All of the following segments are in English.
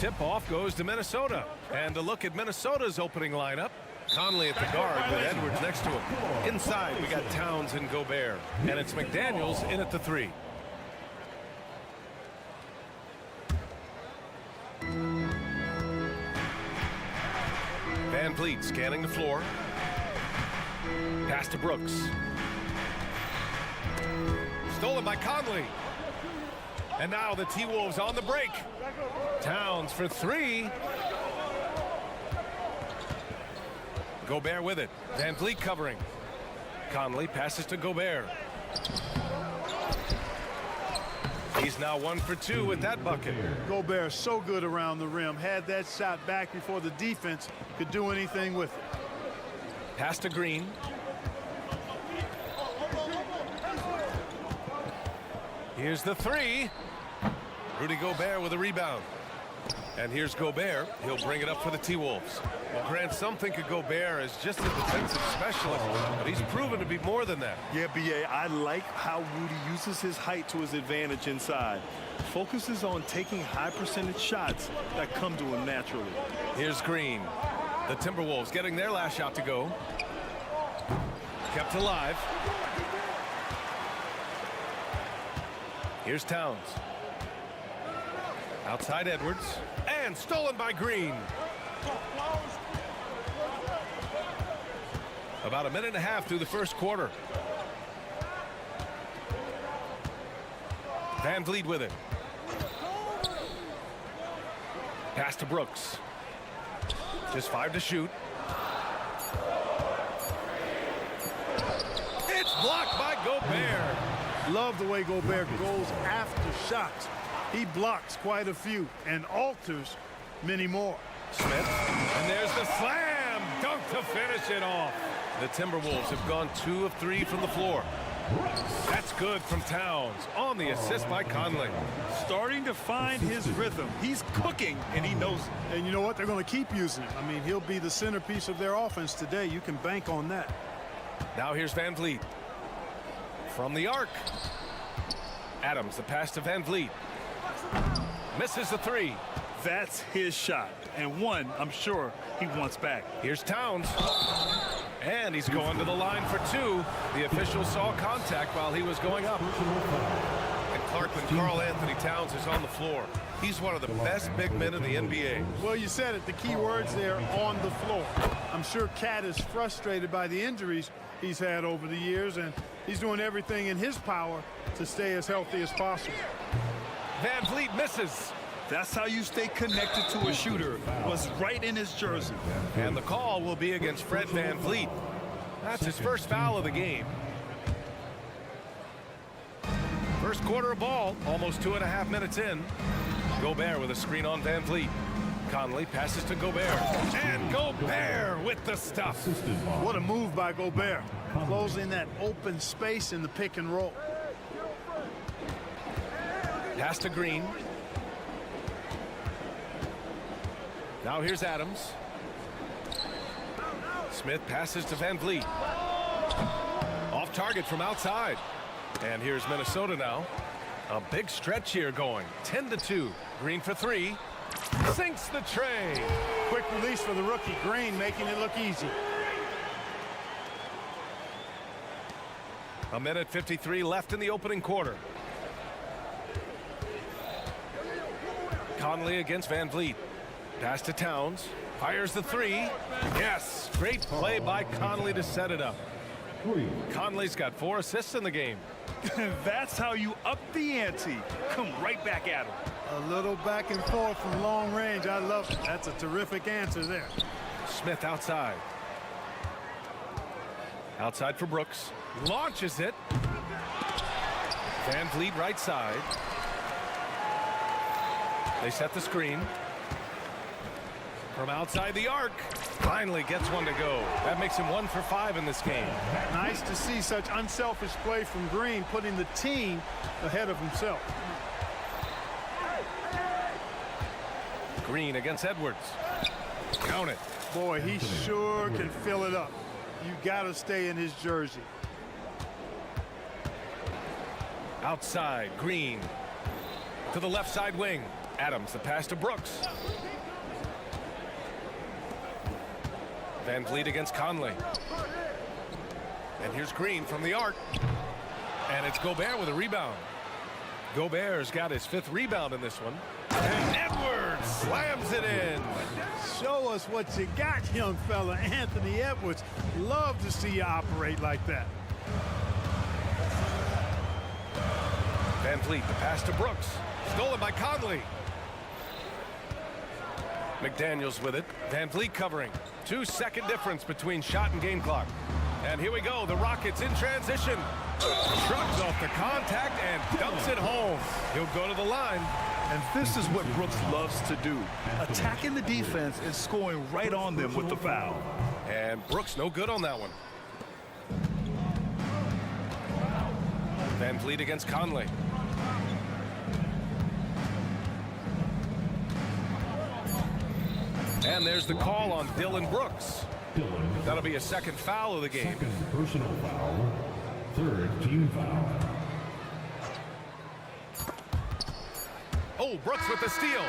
tip-off goes to Minnesota. And a look at Minnesota's opening lineup. Conley at the guard with Edwards next to him. Inside, we got Towns and Gobert. And it's McDaniels in at the 3. Van Vliet scanning the floor. Pass to Brooks. Stolen by Conley. And now the T-Wolves on the break. Towns for 3. Gobert with it. Van Vliet covering. Conley passes to Gobert. He's now 1 for 2 with that bucket. Gobert so good around the rim. Had that shot back before the defense could do anything with it. Pass to Green. Here's the 3. Rudy Gobert with a rebound. And here's Gobert. He'll bring it up for the T-Wolves. Well, Grant, some think of Gobert as just a defensive specialist, but he's proven to be more than that. Yeah, B.A., I like how Rudy uses his height to his advantage inside. Focuses on taking high-percentage shots that come to him naturally. Here's Green. The Timberwolves getting their last shot to go. Kept alive. Here's Towns. Outside Edwards. And stolen by Green. About a minute and a half through the first quarter. Van Vliet with it. Pass to Brooks. Just 5 to shoot. It's blocked by Gobert. Love the way Gobert goes after shots. He blocks quite a few and alters many more. Smith, and there's the slam dunk to finish it off. The Timberwolves have gone 2 of 3 from the floor. That's good from Towns on the assist by Conley. Starting to find his rhythm. He's cooking, and he knows it. And you know what? They're going to keep using him. I mean, he'll be the centerpiece of their offense today. You can bank on that. Now here's Van Vliet. From the arc. Adams, the pass to Van Vliet. Misses the 3. That's his shot, and one I'm sure he wants back. Here's Towns. And he's going to the line for 2. The official saw contact while he was going up. And Clark, when Karl Anthony Towns is on the floor, he's one of the best big men in the NBA. Well, you said it. The key words there, on the floor. I'm sure Cat is frustrated by the injuries he's had over the years, and he's doing everything in his power to stay as healthy as possible. Van Vliet misses. That's how you stay connected to a shooter. Was right in his jersey. And the call will be against Fred Van Vliet. That's his first foul of the game. First quarter of ball, almost 2.5 minutes in. Gobert with a screen on Van Vliet. Conley passes to Gobert. And Gobert with the stuff. What a move by Gobert. Closing that open space in the pick and roll. Pass to Green. Now here's Adams. Smith passes to Van Vliet. Off target from outside. And here's Minnesota now. A big stretch here going. 10-2. Green for 3. Sinks the tray. Quick release for the rookie. Green making it look easy. A minute 53 left in the opening quarter. Conley against Van Vliet. Pass to Towns. Fires the 3. Yes. Great play by Conley to set it up. Conley's got 4 assists in the game. That's how you up the ante. Come right back at him. A little back and forth from long range. I love it. That's a terrific answer there. Smith outside. Outside for Brooks. Launches it. Van Vliet right side. They set the screen. From outside the arc. Finally gets one to go. That makes him 1 for 5 in this game. Nice to see such unselfish play from Green, putting the team ahead of himself. Green against Edwards. Count it. Boy, he sure can fill it up. You got to stay in his jersey. Outside, Green. To the left side wing. Adams, the pass to Brooks. Van Vliet against Conley. And here's Green from the arc. And it's Gobert with a rebound. Gobert's got his 5th rebound in this one. And Edwards slams it in. Show us what you got, young fella. Anthony Edwards. Love to see you operate like that. Van Vliet, the pass to Brooks. Stolen by Conley. McDaniels with it. Van Vliet covering. 2-second difference between shot and game clock. And here we go. The Rockets in transition. Shrugs off the contact and dumps it home. He'll go to the line. And this is what Brooks loves to do. Attacking the defense and scoring right on them with the foul. And Brooks no good on that one. Van Vliet against Conley. And there's the call on Dylan Brooks. That'll be a 2nd foul of the game. 2nd personal foul. 3rd team foul. Oh, Brooks with the steal.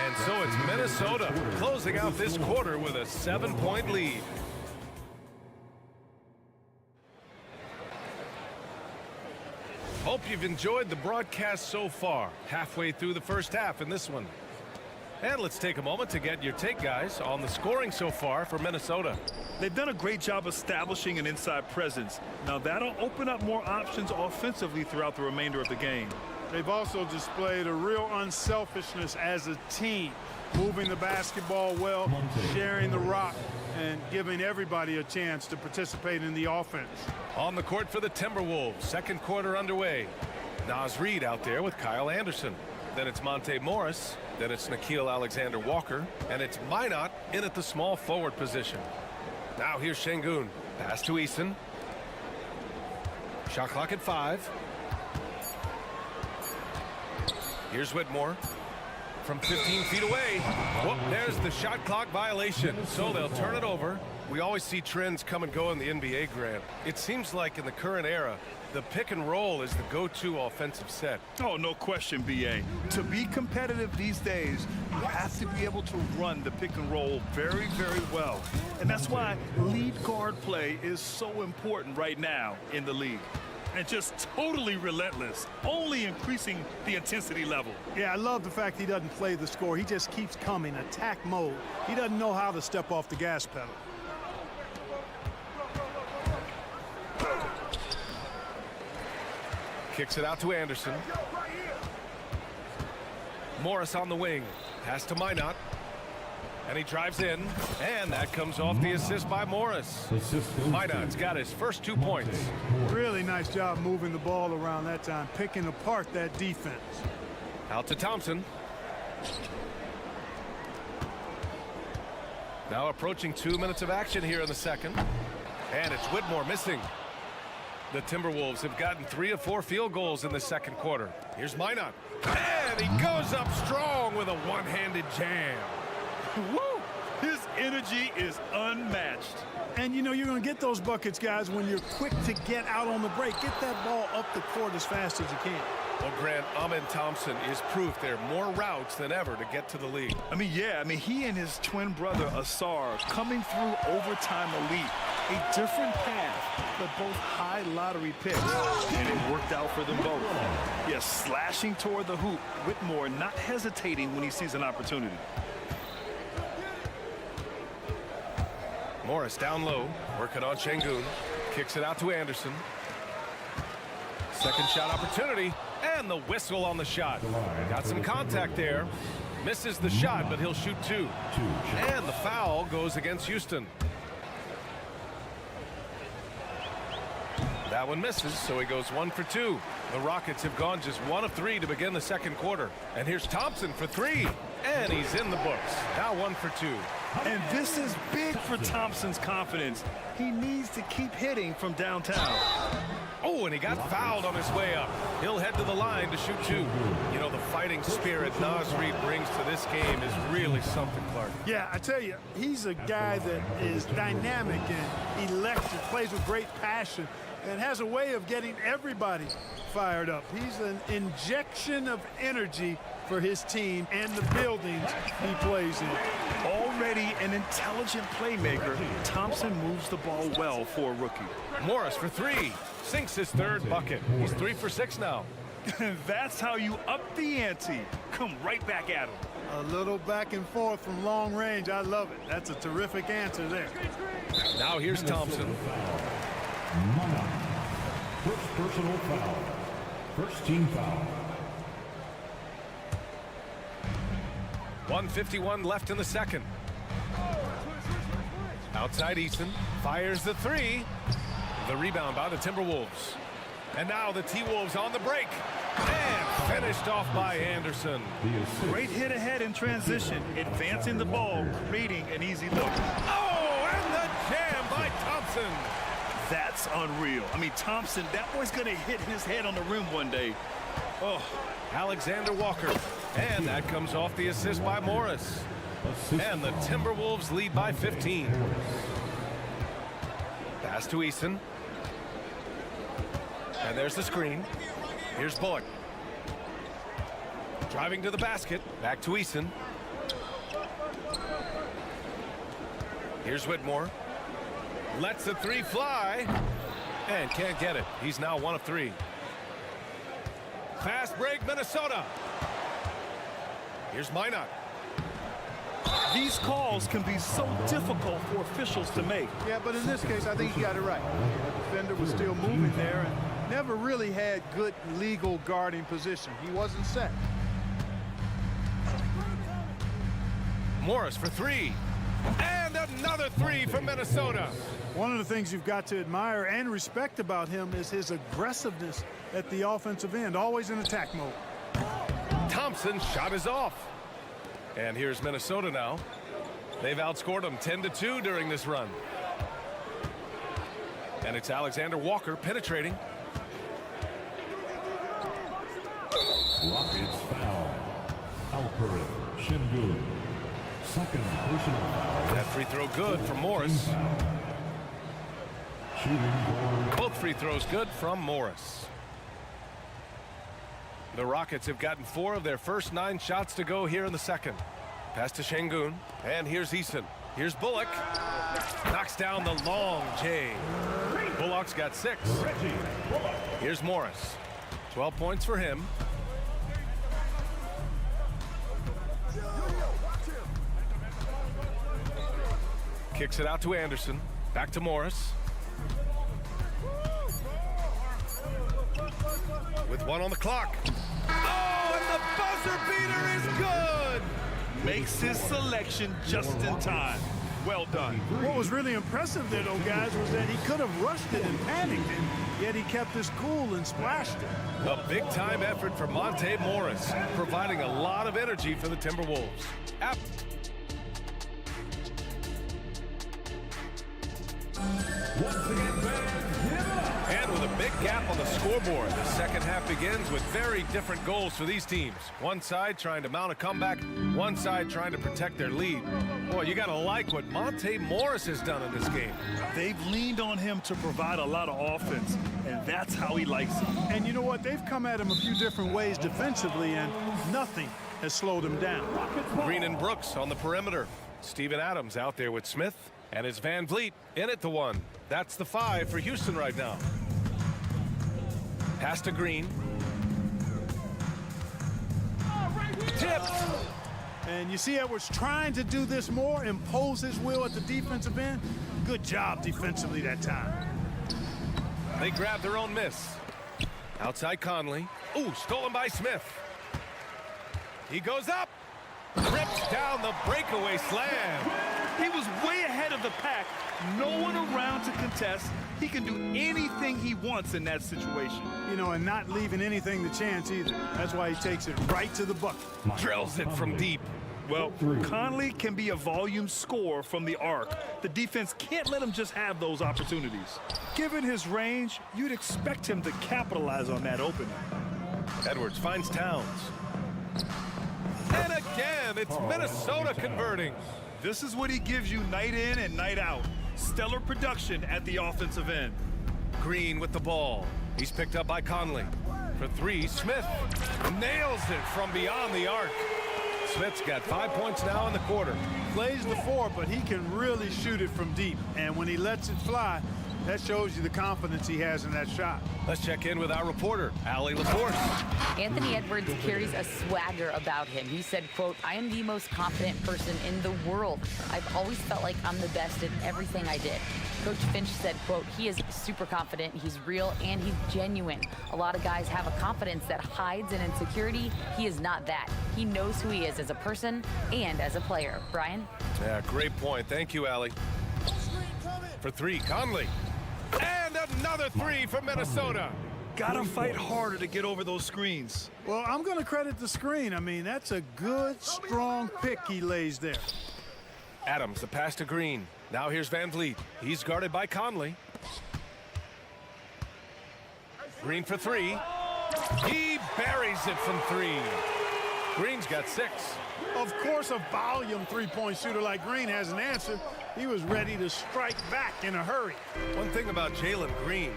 And so it's Minnesota closing out this quarter with a 7-point lead. Hope you've enjoyed the broadcast so far. Halfway through the first half in this one. And let's take a moment to get your take, guys, on the scoring so far for Minnesota. They've done a great job establishing an inside presence. Now that'll open up more options offensively throughout the remainder of the game. They've also displayed a real unselfishness as a team, moving the basketball well, sharing the rock, and giving everybody a chance to participate in the offense. On the court for the Timberwolves, 2nd quarter underway. Naz Reid out there with Kyle Anderson. Then it's Monte Morris. Then it's Nickeil Alexander-Walker. And it's Minot in at the small forward position. Now here's Şengün. Pass to Eason. Shot clock at 5. Here's Whitmore. From 15 feet away. Whoop, there's the shot clock violation. So they'll turn it over. We always see trends come and go in the NBA, Grant. It seems like in the current era, the pick and roll is the go-to offensive set. Oh, no question, B.A. To be competitive these days, you have to be able to run the pick and roll very, very well. And that's why lead guard play is so important right now in the league. And just totally relentless, only increasing the intensity level. Yeah, I love the fact he doesn't play the score. He just keeps coming, attack mode. He doesn't know how to step off the gas pedal. Kicks it out to Anderson. Morris on the wing. Pass to Minot. And he drives in. And that comes off the assist by Morris. Minot's got his first 2 points. Really nice job moving the ball around that time, picking apart that defense. Out to Thompson. Now approaching 2 minutes of action here in the second. And it's Whitmore missing. The Timberwolves have gotten 3 of 4 field goals in the second quarter. Here's Minot. And he goes up strong with a one-handed jam. Woo! His energy is unmatched. And you know you're going to get those buckets, guys, when you're quick to get out on the break. Get that ball up the court as fast as you can. Well, Grant, Amen Thompson is proof there are more routes than ever to get to the league. He and his twin brother, Asar, coming through overtime elite. A different path, but both high lottery picks. And it worked out for them both. Yes, slashing toward the hoop. Whitmore not hesitating when he sees an opportunity. Morris down low, working on Şengün. Kicks it out to Anderson. Second shot opportunity, and the whistle on the shot. Got some contact there. Misses the shot, but he'll shoot 2. And the foul goes against Houston. That one misses, so he goes 1 for 2. The Rockets have gone just 1 of 3 to begin the second quarter. And here's Thompson for 3. And he's in the books. Now 1 for 2. And this is big for Thompson's confidence. He needs to keep hitting from downtown. Oh, and he got fouled on his way up. He'll head to the line to shoot 2. You know, the fighting spirit Naz Reid brings to this game is really something, Clark. Yeah, I tell you, he's a guy that is dynamic and electric, plays with great passion. and has a way of getting everybody fired up. He's an injection of energy for his team and the buildings he plays in. Already an intelligent playmaker, Thompson moves the ball well for a rookie. Morris for three. Sinks his third bucket. He's 3 for 6 now. That's how you up the ante. Come right back at him. A little back and forth from long range. I love it. That's a terrific answer there. Now here's Thompson. Mana. First personal foul. First team foul. 1:51 left in the second. Outside Eason. Fires the three. The rebound by the Timberwolves. And now the T-Wolves on the break. And finished off by Anderson. Great hit ahead in transition, advancing the ball, creating an easy look. Oh, and the jam by Thompson. That's unreal. I mean, Thompson, that boy's going to hit his head on the rim one day. Oh, Alexander Walker. And that comes off the assist by Morris. And the Timberwolves lead by 15. Pass to Eason. And there's the screen. Here's Bullock. Driving to the basket. Back to Eason. Here's Whitmore. Lets the three fly. And can't get it. He's now 1 of 3. Fast break, Minnesota. Here's Minot. These calls can be so difficult for officials to make. Yeah, but in this case, I think he got it right. The defender was still moving there and never really had good legal guarding position. He wasn't set. Morris for three. And another three from Minnesota. One of the things you've got to admire and respect about him is his aggressiveness at the offensive end, always in attack mode. Thompson's shot is off. And here's Minnesota now. They've outscored them 10-2 during this run. And it's Alexander Walker penetrating. Rockets foul. Alperin Şengün. Second personal foul. That free throw good from Morris. Shooting guard. Both free throws good from Morris. The Rockets have gotten 4 of their first 9 shots to go here in the second. Pass to Şengün. And here's Eason. Here's Bullock. Knocks down the long J. Bullock's got 6. Here's Morris. 12 points for him. Kicks it out to Anderson. Back to Morris. With 1 on the clock. Oh, and the buzzer beater is good! Makes his selection just in time. Well done. What was really impressive there, though, guys, was that he could have rushed it and panicked it, yet he kept his cool and splashed it. A big-time effort for Monte Morris, providing a lot of energy for the Timberwolves. Once again, fans, give it up. And with a big gap on the scoreboard, the second half begins with very different goals for these teams. One side trying to mount a comeback, one side trying to protect their lead. Boy, you gotta like what Monte Morris has done in this game. They've leaned on him to provide a lot of offense, and that's how he likes it. And you know what? They've come at him a few different ways defensively, and nothing has slowed him down. Green and Brooks on the perimeter. Steven Adams out there with Smith, and it's Van Vliet in at the 1. That's the 5 for Houston right now. Pass to Green. Tipped. And you see Edwards trying to do this more, impose his will at the defensive end. Good job defensively that time. They grab their own miss. Outside Conley. Ooh, stolen by Smith. He goes up. Rips down the breakaway slam. He was way ahead of the pack. No one around to contest. He can do anything he wants in that situation. You know, and not leaving anything to chance either. That's why he takes it right to the bucket. Drills it from deep. Well, Conley can be a volume scorer from the arc. The defense can't let him just have those opportunities. Given his range, you'd expect him to capitalize on that opening. Edwards finds Towns. And again, it's Minnesota converting. This is what he gives you night in and night out. Stellar production at the offensive end. Green with the ball. He's picked up by Conley. For three, Smith nails it from beyond the arc. Smith's got 5 points now in the quarter. Plays the four, but he can really shoot it from deep. And when he lets it fly, that shows you the confidence he has in that shot. Let's check in with our reporter, Allie LaForce. Anthony Edwards carries a swagger about him. He said, quote, "I am the most confident person in the world. I've always felt like I'm the best in everything I did." Coach Finch said, quote, "He is super confident, he's real, and he's genuine. A lot of guys have a confidence that hides an insecurity. He is not that. He knows who he is as a person and as a player." Brian? Yeah, great point. Thank you, Allie. For three, Conley. And another three from Minnesota. Gotta fight harder to get over those screens. Well, I'm going to credit the screen. I mean, that's a good, strong pick he lays there. Adams, the pass to Green. Now here's Van Vliet. He's guarded by Conley. Green for three. He buries it from three. Green's got 6. Of course, a volume three-point shooter like Green has an answer. He was ready to strike back in a hurry. One thing about Jalen Green,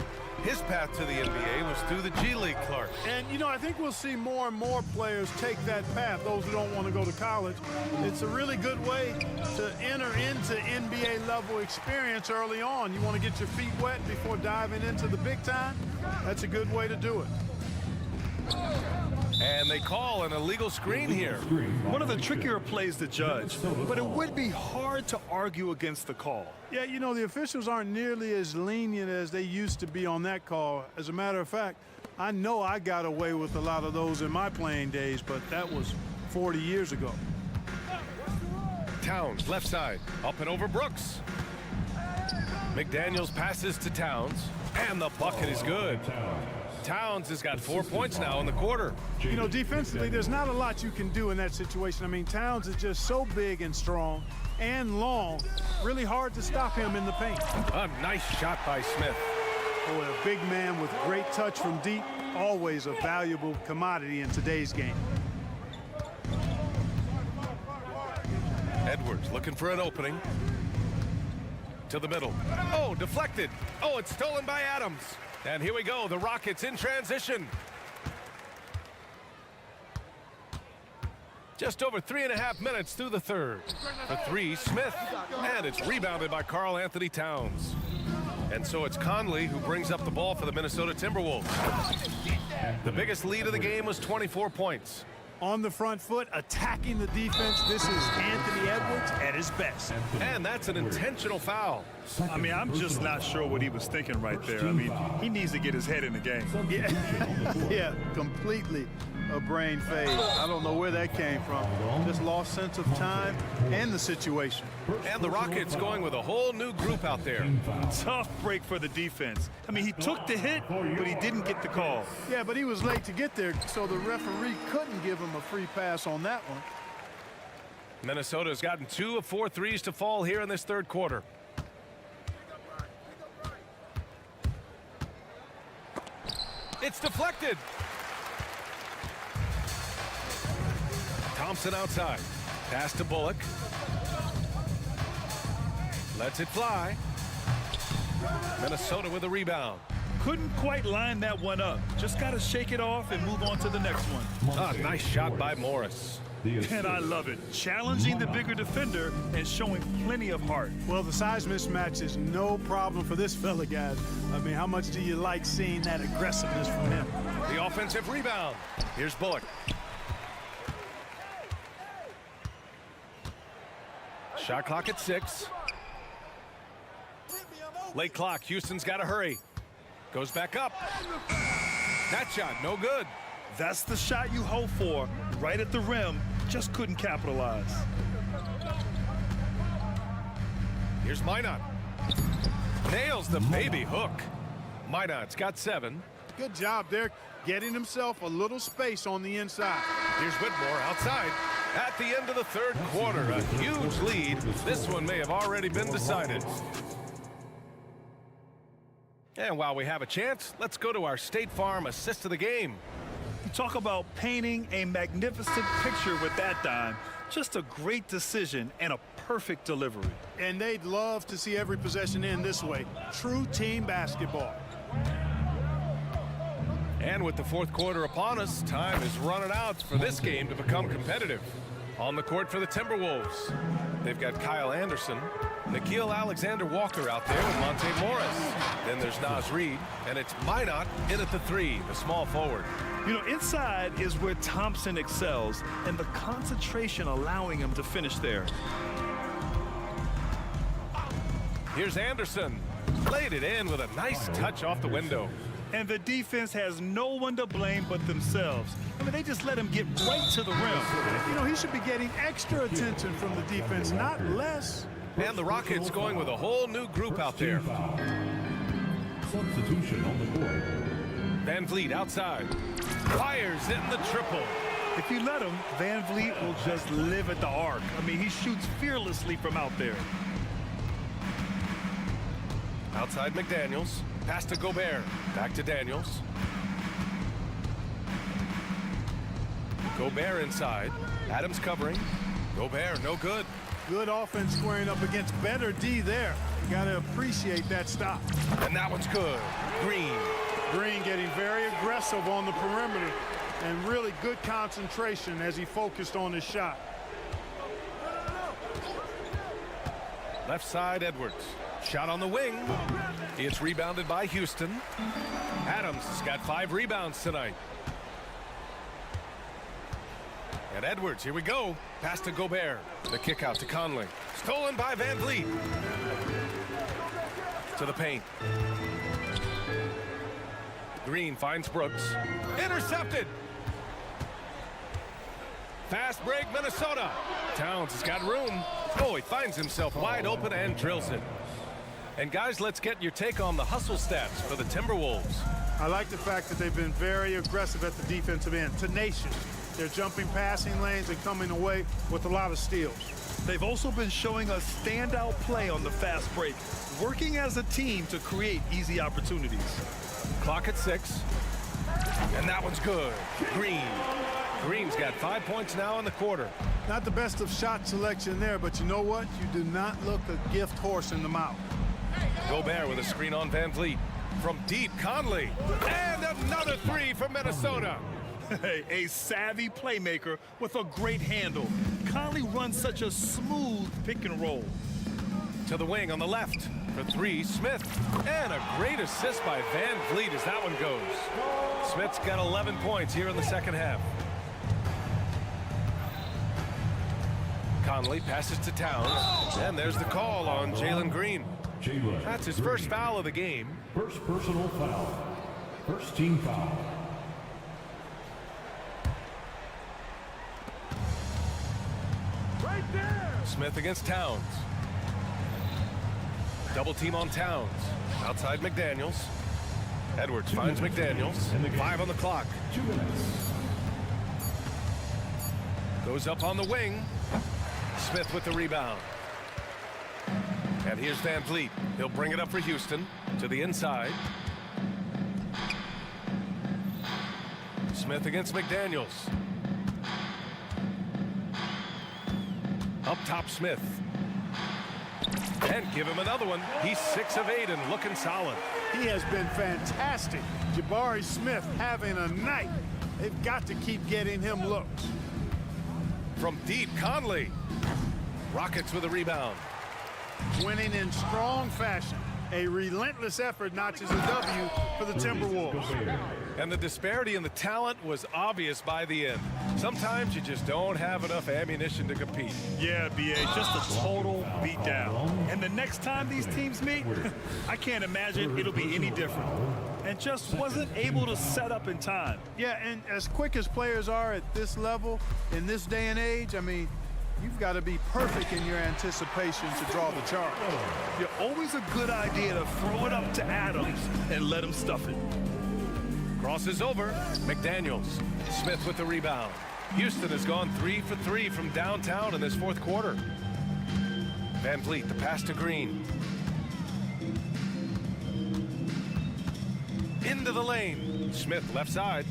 his path to the NBA was through the G League, Clark. And, you know, I think we'll see more and more players take that path, those who don't want to go to college. It's a really good way to enter into NBA-level experience early on. You want to get your feet wet before diving into the big time? That's a good way to do it. And they call an illegal screen here. One of the trickier plays to judge, but it would be hard to argue against the call. Yeah, you know, the officials aren't nearly as lenient as they used to be on that call. As a matter of fact, I know I got away with a lot of those in my playing days, but that was 40 years ago. Towns, left side, up and over Brooks. McDaniels passes to Towns, and the bucket is good. Towns has got 4 points now in the quarter. You know, defensively, there's not a lot you can do in that situation. I mean, Towns is just so big and strong and long. Really hard to stop him in the paint. A nice shot by Smith. Boy, a big man with great touch from deep, always a valuable commodity in today's game. Edwards looking for an opening. To the middle. Oh, deflected. Oh, it's stolen by Adams. And here we go, the Rockets in transition. Just over 3.5 minutes through the third. For three, Smith. And it's rebounded by Karl Anthony Towns. And so it's Conley who brings up the ball for the Minnesota Timberwolves. The biggest lead of the game was 24 points. On the front foot, attacking the defense. This is Anthony Edwards at his best. And that's an intentional foul. I mean, I'm just not sure what he was thinking right there. I mean, he needs to get his head in the game. Yeah, completely a brain fade. I don't know where that came from. Just lost sense of time and the situation. And the Rockets going with a whole new group out there. Tough break for the defense. I mean, he took the hit, but he didn't get the call. Yeah, but he was late to get there, so the referee couldn't give him a free pass on that one. Minnesota's gotten 2 of 4 threes to fall here in this third quarter. It's deflected. Thompson outside. Pass to Bullock. Lets it fly. Minnesota with a rebound. Couldn't quite line that one up. Just got to shake it off and move on to the next one. Ah, nice shot by Morris. And I love it. Challenging the bigger defender and showing plenty of heart. Well, the size mismatch is no problem for this fella, guys. I mean, how much do you like seeing that aggressiveness from him? The offensive rebound. Here's Bullock. Shot clock at 6. Late clock. Houston's got to hurry. Goes back up. That shot, no good. That's the shot you hope for. Right at the rim. Just couldn't capitalize. Here's Minot. Nails the baby hook. Minot's got 7. Good job, Derek, getting himself a little space on the inside. Here's Whitmore outside. At the end of the third quarter, a huge lead. This one may have already been decided. And while we have a chance, let's go to our State Farm assist of the game. You talk about painting a magnificent picture with that dime. Just a great decision and a perfect delivery. And they'd love to see every possession end this way. True team basketball. And with the fourth quarter upon us, time is running out for this game to become competitive. On the court for the Timberwolves, they've got Kyle Anderson, Nickeil Alexander-Walker out there with Monte Morris. Then there's Naz Reid, and it's Minot in at the 3, the small forward. You know, inside is where Thompson excels, and the concentration allowing him to finish there. Here's Anderson. Laid it in with a nice touch off the window. And the defense has no one to blame but themselves. I mean, they just let him get right to the rim. You know, he should be getting extra attention from the defense, not less. And the Rockets going with a whole new group out there. Substitution on the court. Van Vliet outside. Fires in the triple. If you let him, Van Vliet will just live at the arc. I mean, he shoots fearlessly from out there. Outside McDaniels. Pass to Gobert. Back to Daniels. Gobert inside. Adams covering. Gobert, no good. Good offense squaring up against better D there. You got to appreciate that stop. And that one's good. Green. Green getting very aggressive on the perimeter and really good concentration as he focused on his shot. Left side, Edwards. Shot on the wing. It's rebounded by Houston. Adams has got 5 rebounds tonight. And Edwards, here we go. Pass to Gobert. The kick out to Conley. Stolen by Van Vliet. To the paint. Green finds Brooks. Intercepted. Fast break, Minnesota. Towns has got room. Oh, he finds himself wide open and drills it. And guys, let's get your take on the hustle stats for the Timberwolves. I like the fact that they've been very aggressive at the defensive end, tenacious. They're jumping passing lanes and coming away with a lot of steals. They've also been showing us standout play on the fast break, working as a team to create easy opportunities. Clock at 6. And that one's good. Green. Green's got 5 points now in the quarter. Not the best of shot selection there, but you know what? You do not look a gift horse in the mouth. Gobert with a screen on Van Vliet. From deep, Conley. And another 3 from Minnesota. A savvy playmaker with a great handle. Conley runs such a smooth pick and roll. To the wing on the left. For 3, Smith. And a great assist by Van Vliet as that one goes. Smith's got 11 points here in the second half. Conley passes to Towns. And there's the call on Jalen Green. That's his first foul of the game. First personal foul. First team foul. Right there! Smith against Towns. Double team on Towns. Outside McDaniels. Edwards finds McDaniels. 5 on the clock. 2 minutes. Goes up on the wing. Smith with the rebound. And here's Van Vliet. He'll bring it up for Houston. To the inside. Smith against McDaniels. Up top, Smith. And give him another one. He's 6 of 8 and looking solid. He has been fantastic. Jabari Smith having a night. They've got to keep getting him looks. From deep, Conley. Rockets with a rebound. Winning in strong fashion. A relentless effort notches a W for the Timberwolves. And the disparity in the talent was obvious by the end. Sometimes you just don't have enough ammunition to compete. Yeah, B.A., just a total beatdown. And the next time these teams meet, I can't imagine it'll be any different. And just wasn't able to set up in time. Yeah, and as quick as players are at this level, in this day and age, I mean, you've got to be perfect in your anticipation to draw the charge. You're always a good idea to throw it up to Adams and let him stuff it. Crosses over. McDaniels. Smith with the rebound. Houston has gone 3 for 3 from downtown in this fourth quarter. Van Vliet, the pass to Green. Into the lane. Smith left side.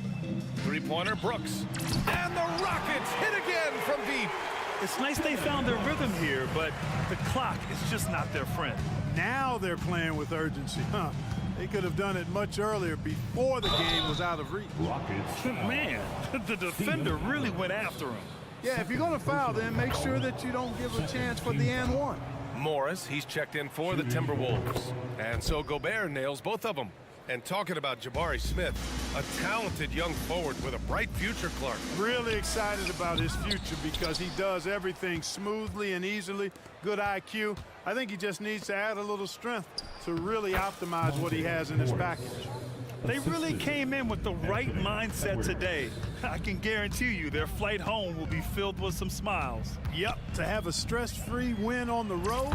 3-pointer, Brooks. And the Rockets hit again from deep. It's nice they found their rhythm here, but the clock is just not their friend. Now they're playing with urgency, huh? They could have done it much earlier before the game was out of reach. Rockets. Man, the defender really went after him. Yeah, if you're going to foul, then make sure that you don't give a chance for the and one. Morris, he's checked in for the Timberwolves. And so Gobert nails both of them. And talking about Jabari Smith, a talented young forward with a bright future, Clark. Really excited about his future because he does everything smoothly and easily. Good IQ. I think he just needs to add a little strength to really optimize what he has in his package. They really came in with the right mindset today. I can guarantee you their flight home will be filled with some smiles. Yep, to have a stress-free win on the road,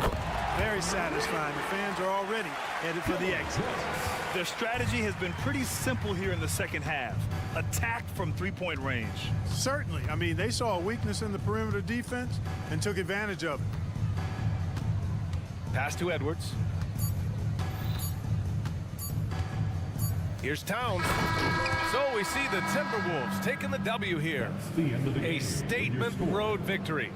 very satisfying. The fans are already headed for the exit. Their strategy has been pretty simple here in the second half. Attack from three-point range. Certainly. I mean, they saw a weakness in the perimeter defense and took advantage of it. Pass to Edwards. Here's Towns. So we see the Timberwolves taking the W here. The end of the A game. statement Your score. road victory.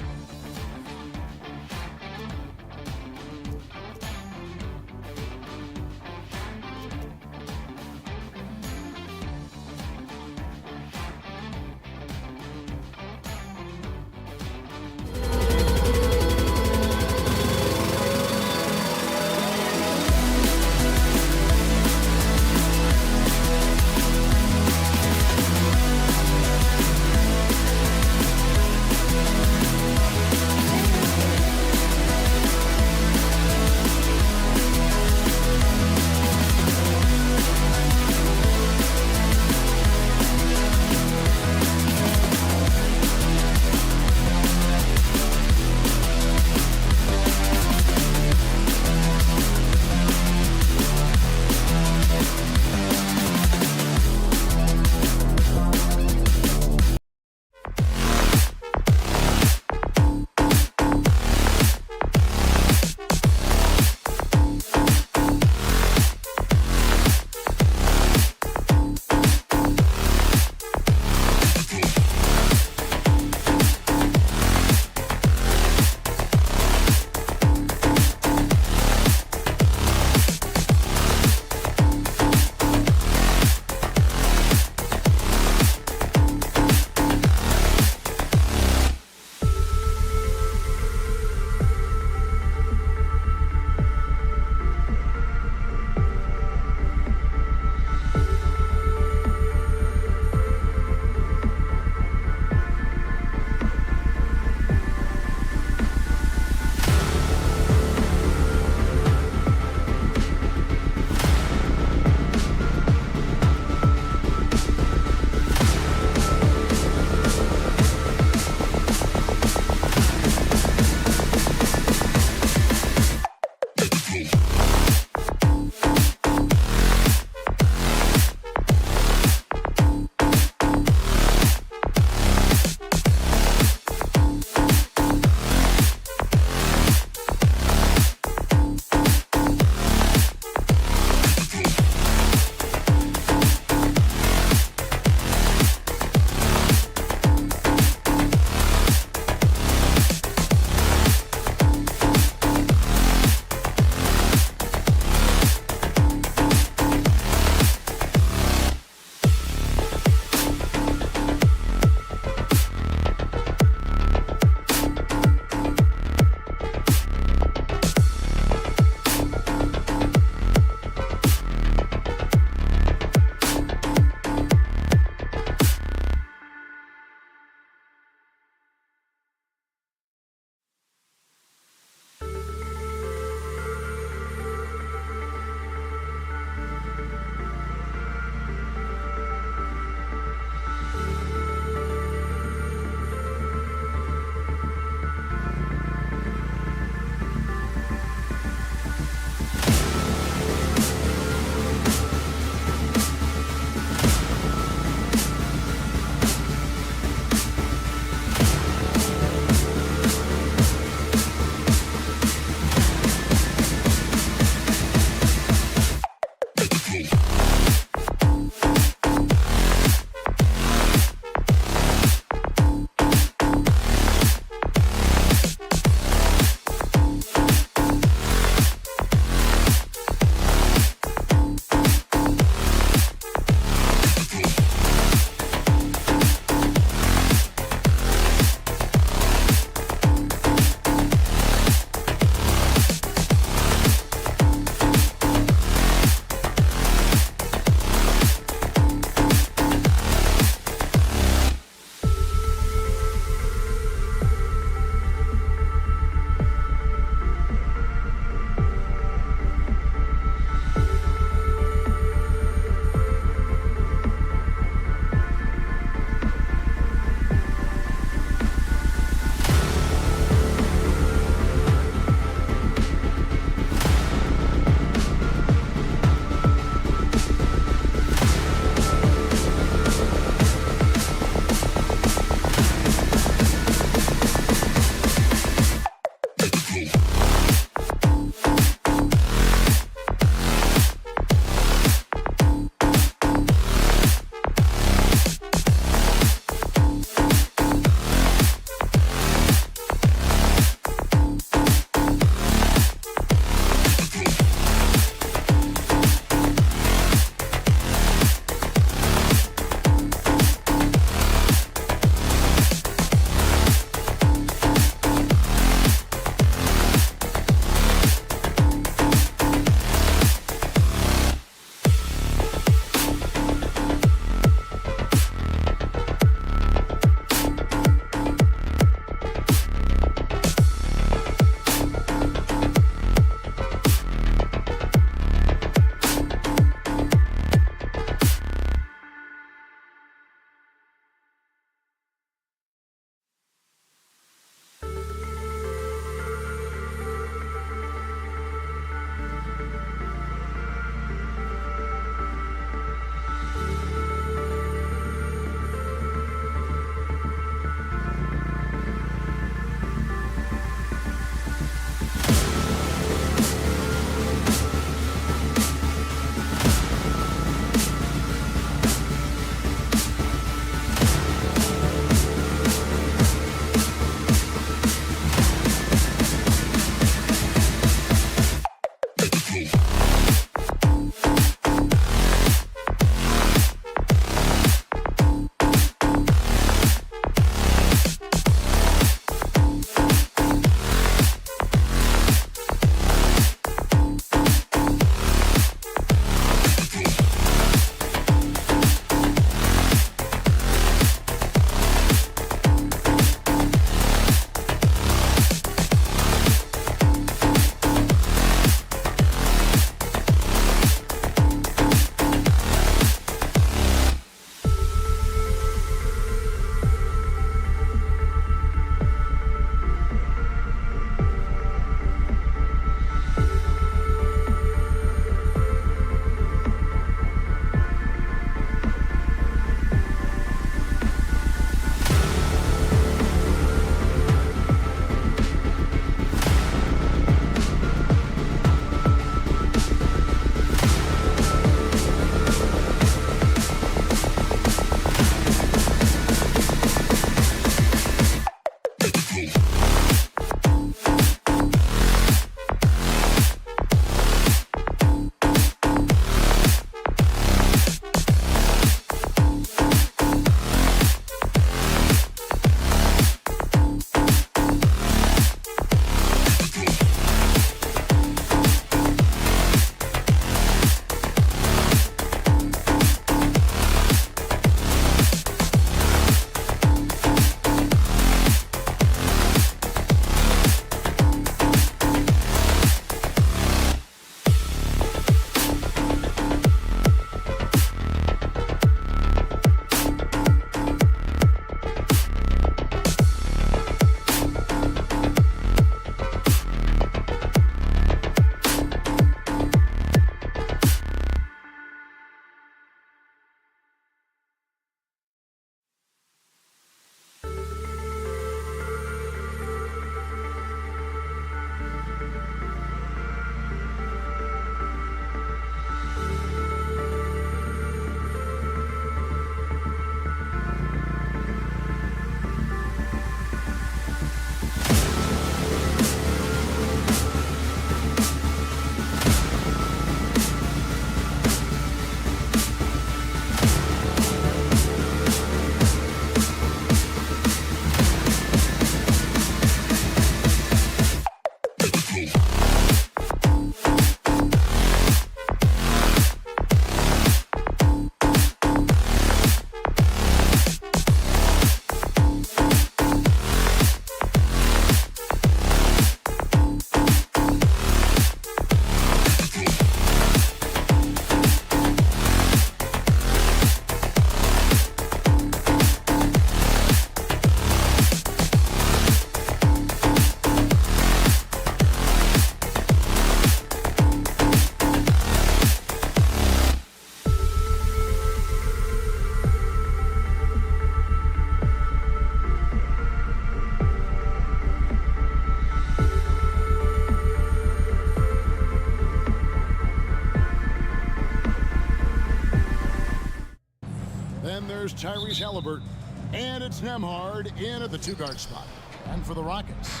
there's Tyrese Halliburton. And it's Nembhard in at the two-guard spot. And for the Rockets,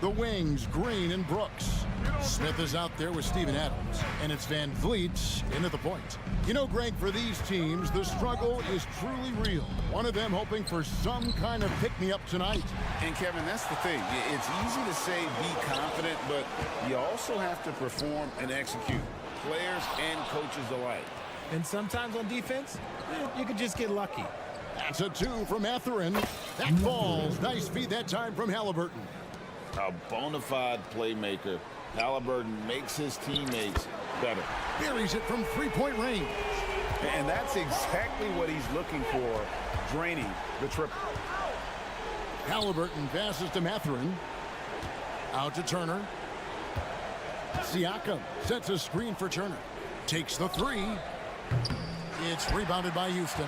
the wings, Green and Brooks. Smith is out there with Steven Adams. And it's Van Vliet in at the point. You know, Greg, for these teams, the struggle is truly real. One of them hoping for some kind of pick-me-up tonight. And, Kevin, that's the thing. It's easy to say be confident, but you also have to perform and execute. Players and coaches alike. And sometimes on defense, you could just get lucky. That's a two from Matherin. That falls. Nice feed that time from Halliburton. A bona fide playmaker. Halliburton makes his teammates better. Buries it from three-point range. And that's exactly what he's looking for, draining the triple. Halliburton passes to Matherin. Out to Turner. Siakam sets a screen for Turner. Takes the three. It's rebounded by Houston.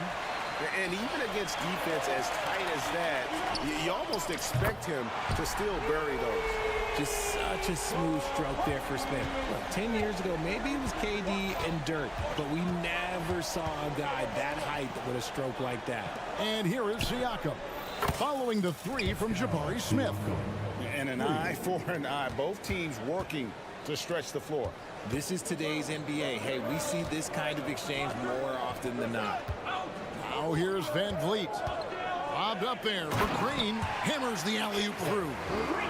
And even against defense as tight as that, you almost expect him to still bury those. Just such a smooth stroke there for Smith. Look, 10 years ago, maybe it was KD and Dirk, but we never saw a guy that height with a stroke like that. And here is Siakam, following the three from Jabari Smith. And an eye for an eye. Both teams working to stretch the floor. This is today's NBA. Hey, we see this kind of exchange more often than not. Now here's Van Vliet. Lobbed up there for Green. Hammers the alley-oop through.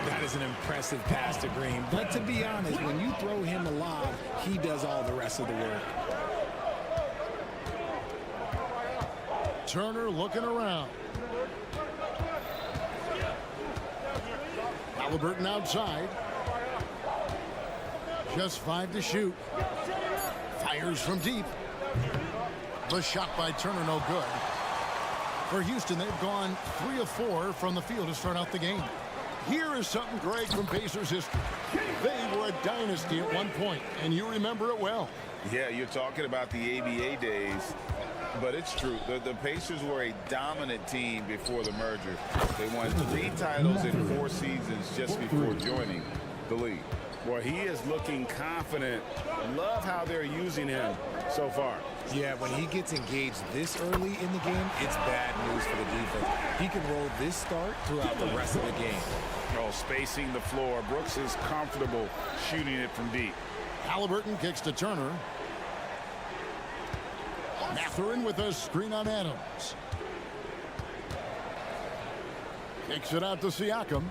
That is an impressive pass to Green. But to be honest, when you throw him a lob, he does all the rest of the work. Turner looking around. Halliburton outside. Just 5 to shoot. Fires from deep. The shot by Turner no good. For Houston, they've gone 3 of 4 from the field to start out the game. Here is something great from Pacers history. They were a dynasty at one point, and you remember it well. Yeah, you're talking about the ABA days, but it's true. The Pacers were a dominant team before the merger. They won 3 titles in 4 seasons just before joining the league. Well, he is looking confident. Love how they're using him so far. Yeah, when he gets engaged this early in the game, it's bad news for the defense. He can roll this start throughout the rest of the game. Oh, spacing the floor. Brooks is comfortable shooting it from deep. Halliburton kicks to Turner. Matherin with a screen on Adams. Kicks it out to Siakam.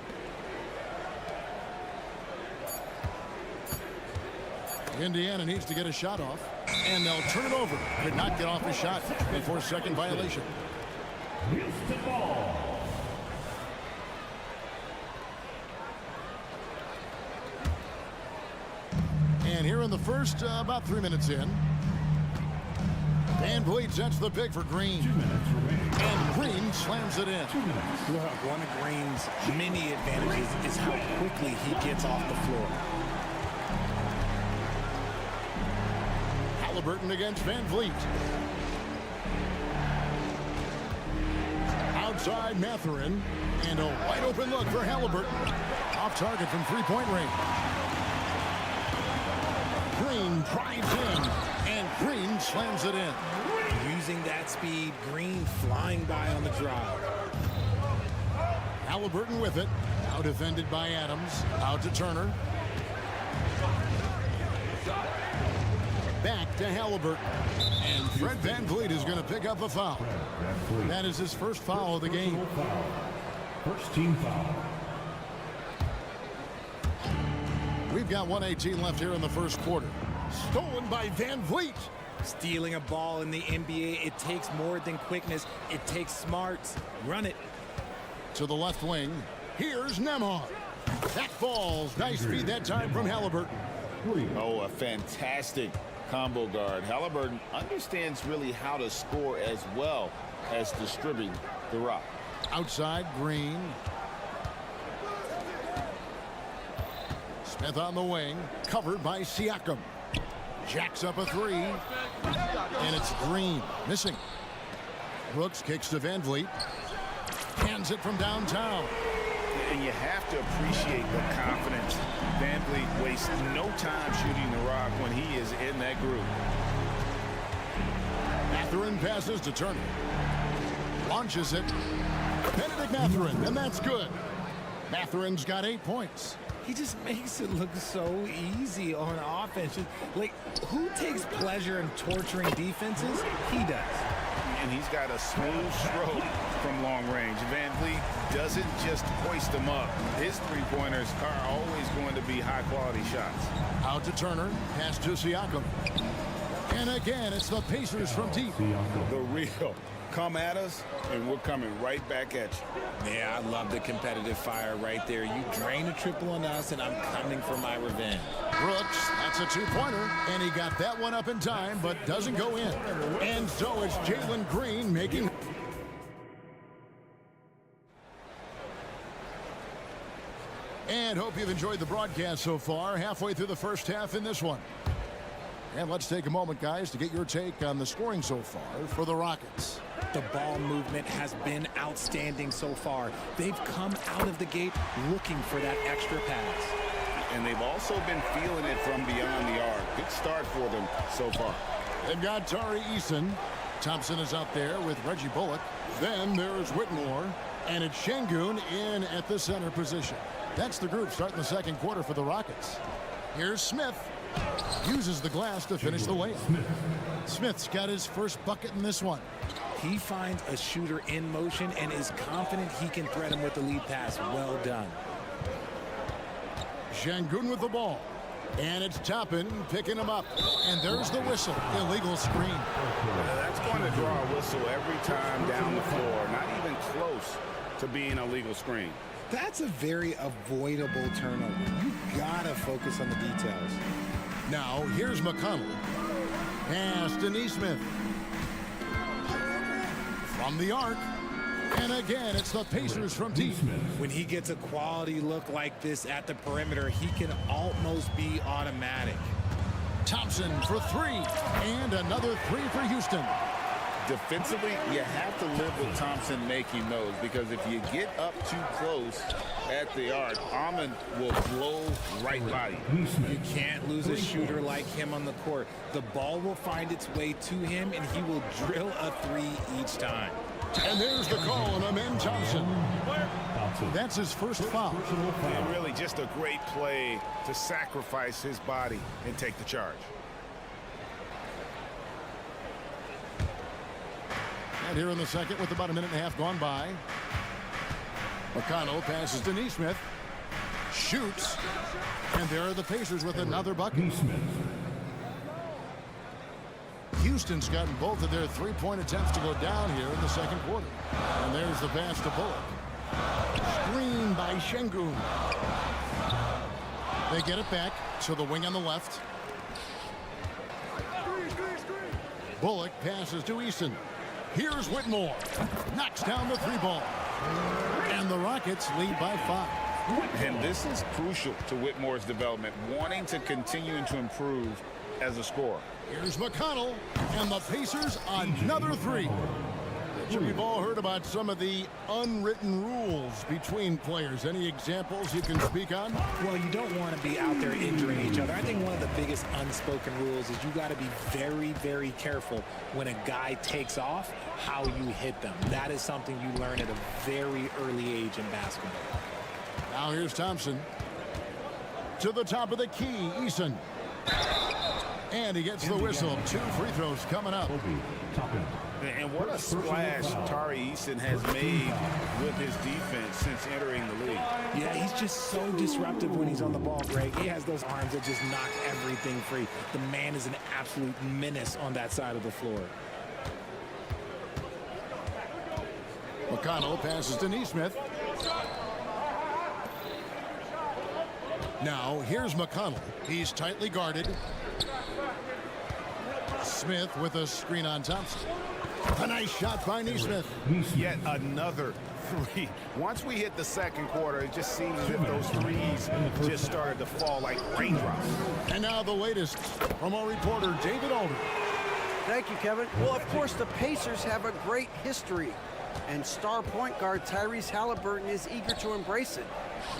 Indiana needs to get a shot off, and they'll turn it over. Could not get off a shot before second violation. Houston ball. And here in the first, about 3 minutes in, Van Vliet sets the pick for Green. 2 minutes remaining. And Green slams it in. 2 minutes. Look, one of Green's many advantages is how quickly he gets off the floor. Halliburton against Van Vliet. Outside Matherin. And a wide open look for Halliburton. Off target from three-point range. Green drives in. And Green slams it in. Using that speed, Green flying by on the drive. Halliburton with it. Now defended by Adams. Out to Turner. Back to Halliburton. And Fred Van Vliet is going to pick up a foul. That is his first foul of the game. First team foul. We've got 1:18 left here in the first quarter. Stolen by Van Vliet. Stealing a ball in the NBA, it takes more than quickness. It takes smarts. Run it. To the left wing. Here's Nembhard. That falls. Nice feed that time from Halliburton. Oh, a fantastic combo guard. Halliburton understands really how to score as well as distribute the rock. Outside, Green. Smith on the wing. Covered by Siakam. Jacks up a three. And it's Green. Missing. Brooks kicks to Van Vliet. Hands it from downtown. And you have to appreciate the confidence. Van Vliet wastes no time shooting the rock when he is in that group. Matherin passes to Turner. launches it. Benedict Mathurin, and that's good. Mathurin's got 8 points. He just makes it look so easy on offense. Like, who takes pleasure in torturing defenses? He does. And he's got a smooth stroke from long range. Van Vliet doesn't just hoist them up. His three-pointers are always going to be high-quality shots. Out to Turner, pass to Siakam. And again, it's the Pacers from deep. The real. Come at us, and we're coming right back at you. Yeah, I love the competitive fire right there. You drain a triple on us, and I'm coming for my revenge. Brooks, that's a 2-pointer, and he got that one up in time, but doesn't go in. And so it's Jalen Green making... And hope you've enjoyed the broadcast so far. Halfway through the first half in this one. And let's take a moment, guys, to get your take on the scoring so far for the Rockets. The ball movement has been outstanding so far. They've come out of the gate looking for that extra pass. And they've also been feeling it from beyond the arc. Good start for them so far. They've got Tari Eason. Thompson is out there with Reggie Bullock. Then there's Whitmore. And it's Şengün in at the center position. That's the group starting the second quarter for the Rockets. Here's Smith. Uses the glass to finish the layup. Smith's got his first bucket in this one. He finds a shooter in motion and is confident he can thread him with the lead pass. Well done. Şengün with the ball. And it's Toppin picking him up. And there's the whistle. Illegal screen. That's going to draw a whistle every time down the floor. Not even close to being a legal screen. That's a very avoidable turnover. You gotta focus on the details. Now, here's McConnell. Pass to Neesmith. From the arc. And again, it's the Pacers from deep. When he gets a quality look like this at the perimeter, he can almost be automatic. Thompson for 3. And another 3 for Houston. Defensively, you have to live with Thompson making those, because if you get up too close at the arc, Ahmed will blow right by you. You can't lose a shooter like him on the court. The ball will find its way to him, and he will drill a 3 each time. And there's the call on Amen Thompson. That's his first foul. And really just a great play to sacrifice his body and take the charge. And here in the second with about a minute and a half gone by. McConnell passes to Neesmith. Shoots. And there are the Pacers with another bucket. Houston's gotten both of their three-point attempts to go down here in the second quarter. And there's the pass to Bullock. Screen by Şengün. They get it back to the wing on the left. Bullock passes to Eason. Here's Whitmore. Knocks down the 3-ball. And the Rockets lead by 5. And this is crucial to Whitmore's development, wanting to continue to improve as a scorer. Here's McConnell, and the Pacers another 3. We've all heard about some of the unwritten rules between players. Any examples you can speak on? Well, you don't want to be out there injuring each other. I think one of the biggest unspoken rules is you got to be very, very careful when a guy takes off, how you hit them. That is something you learn at a very early age in basketball. Now here's Thompson. To the top of the key, Eason. And he gets the whistle. 2 free throws coming up. And what a splash Tari Eason has made with his defense since entering the league. Yeah, he's just so disruptive when he's on the ball, Greg. He has those arms that just knock everything free. The man is an absolute menace on that side of the floor. McConnell passes to Neesmith. Now, here's McConnell. He's tightly guarded. Smith with a screen on Thompson. A nice shot by Neesmith. Yet another 3. Once we hit the second quarter, it just seems as if those threes just started to fall like raindrops. And now the latest from our reporter, David Alder. Thank you, Kevin. Well, of course, the Pacers have a great history, and star point guard Tyrese Halliburton is eager to embrace it.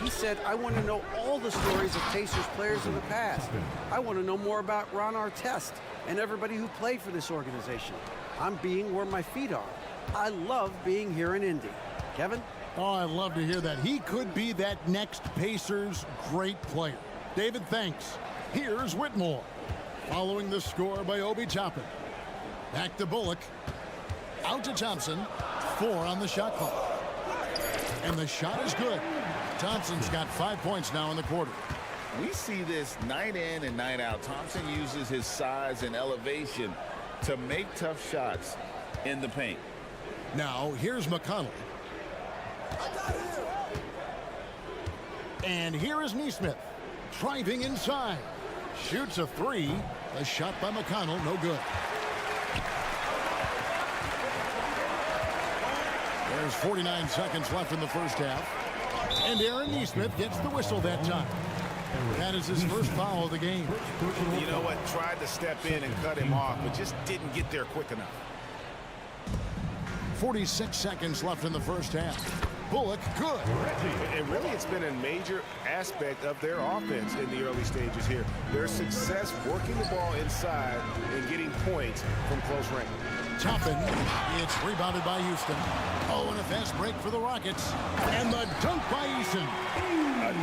He said, I want to know all the stories of Pacers players in the past. I want to know more about Ron Artest and everybody who played for this organization. I'm being where my feet are. I love being here in Indy. Kevin? Oh, I love to hear that. He could be that next Pacers great player. David, thanks. Here's Whitmore. Following the score by Obi Toppin. Back to Bullock. Out to Thompson. 4 on the shot clock. And the shot is good. Thompson's got 5 points now in the quarter. We see this night in and night out. Thompson uses his size and elevation to make tough shots in the paint. Now, here's McConnell. And here is Neesmith. Driving inside. Shoots a 3. A shot by McConnell, no good. There's 49 seconds left in the first half. And Aaron Neesmith gets the whistle that time. That is his first foul of the game. You know what? Tried to step in and cut him off, but just didn't get there quick enough. 46 seconds left in the first half. Bullock, good. And really, it's been a major aspect of their offense in the early stages here. Their success working the ball inside and getting points from close range. Toppin, it's rebounded by Houston. Oh, and a fast break for the Rockets. And the dunk by Eason.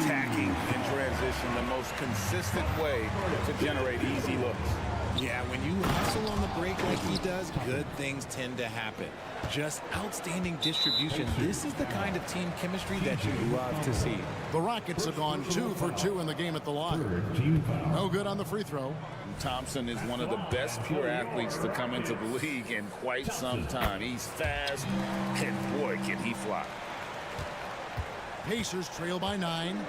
Attacking in transition, the most consistent way to generate easy looks. Yeah, when you hustle on the break like he does, good things tend to happen. Just outstanding distribution. This is the kind of team chemistry that you love to see. The Rockets have gone 2 for 2 in the game at the line. No good on the free throw. Thompson is one of the best pure athletes to come into the league in quite some time. He's fast, and boy, can he fly. Pacers trail by 9.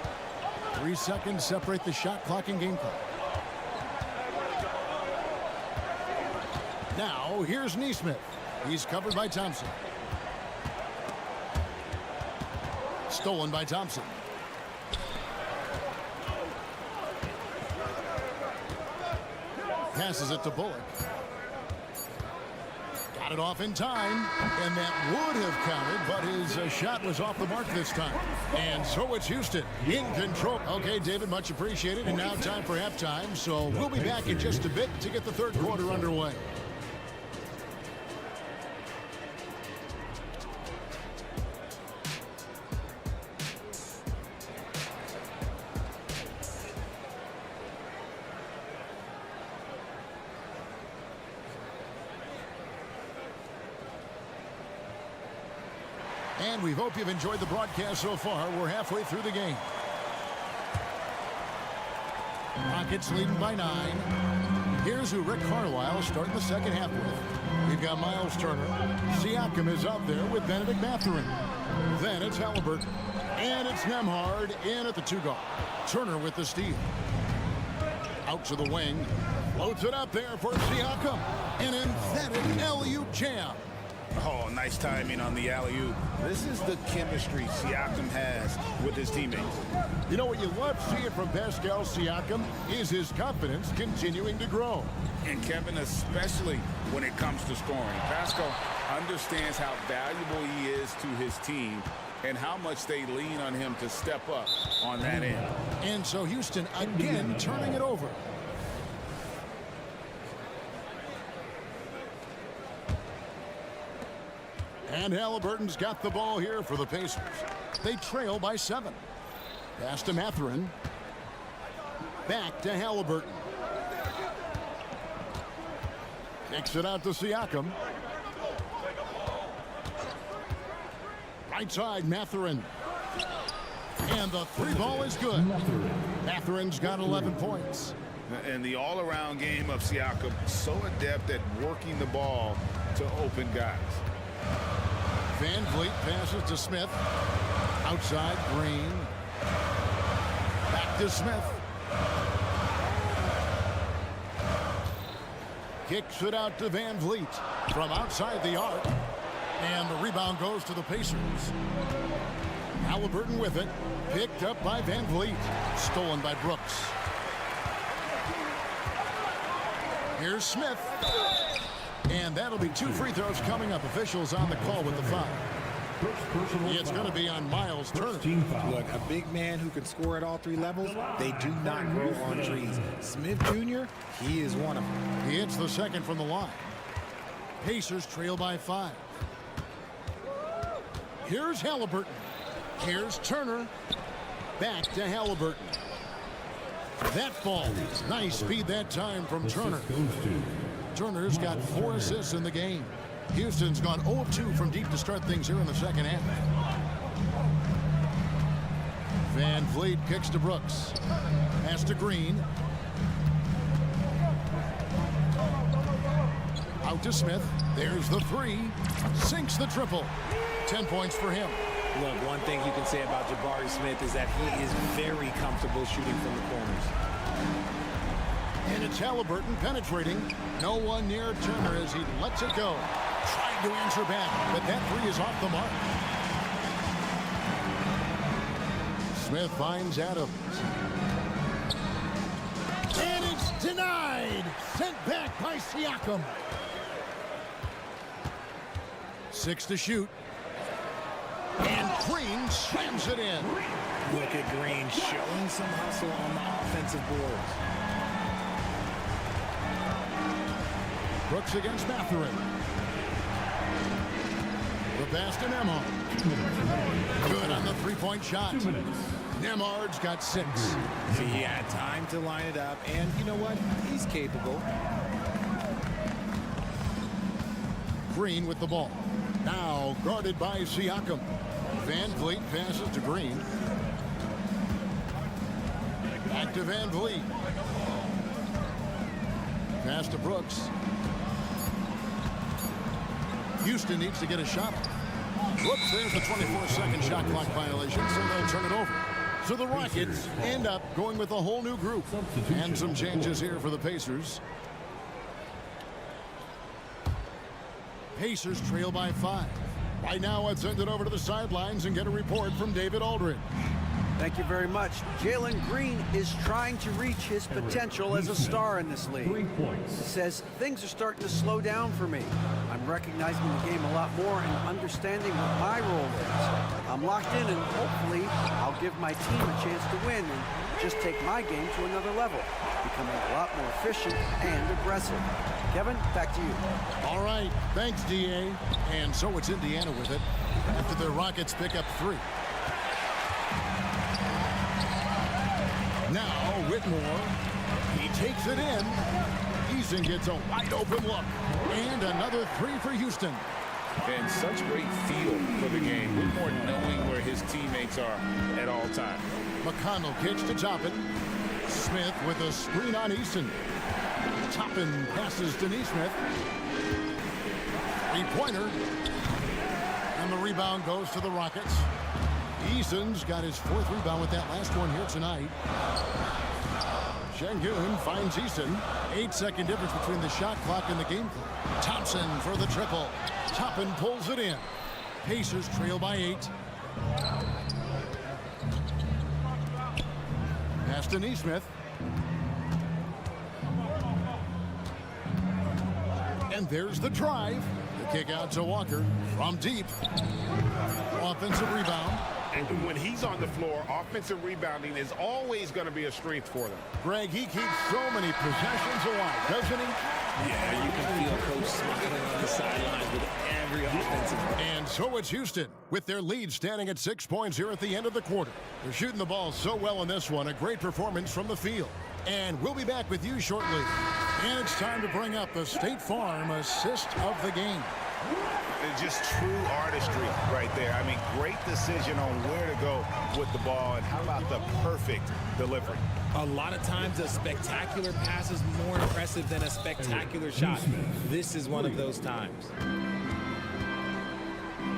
3 seconds separate the shot clock and game clock. Now, here's Neesmith. He's covered by Thompson. Stolen by Thompson. Passes it to Bullock. Got it off in time, and that would have counted, but his shot was off the mark this time. And so it's Houston in control. Okay, David, much appreciated. And now time for halftime, so we'll be back in just a bit to get the third quarter underway. And we hope you've enjoyed the broadcast so far. We're halfway through the game. Rockets leading by 9. Here's who Rick Carlisle starting the second half with. We've got Miles Turner. Siakam is out there with Benedict Mathurin. Then it's Halliburton. And it's Nembhard in at the 2 guard. Turner with the steal. Out to the wing. Floats it up there for Siakam. An emphatic alley-oop jam. Oh, nice timing on the alley-oop. This is the chemistry Siakam has with his teammates. You know what you love seeing from Pascal Siakam is his confidence continuing to grow. And Kevin, especially when it comes to scoring. Pascal understands how valuable he is to his team and how much they lean on him to step up on that end. And so Houston again turning it over. And Halliburton's got the ball here for the Pacers. They trail by 7. Pass to Mathurin. Back to Halliburton. Kicks it out to Siakam. Right side, Mathurin. And the 3 ball is good. Mathurin's got 11 points. And the all-around game of Siakam, so adept at working the ball to open guys. Van Vliet passes to Smith. Outside, Green. Back to Smith. Kicks it out to Van Vliet from outside the arc. And the rebound goes to the Pacers. Halliburton with it. Picked up by Van Vliet. Stolen by Brooks. Here's Smith. And that'll be 2 free throws coming up. Officials on the call with the foul. It's going to be on Miles Turner. Look, a big man who can score at all 3 levels, they do not grow on trees. Smith Jr., he is one of them. He hits the second from the line. Pacers trail by 5. Here's Halliburton. Here's Turner. Back to Halliburton. That falls. Nice speed that time from Turner. Turner's got 4 assists in the game. Houston's gone 0 of 2 from deep to start things here in the second half. Van Vliet kicks to Brooks. Pass to Green. Out to Smith. There's the 3. Sinks the triple. 10 points for him. Look, one thing you can say about Jabari Smith is that he is very comfortable shooting from the corners. And it's Halliburton penetrating. No one near Turner as he lets it go. Trying to answer back, but that 3 is off the mark. Smith finds Adams. And it's denied. Sent back by Siakam. 6 to shoot. And Green slams it in. Look at Green showing some hustle on the offensive boards. Brooks against Mathurin. The pass to Nembhard. Good on the 3-point shot. Nembhard's got 6. So he had time to line it up, and you know what? He's capable. Green with the ball. Now guarded by Siakam. Van Vliet passes to Green. Back to Van Vliet. Pass to Brooks. Houston needs to get a shot. Whoops, there's the 24-second shot clock violation, so they'll turn it over. So the Rockets end up going with a whole new group. And some changes here for the Pacers. Pacers trail by 5. Right now, let's send it over to the sidelines and get a report from David Aldridge. Thank you very much. Jalen Green is trying to reach his potential as a star in this league. He says things are starting to slow down for me. I'm recognizing the game a lot more and understanding what my role is. I'm locked in, and hopefully I'll give my team a chance to win and just take my game to another level, becoming a lot more efficient and aggressive. Kevin, back to you. All right, thanks, D.A. And so it's Indiana with it after the Rockets pick up 3. Now Whitmore, he takes it in. Eason gets a wide open look. And another 3 for Houston. And such great feel for the game. Whitmore knowing where his teammates are at all times. McConnell kicks to Toppin. Smith with a screen on Eason. Toppin passes to Nesmith. 3-pointer. And the rebound goes to the Rockets. Eason's got his 4th rebound with that last one here tonight. Şengün finds Eason. 8-second difference between the shot clock and the game clock. Thompson for the triple. Toppin pulls it in. Pacers trail by 8. Pass to Nesmith. And there's the drive. The kick out to Walker from deep. Offensive rebound. And when he's on the floor, offensive rebounding is always going to be a strength for them. Greg, he keeps so many possessions alive, doesn't he? Yeah, you can feel Coach smiling on the sidelines with every offensive. And so it's Houston with their lead standing at 6 points here at the end of the quarter. They're shooting the ball so well in this one. A great performance from the field. And we'll be back with you shortly. And it's time to bring up the State Farm assist of the game. It's just true artistry right there. I mean, great decision on where to go with the ball, and how about the perfect delivery? A lot of times a spectacular pass is more impressive than a spectacular shot. This is one of those times.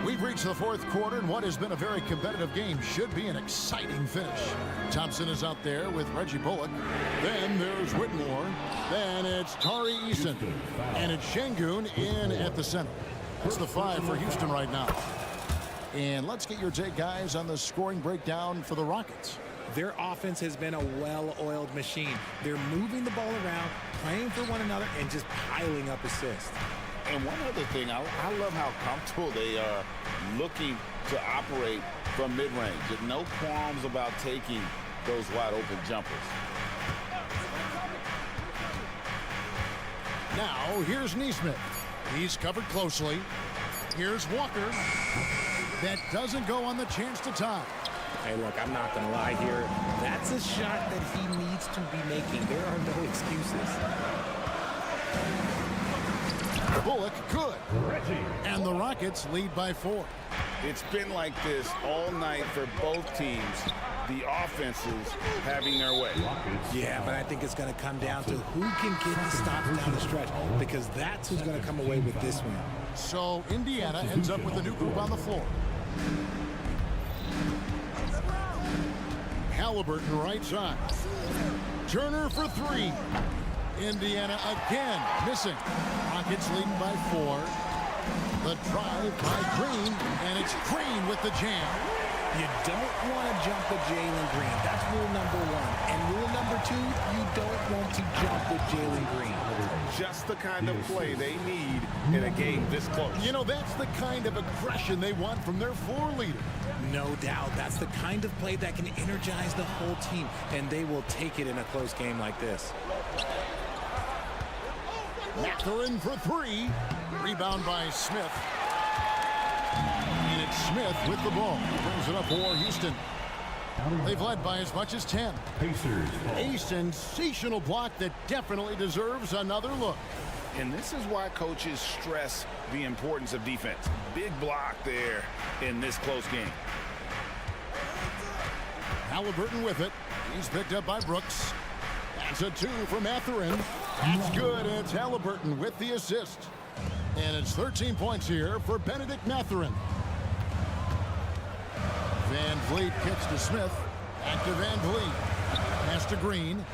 We've reached the 4th quarter, and what has been a very competitive game should be an exciting finish. Thompson is out there with Reggie Bullock. Then there's Whitmore. Then it's Tari Eason. And it's Şengün in at the center. That's the 5 for Houston right now. And let's get your take, guys, on the scoring breakdown for the Rockets. Their offense has been a well-oiled machine. They're moving the ball around, playing for one another, and just piling up assists. And one other thing, I love how comfortable they are looking to operate from mid-range. No qualms about taking those wide-open jumpers. Now, here's Nesmith. He's covered closely. Here's Walker. that doesn't go on the chance to tie. Hey, look, I'm not going to lie here. That's a shot that he needs to be making. There are no excuses. Bullock, good. And the Rockets lead by 4. It's been like this all night for both teams. The offenses having their way. Yeah, but I think it's going to come down to who can get the stops down the stretch, because that's who's going to come away with this one. So Indiana ends up with a new group on the floor. Halliburton right side. Turner for 3. Indiana again missing. Rockets leading by 4. The drive by Green, and it's Green with the jam. You don't want to jump with Jalen Green. That's rule number 1. And rule number 2, you don't want to jump with Jalen Green. Just the kind of play they need in a game this close. You know, that's the kind of aggression they want from their floor leader. No doubt. That's the kind of play that can energize the whole team, and they will take it in a close game like this. Mathurin for 3. Rebound by Smith. And it's Smith with the ball. Brings it up for Houston. They've led by as much as 10. Pacers. A sensational block that definitely deserves another look. And this is why coaches stress the importance of defense. Big block there in this close game. Halliburton with it. He's picked up by Brooks. That's a 2 for Mathurin. That's good, and it's Halliburton with the assist. And it's 13 points here for Benedict Mathurin. Van Vliet kicks to Smith. Back to Van Vliet. Pass to Green.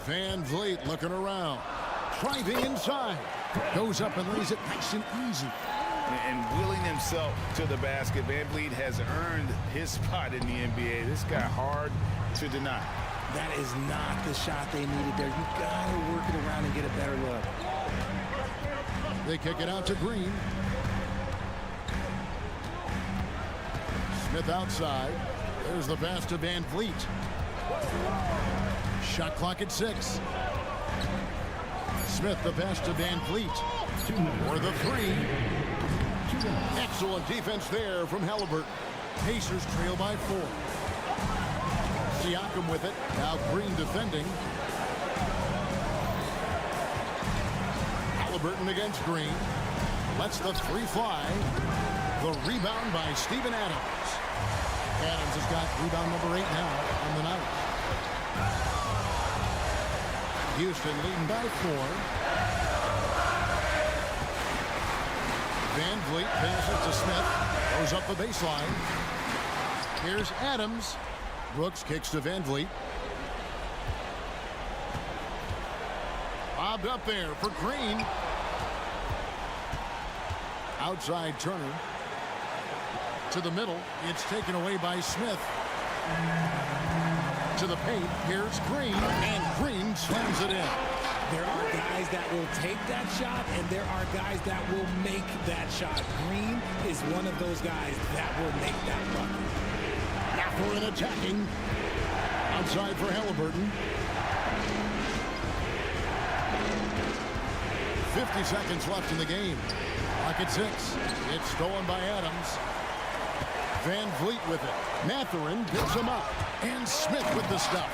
Van Vliet looking around. Driving inside. Goes up and lays it nice and easy. And willing himself to the basket. Van Vliet has earned his spot in the NBA. This guy hard to deny. That is not the shot they needed there. You got to work it around and get a better look. They kick it out to Green. Smith outside. There's the pass to Van Vliet. Shot clock at 6. Smith the pass to Van Vliet. For the 3. Excellent defense there from Halliburton. Pacers trail by 4. Siakam with it. Now Green defending. Halliburton against Green. Lets the 3 fly. The rebound by Steven Adams. Adams has got rebound number 8 now on the night. Houston leading by 4. Van Vliet passes to Smith. Goes up the baseline. Here's Adams. Brooks kicks to Van Vliet. Bobbed up there for Green. Outside Turner. To the middle. It's taken away by Smith. To the paint. Here's Green. And Green slams it in. There are guys that will take that shot, and there are guys that will make that shot. Green is one of those guys that will make that bucket. Mathurin attacking. Outside for Halliburton. 50 seconds left in the game. Clock at 6. It's stolen by Adams. Van Vliet with it. Mathurin picks him up. And Smith with the stuff.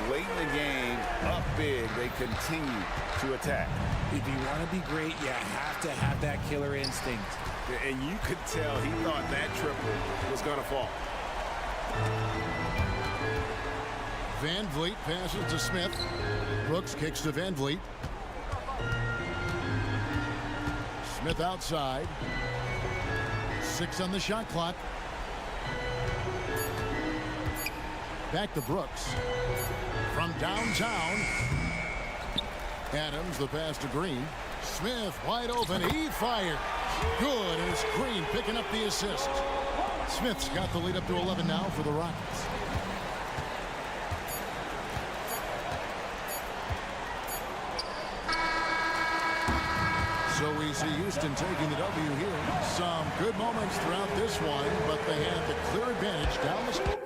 Late in the game, up big, they continue to attack. If you want to be great, you have to have that killer instinct. And you could tell he thought that triple was going to fall. Van Vliet passes to Smith. Brooks kicks to Van Vliet. Smith outside. 6 on the shot clock. Back to Brooks. From downtown. Adams, the pass to Green. Smith wide open. He fires. Good. And it's Green picking up the assist. Smith's got the lead up to 11 now for the Rockets. So we see Houston taking the W here. Some good moments throughout this one, but they had the clear advantage down the stretch.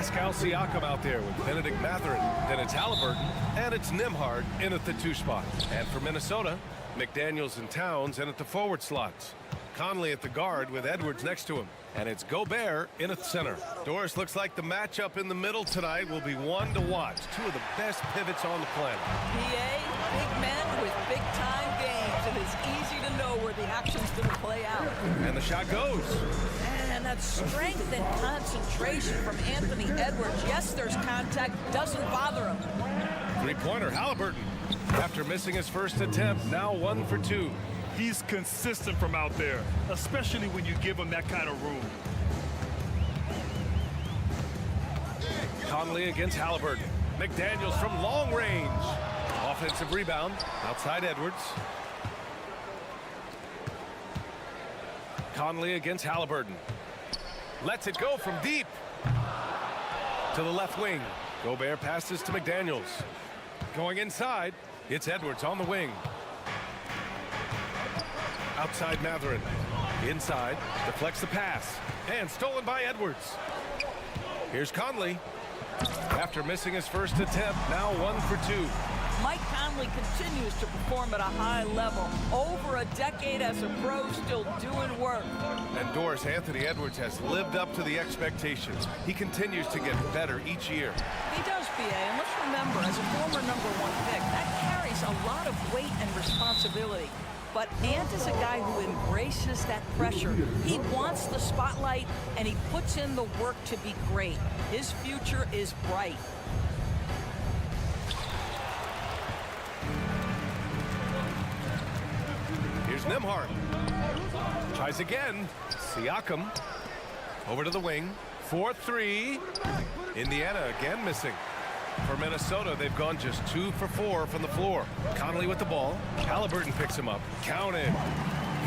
Pascal Siakam out there with Benedict Mathurin. Then it's Halliburton, and it's Nembhard in at the 2 spot. And for Minnesota, McDaniels and Towns in at the forward slots. Conley at the guard with Edwards next to him. And it's Gobert in at center. Doris, looks like the matchup in the middle tonight will be one to watch. 2 of the best pivots on the planet. PA, big men with big-time games. It is easy to know where the action's going to play out. And the shot goes. And that strength and concentration from Anthony Edwards. Yes, there's contact. Doesn't bother him. 3-pointer, Halliburton. After missing his first attempt, now 1 for 2. He's consistent from out there, especially when you give him that kind of room. Conley against Halliburton. McDaniels from long range. Offensive rebound outside Edwards. Conley against Halliburton. Lets it go from deep. To the left wing. Gobert passes to McDaniels. Going inside, it's Edwards on the wing. Outside Mathurin. Inside, deflects the pass. And stolen by Edwards. Here's Conley. After missing his first attempt, now 1 for 2. Mike Conley continues to perform at a high level. Over a decade as a pro, still doing work. And Doris, Anthony Edwards has lived up to the expectations. He continues to get better each year. He does, PA, and let's remember, as a former #1 pick, that carries a lot of weight and responsibility. But Ant is a guy who embraces that pressure. He wants the spotlight, and he puts in the work to be great. His future is bright. Here's Nembhard. Tries again. Siakam. Over to the wing. 4-3. Indiana again missing. For Minnesota, they've gone just 2 for 4 from the floor. Conley with the ball. Halliburton picks him up. Counted.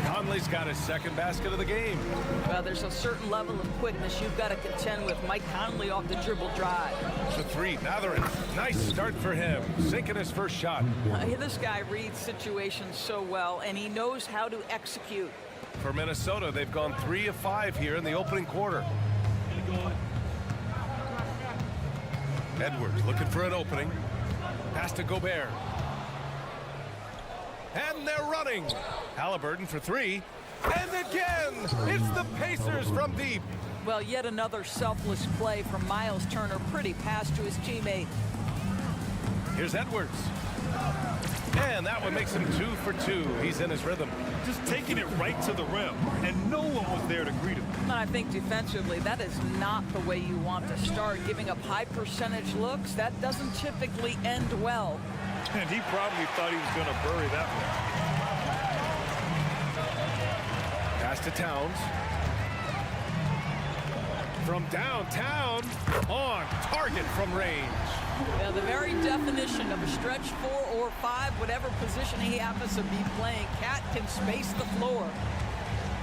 Conley's got his second basket of the game. Well, there's a certain level of quickness you've got to contend with. Mike Conley off the dribble drive. The 3, Mathurin. Nice start for him. Sinking his first shot. This guy reads situations so well, and he knows how to execute. For Minnesota, they've gone 3 of 5 here in the opening quarter. Edwards looking for an opening. Pass to Gobert. And they're running. Halliburton for 3. And again, it's the Pacers from deep. Well, yet another selfless play from Miles Turner. Pretty pass to his teammate. Here's Edwards. And that one makes him 2 for 2. He's in his rhythm. Just taking it right to the rim, and no one was there to greet him. And I think defensively, that is not the way you want to start. Giving up high percentage looks, that doesn't typically end well. And he probably thought he was going to bury that one. Pass to Towns. From downtown, on target from range. Yeah, the very definition of a stretch 4 or 5, whatever position he happens to be playing, Cat can space the floor.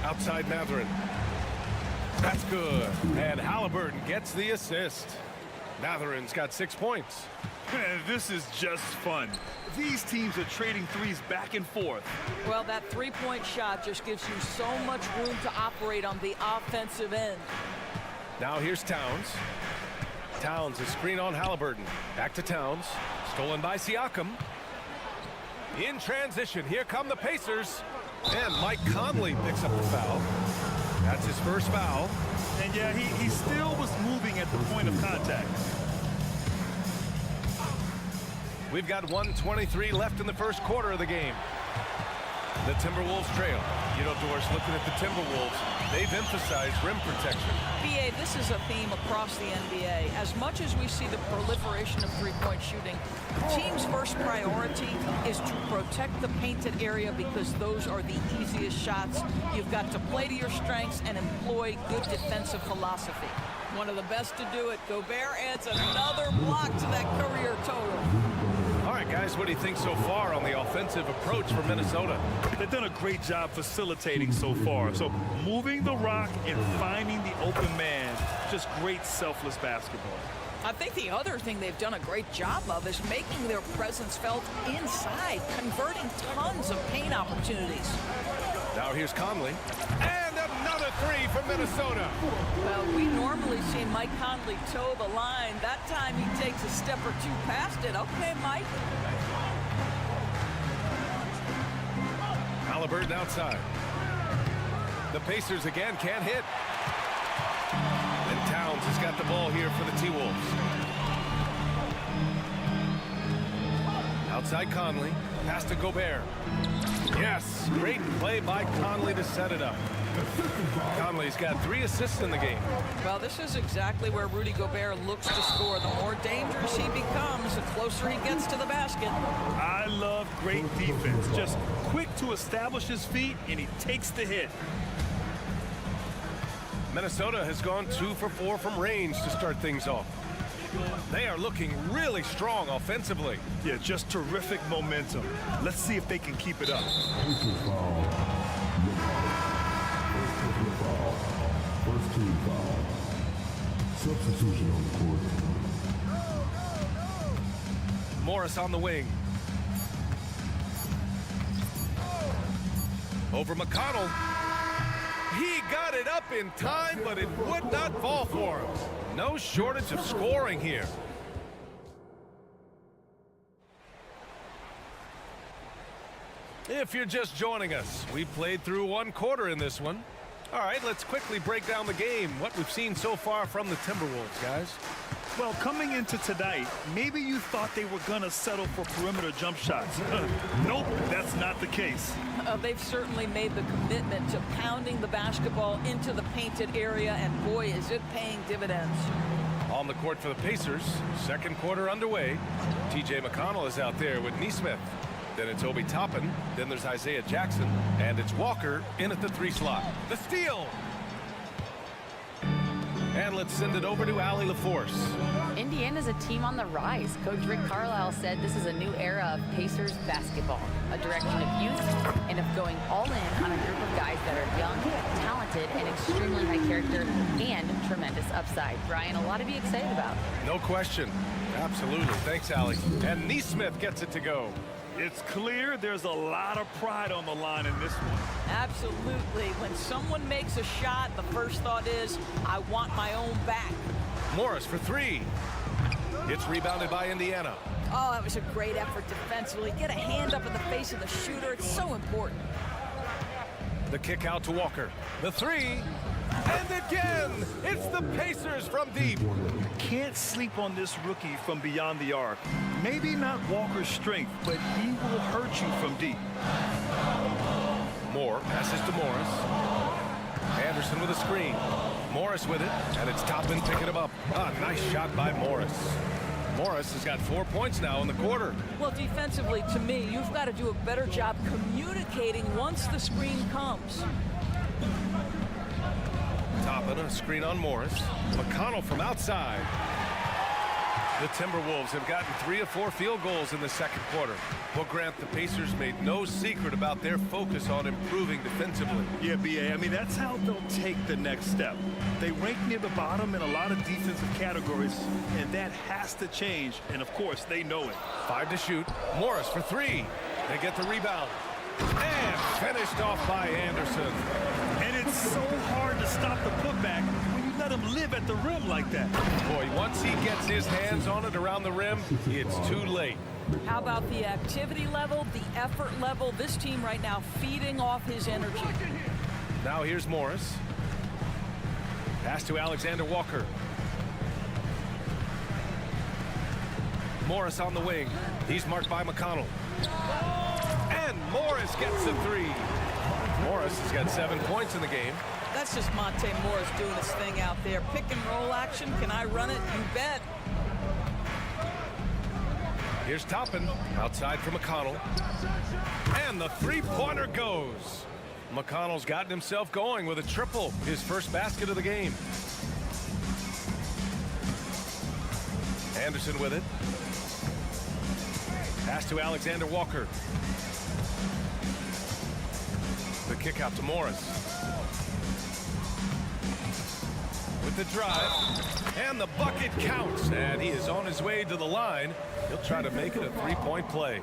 Outside Mathurin. That's good. And Halliburton gets the assist. Mathurin's got 6 points. And this is just fun. These teams are trading threes back and forth. Well, that 3-point shot just gives you so much room to operate on the offensive end. Now here's Towns. Towns, a screen on Halliburton. Back to Towns. Stolen by Siakam. In transition, here come the Pacers. And Mike Conley picks up the foul. That's his first foul. And yeah, he still was moving at the point of contact. We've got 1:23 left in the first quarter of the game. The Timberwolves trail. You know, Doris, looking at the Timberwolves, they've emphasized rim protection. BA, this is a theme across the NBA. As much as we see the proliferation of three-point shooting, the team's first priority is to protect the painted area because those are the easiest shots. You've got to play to your strengths and employ good defensive philosophy. One of the best to do it. Gobert adds another block to that career total. All right, guys, what do you think so far on the offensive approach for Minnesota? They've done a great job facilitating so far. So moving the rock and finding the open man, just great selfless basketball. I think the other thing they've done a great job of is making their presence felt inside, converting tons of paint opportunities. Now here's Conley. And Another three from Minnesota. Well, we normally see Mike Conley toe the line. That time he takes a step or two past it. Okay, Mike. Halliburton outside. The Pacers again can't hit. And Towns has got the ball here for the T-Wolves. Outside Conley. Pass to Gobert. Yes, great play by Conley to set it up. Conley's got 3 assists in the game. Well, this is exactly where Rudy Gobert looks to score. The more dangerous he becomes, the closer he gets to the basket. I love great defense. Just quick to establish his feet, and he takes the hit. Minnesota has gone 2 for 4 from range to start things off. They are looking really strong offensively. Yeah, just terrific momentum. Let's see if they can keep it up. First team foul. Substitution on the court. Morris on the wing. Over McConnell. He got it up in time, but it would not fall for him. No shortage of scoring here. If you're just joining us, we played through 1 quarter in this one. All right, let's quickly break down the game, what we've seen so far from the Timberwolves, guys. Well, coming into tonight, maybe you thought they were going to settle for perimeter jump shots. Nope, that's not the case. They've certainly made the commitment to pounding the basketball into the painted area, and boy, is it paying dividends. On the court for the Pacers, 2nd quarter underway. T.J. McConnell is out there with Nesmith. Then it's Obi Toppin. Then there's Isaiah Jackson. And it's Walker in at the 3 slot. The steal! And let's send it over to Allie LaForce. Indiana's a team on the rise. Coach Rick Carlisle said this is a new era of Pacers basketball, a direction of youth and of going all in on a group of guys that are young, talented, and extremely high character and tremendous upside. Brian, a lot to be excited about. No question. Absolutely. Thanks, Allie. And Nesmith gets it to go. It's clear there's a lot of pride on the line in this one. Absolutely. When someone makes a shot, the first thought is, I want my own back. Morris for 3. It's rebounded by Indiana. Oh, that was a great effort defensively. Get a hand up in the face of the shooter. It's so important. The kick out to Walker. The 3. And again, it's the Pacers from deep. Can't sleep on this rookie from beyond the arc. Maybe not Walker's strength, but he will hurt you from deep. Moore passes to Morris. Anderson with a screen. Morris with it, and it's Toppin picking him up. Ah, nice shot by Morris. Morris has got 4 points now in the quarter. Well, defensively, to me, you've got to do a better job communicating once the screen comes. Toppin, a screen on Morris. McConnell from outside. The Timberwolves have gotten 3 of 4 field goals in the 2nd quarter. Well, Grant, the Pacers made no secret about their focus on improving defensively. Yeah, B.A., I mean, that's how they'll take the next step. They rank near the bottom in a lot of defensive categories, and that has to change, and of course, they know it. 5 to shoot. Morris for 3. They get the rebound. And finished off by Anderson. And it's so hard to stop the putback when you let him live at the rim like that. Boy, once he gets his hands on it around the rim, it's too late. How about the activity level, the effort level? This team right now feeding off his energy. Now here's Morris. Pass to Alexander Walker. Morris on the wing. He's marked by McConnell. And Morris gets the 3. Morris has got 7 points in the game. That's just Monte Morris doing his thing out there. Pick and roll action. Can I run it? You bet. Here's Toppin outside for McConnell. And the 3-pointer goes. McConnell's gotten himself going with a triple, his first basket of the game. Anderson with it. Pass to Alexander Walker. The kick out to Morris. With the drive. And the bucket counts. And he is on his way to the line. He'll try to make it a 3-point play.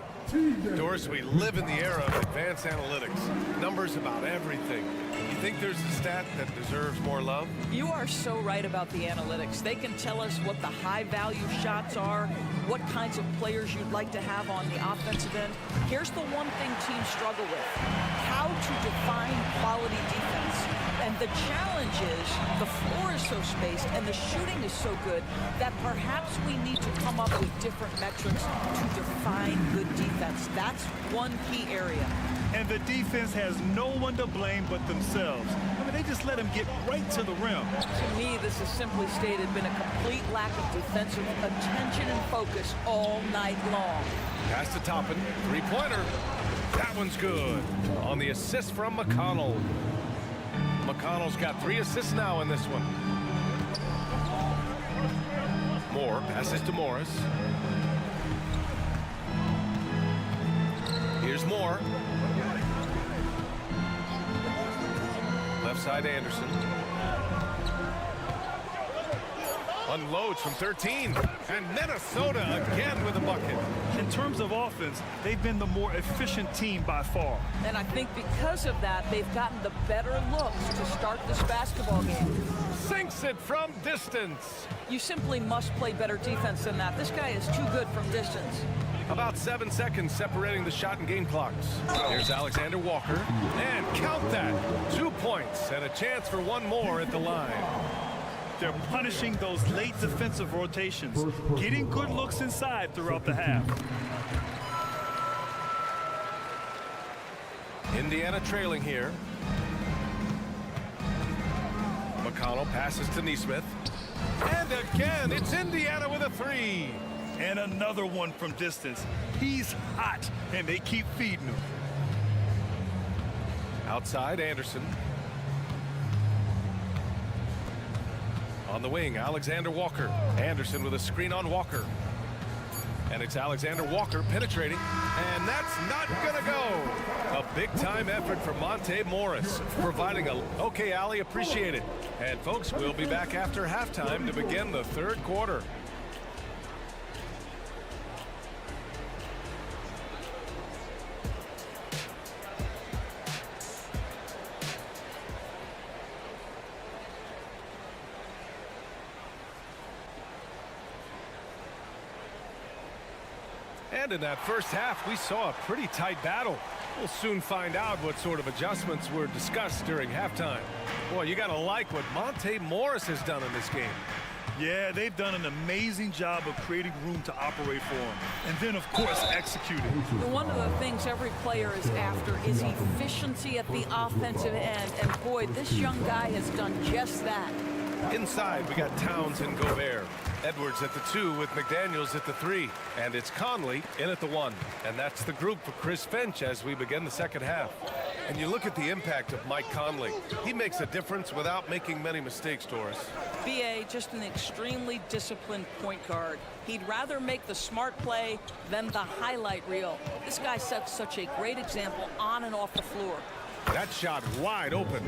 Doris, we live in the era of advanced analytics. Numbers about everything. You think there's a stat that deserves more love? You are so right about the analytics. They can tell us what the high-value shots are, what kinds of players you'd like to have on the offensive end. Here's the one thing teams struggle with: how to define quality defense. And the challenge is the floor is so spaced and the shooting is so good that perhaps we need to come up with different metrics to define good defense. That's one key area. And the defense has no one to blame but themselves. I mean, they just let them get right to the rim. To me, this has simply stated been a complete lack of defensive attention and focus all night long. Pass to Toppin, three-pointer. That one's good. On the assist from McConnell. McConnell's got 3 assists now in this one. Moore passes to Morris. Here's Moore. Left side Anderson. Unloads from 13. And Minnesota again with a bucket. In terms of offense, they've been the more efficient team by far. And I think because of that, they've gotten the better looks to start this basketball game. Sinks it from distance. You simply must play better defense than that. This guy is too good from distance. About 7 seconds separating the shot and game clocks. Here's Alexander Walker. And count that. 2 points and a chance for one more at the line. They're punishing those late defensive rotations, getting good looks inside throughout the half. Indiana trailing here. McConnell passes to Neesmith. And again, it's Indiana with a 3. And another one from distance. He's hot, and they keep feeding him. Outside, Anderson. On the wing, Alexander Walker. Anderson with a screen on Walker. And it's Alexander Walker penetrating. And that's not going to go. A big-time effort from Monte Morris, providing a... Okay, Allie, appreciate it. And, folks, we'll be back after halftime to begin the third quarter. And in that first half, we saw a pretty tight battle. We'll soon find out what sort of adjustments were discussed during halftime. Boy, you got to like what Monte Morris has done in this game. Yeah, they've done an amazing job of creating room to operate for him. And then, of course, executing. One of the things every player is after is efficiency at the offensive end. And, boy, this young guy has done just that. Inside, we got Towns and Gobert. Edwards at the 2 with McDaniels at the 3. And it's Conley in at the 1. And that's the group for Chris Finch as we begin the second half. And you look at the impact of Mike Conley. He makes a difference without making many mistakes, Doris. B.A., just an extremely disciplined point guard. He'd rather make the smart play than the highlight reel. This guy sets such a great example on and off the floor. That shot wide open.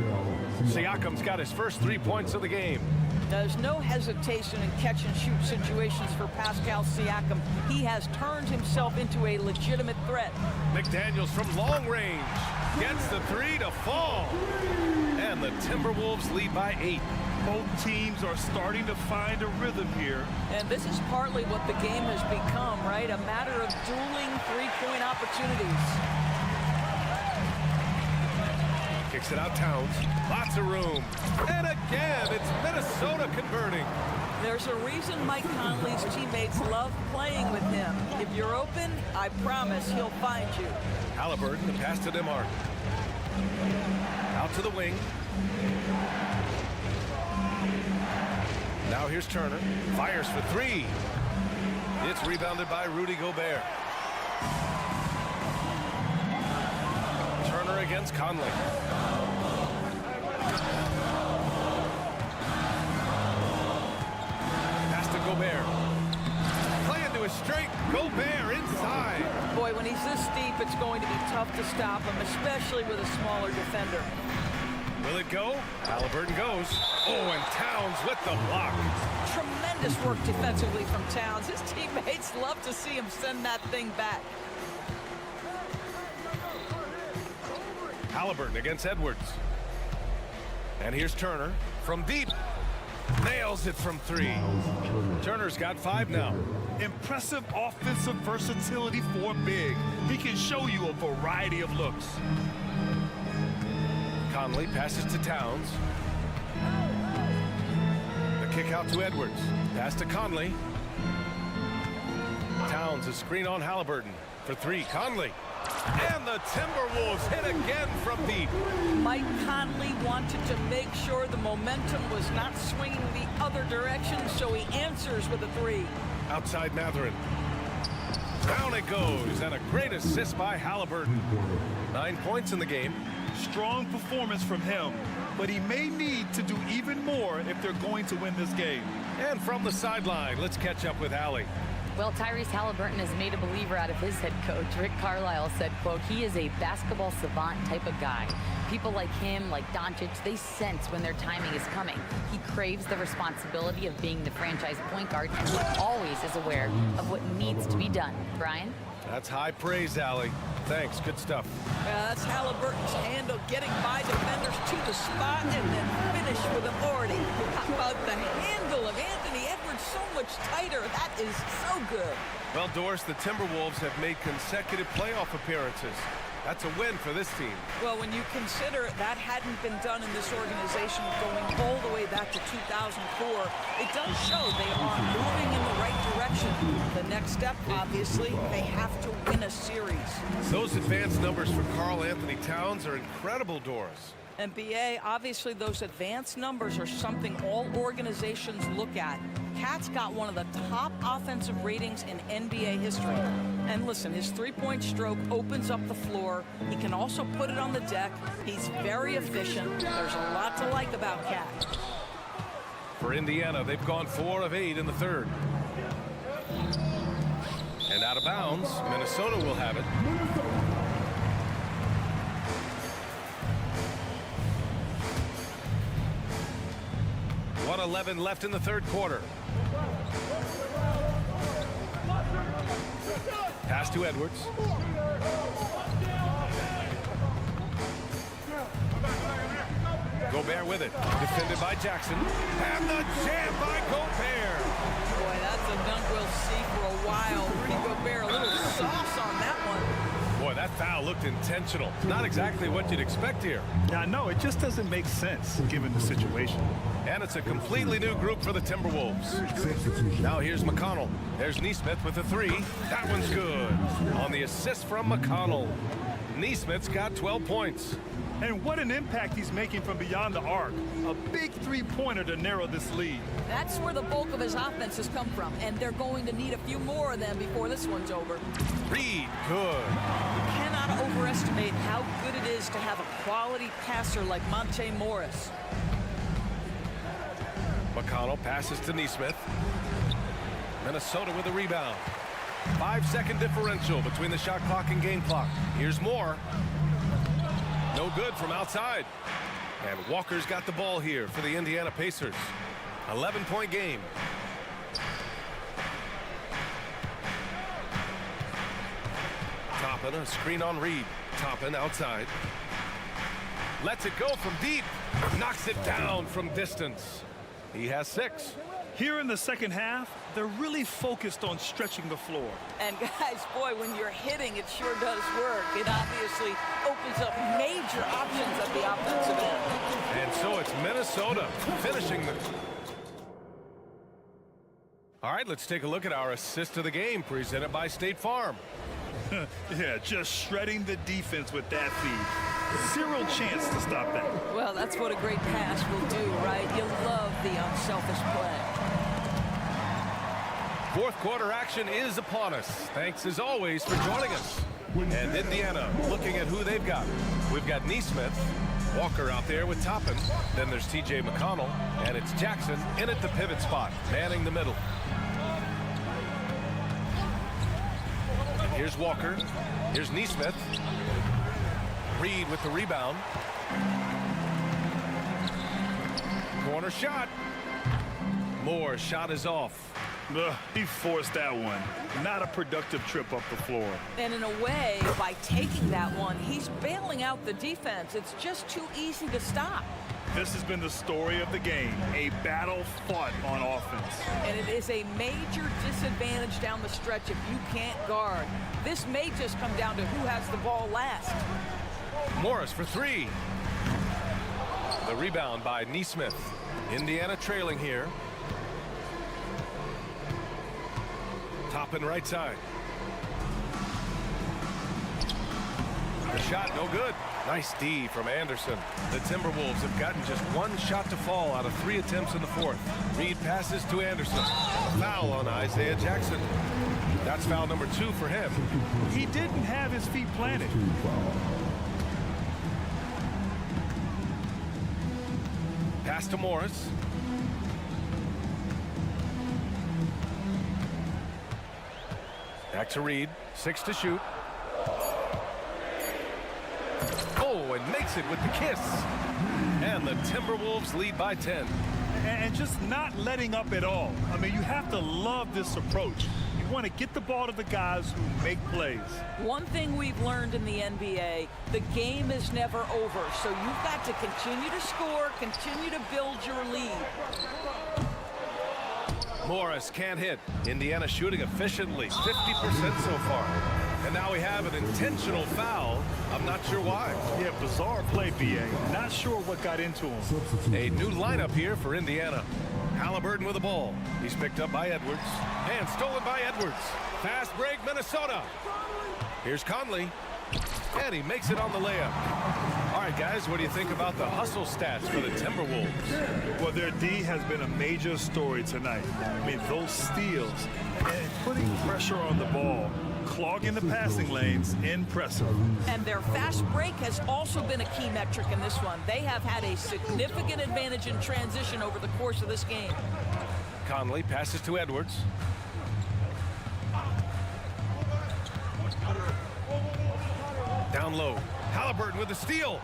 Siakam's got his first 3 points of the game. There's no hesitation in catch-and-shoot situations for Pascal Siakam. He has turned himself into a legitimate threat. McDaniels from long range gets the 3 to fall. And the Timberwolves lead by 8. Both teams are starting to find a rhythm here. And this is partly what the game has become, right? A matter of dueling three-point opportunities. Kicks it out, Towns. Lots of room. And again, it's Minnesota converting. There's a reason Mike Conley's teammates love playing with him. If you're open, I promise he'll find you. Halliburton, the pass to Demar. Out to the wing. Now here's Turner. Fires for 3. It's rebounded by Rudy Gobert. Turner against Conley. Pass to Gobert. Play into a straight. Gobert inside. Boy, when he's this deep, it's going to be tough to stop him, especially with a smaller defender. Will it go? Halliburton goes. Oh, and Towns with the block. Tremendous work defensively from Towns. His teammates love to see him send that thing back. Halliburton against Edwards. And here's Turner from deep. Nails it from 3. Turner's got 5 now. Impressive offensive versatility for big. He can show you a variety of looks. Conley passes to Towns. The kick out to Edwards. Pass to Conley. Towns, a screen on Halliburton for 3. Conley. And the Timberwolves hit again from deep. Mike Conley wanted to make sure the momentum was not swinging the other direction, so he answers with a 3. Outside Matherin. Down it goes, and a great assist by Halliburton. 9 points in the game. Strong performance from him, but he may need to do even more if they're going to win this game. And from the sideline, let's catch up with Allie. Well, Tyrese Halliburton has made a believer out of his head coach. Rick Carlisle said, quote, he is a basketball savant type of guy. People like him, like Doncic, they sense when their timing is coming. He craves the responsibility of being the franchise point guard, and he always is aware of what needs to be done. Brian? That's high praise, Allie. Thanks, good stuff. That's Halliburton's handle, getting by defenders to the spot and then finish with authority. How about the handle of Anthony Edwards so much tighter? That is so good. Well, Doris, the Timberwolves have made consecutive playoff appearances. That's a win for this team. Well, when you consider that hadn't been done in this organization going all the way back to 2004, it does show they are moving in the right direction. The next step, obviously, they have to win a series. Those advanced numbers for Karl Anthony Towns are incredible, Doris. And BA, obviously those advanced numbers are something all organizations look at. Cat's got one of the top offensive ratings in NBA history. And listen, his three-point stroke opens up the floor. He can also put it on the deck. He's very efficient. There's a lot to like about Cat. For Indiana, they've gone 4 of 8 in the third. And out of bounds, Minnesota will have it. .11 left in the third quarter. Pass to Edwards. Gobert with it. Defended by Jackson. And the jam by Gobert. Boy, that's a dunk we'll see for a while. Rudy Gobert, a little sauce on that one. Boy, that foul looked intentional. Not exactly what you'd expect here. Yeah, I know. It just doesn't make sense given the situation. And it's a completely new group for the Timberwolves. Now here's McConnell. There's Nesmith with a 3. That one's good. On the assist from McConnell. Nesmith's got 12 points. And what an impact he's making from beyond the arc. A big three-pointer to narrow this lead. That's where the bulk of his offense has come from, and they're going to need a few more of them before this one's over. Reed, good. You cannot overestimate how good it is to have a quality passer like Monte Morris. McConnell passes to Nesmith. Minnesota with a rebound. 5-second differential between the shot clock and game clock. Here's more. No good from outside. And Walker's got the ball here for the Indiana Pacers. 11-point game. Toppin, a screen on Reed. Toppin outside. Lets it go from deep. Knocks it down from distance. He has 6. Here in the second half, they're really focused on stretching the floor. And guys, boy, when you're hitting, it sure does work. It obviously opens up major options at the offensive end. And so it's Minnesota finishing the... All right, let's take a look at our assist of the game presented by State Farm. Yeah, just shredding the defense with that feed. 0 chance to stop that. Well, that's what a great pass will do, right? You love the unselfish play. Fourth quarter action is upon us. Thanks, as always, for joining us. And Indiana looking at who they've got. We've got Nesmith, Walker out there with Toppin. Then there's T.J. McConnell, and it's Jackson in at the pivot spot, manning the middle. And here's Walker. Here's Nesmith. Reed with the rebound. Corner shot. Moore's shot is off. He forced that one. Not a productive trip up the floor. And in a way, by taking that one, he's bailing out the defense. It's just too easy to stop. This has been the story of the game, a battle fought on offense. And it is a major disadvantage down the stretch if you can't guard. This may just come down to who has the ball last. Morris for three. The rebound by Neesmith. Indiana trailing here. Top and right side. The shot no good. Nice D from Anderson. The Timberwolves have gotten just one shot to fall out of 3 attempts in the fourth. Reed passes to Anderson. A foul on Isaiah Jackson. That's foul number 2 for him. He didn't have his feet planted. Pass to Morris. Back to Reed. 6 to shoot. Oh, and makes it with the kiss. And the Timberwolves lead by 10. And just not letting up at all. I mean, you have to love this approach. You want to get the ball to the guys who make plays. One thing we've learned in the NBA, the game is never over. So you've got to continue to score, continue to build your lead. Morris can't hit. Indiana shooting efficiently, 50% so far. And now we have an intentional foul. I'm not sure why. Yeah, bizarre play, BA. Not sure what got into him. A new lineup here for Indiana. Halliburton with the ball. He's picked up by Edwards. And stolen by Edwards. Fast break, Minnesota. Here's Conley. And he makes it on the layup. All right, guys, what do you think about the hustle stats for the Timberwolves? Well, their D has been a major story tonight. I mean, those steals and putting pressure on the ball, clogging the passing lanes, impressive. And their fast break has also been a key metric in this one. They have had a significant advantage in transition over the course of this game. Conley passes to Edwards. Down low. Halliburton with the steal.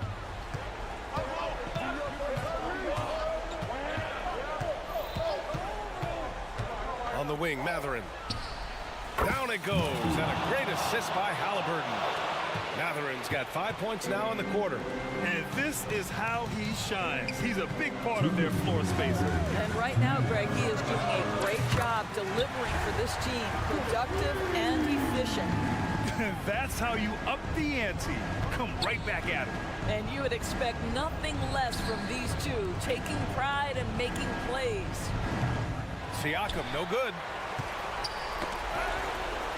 On the wing, Matherin. Down it goes, and a great assist by Halliburton. Matherin's got 5 points now in the quarter. And this is how he shines. He's a big part of their floor spacing. And right now, Greg, he is doing a great job delivering for this team, productive and efficient. That's how you up the ante. Come right back at him. And you would expect nothing less from these two, taking pride and making plays. Siakam, no good.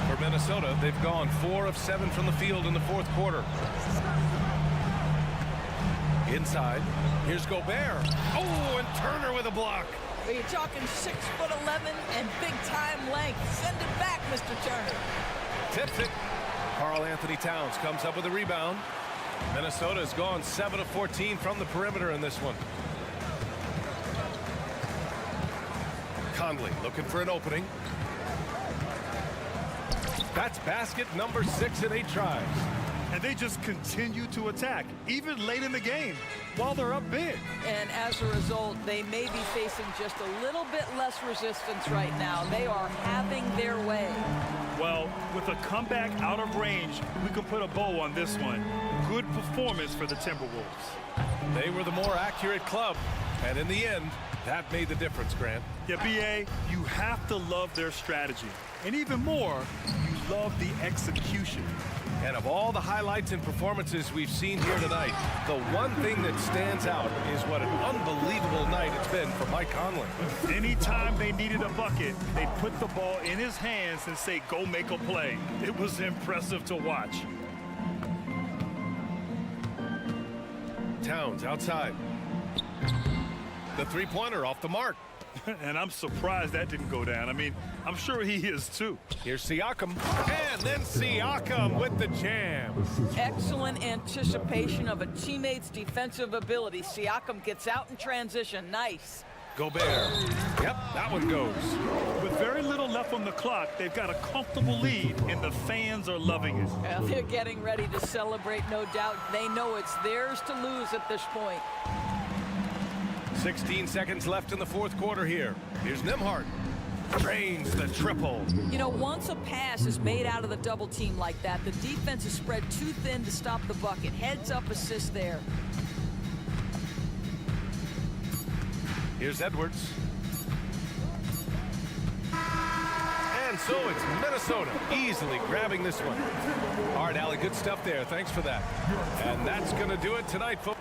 For Minnesota, they've gone 4 of 7 from the field in the fourth quarter. Inside, here's Gobert. Oh, and Turner with a block. You're talking 6'11" and big-time length. Send it back, Mr. Turner. Tips it. Karl Anthony Towns comes up with a rebound. Minnesota has gone 7 of 14 from the perimeter in this one. Conley looking for an opening. That's basket number 6 in 8 tries. And they just continue to attack, even late in the game, while they're up big. And as a result, they may be facing just a little bit less resistance right now. They are having their way. Well, with a comeback out of range, we can put a bow on this one. Good performance for the Timberwolves. They were the more accurate club, and in the end, that made the difference, Grant. Yeah, BA, you have to love their strategy. And even more, you love the execution. And of all the highlights and performances we've seen here tonight, the one thing that stands out is what an unbelievable night it's been for Mike Conley. Anytime they needed a bucket, they put the ball in his hands and say, go make a play. It was impressive to watch. Towns outside. The three-pointer off the mark. And I'm surprised that didn't go down. I mean, I'm sure he is too. Here's Siakam. And then Siakam with the jam. Excellent anticipation of a teammate's defensive ability. Siakam gets out in transition. Nice. Gobert. Yep, that one goes. With very little left on the clock, they've got a comfortable lead, and the fans are loving it. Well, they're getting ready to celebrate, no doubt. They know it's theirs to lose at this point. 16 seconds left in the fourth quarter here. Here's Nembhard. Drains the triple. You know, once a pass is made out of the double team like that, the defense is spread too thin to stop the bucket. Heads up assist there. Here's Edwards. And so it's Minnesota easily grabbing this one. All right, Allie, good stuff there. Thanks for that. And that's going to do it tonight, folks.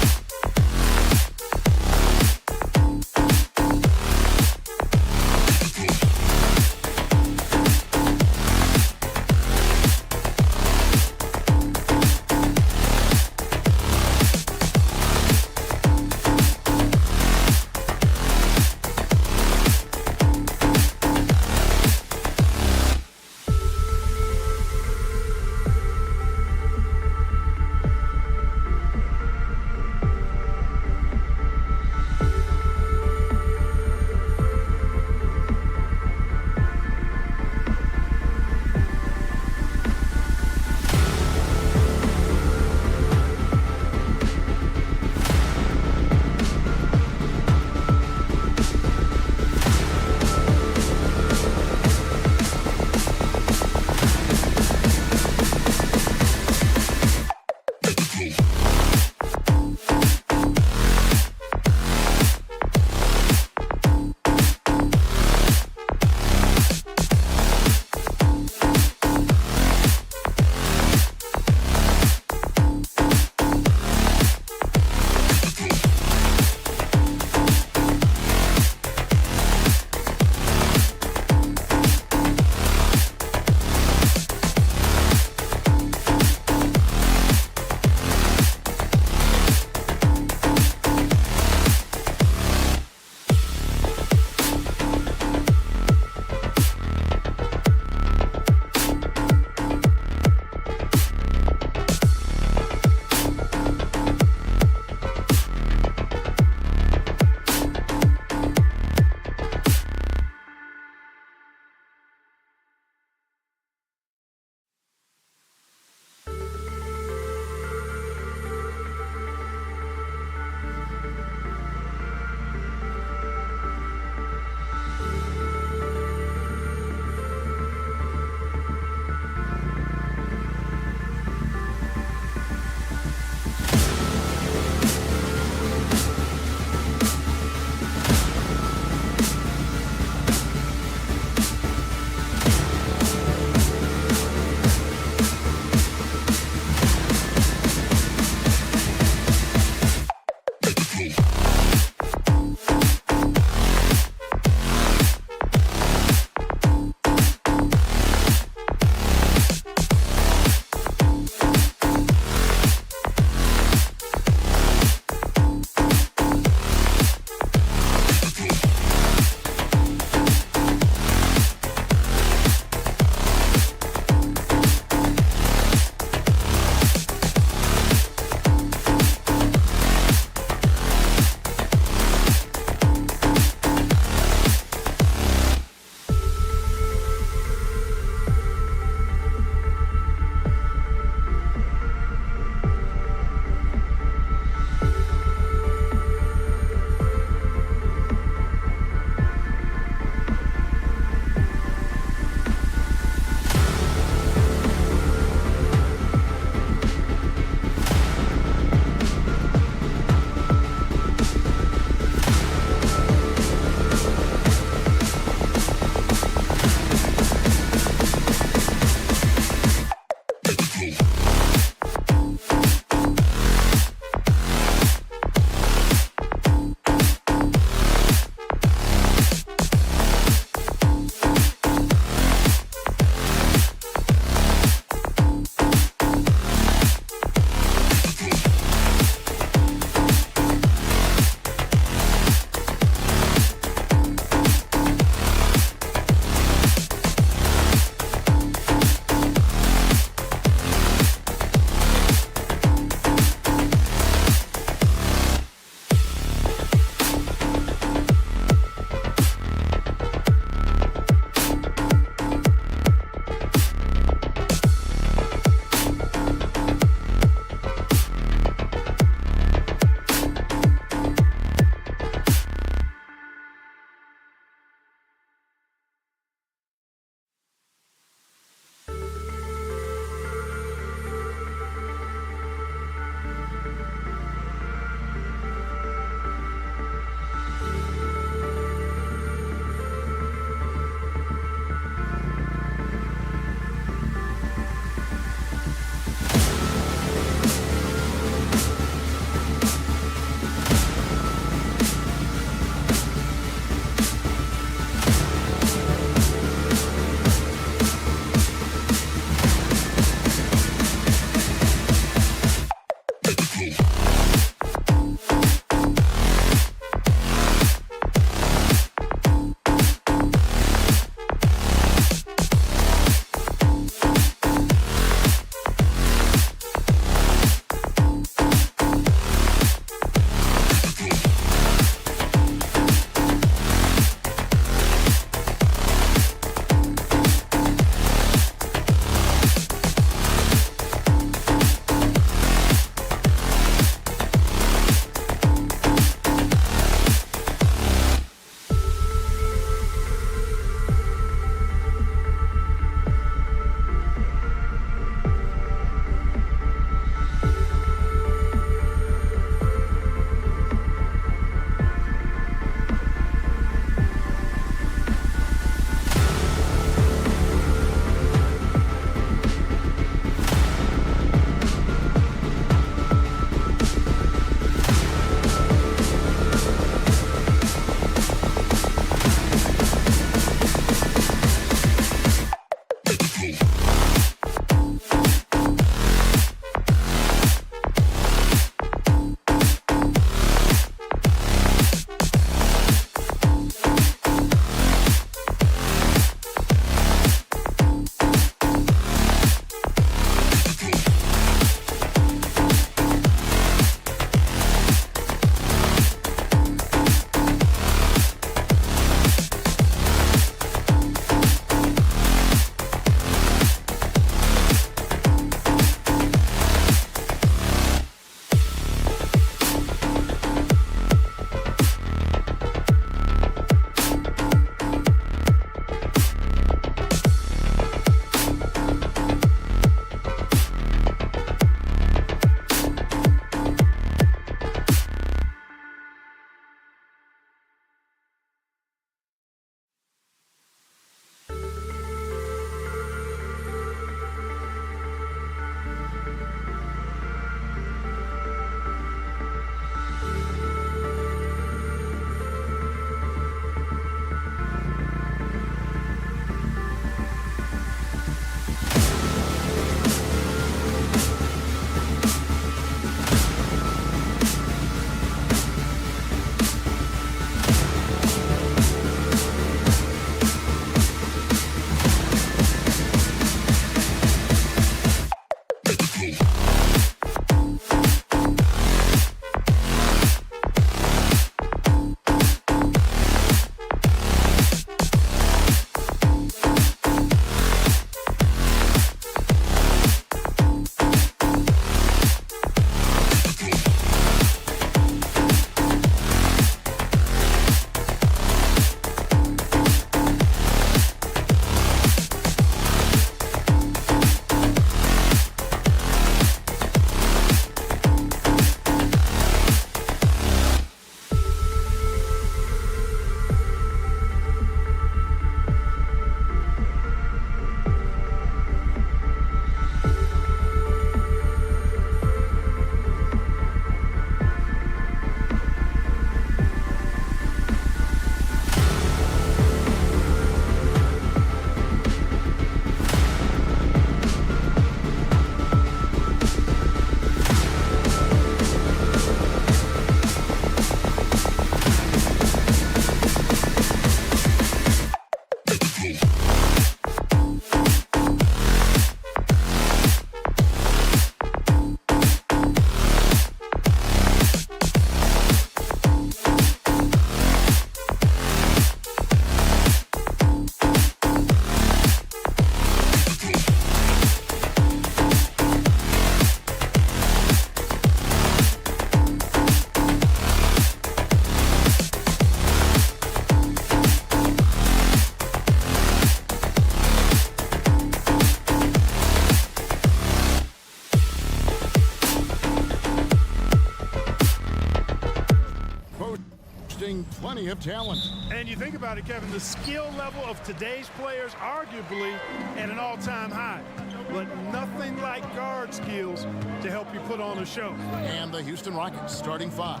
and plenty of talent. And you think about it, Kevin, the skill level of today's players arguably at an all-time high. But nothing like guard skills to help you put on a show. And the Houston Rockets starting 5.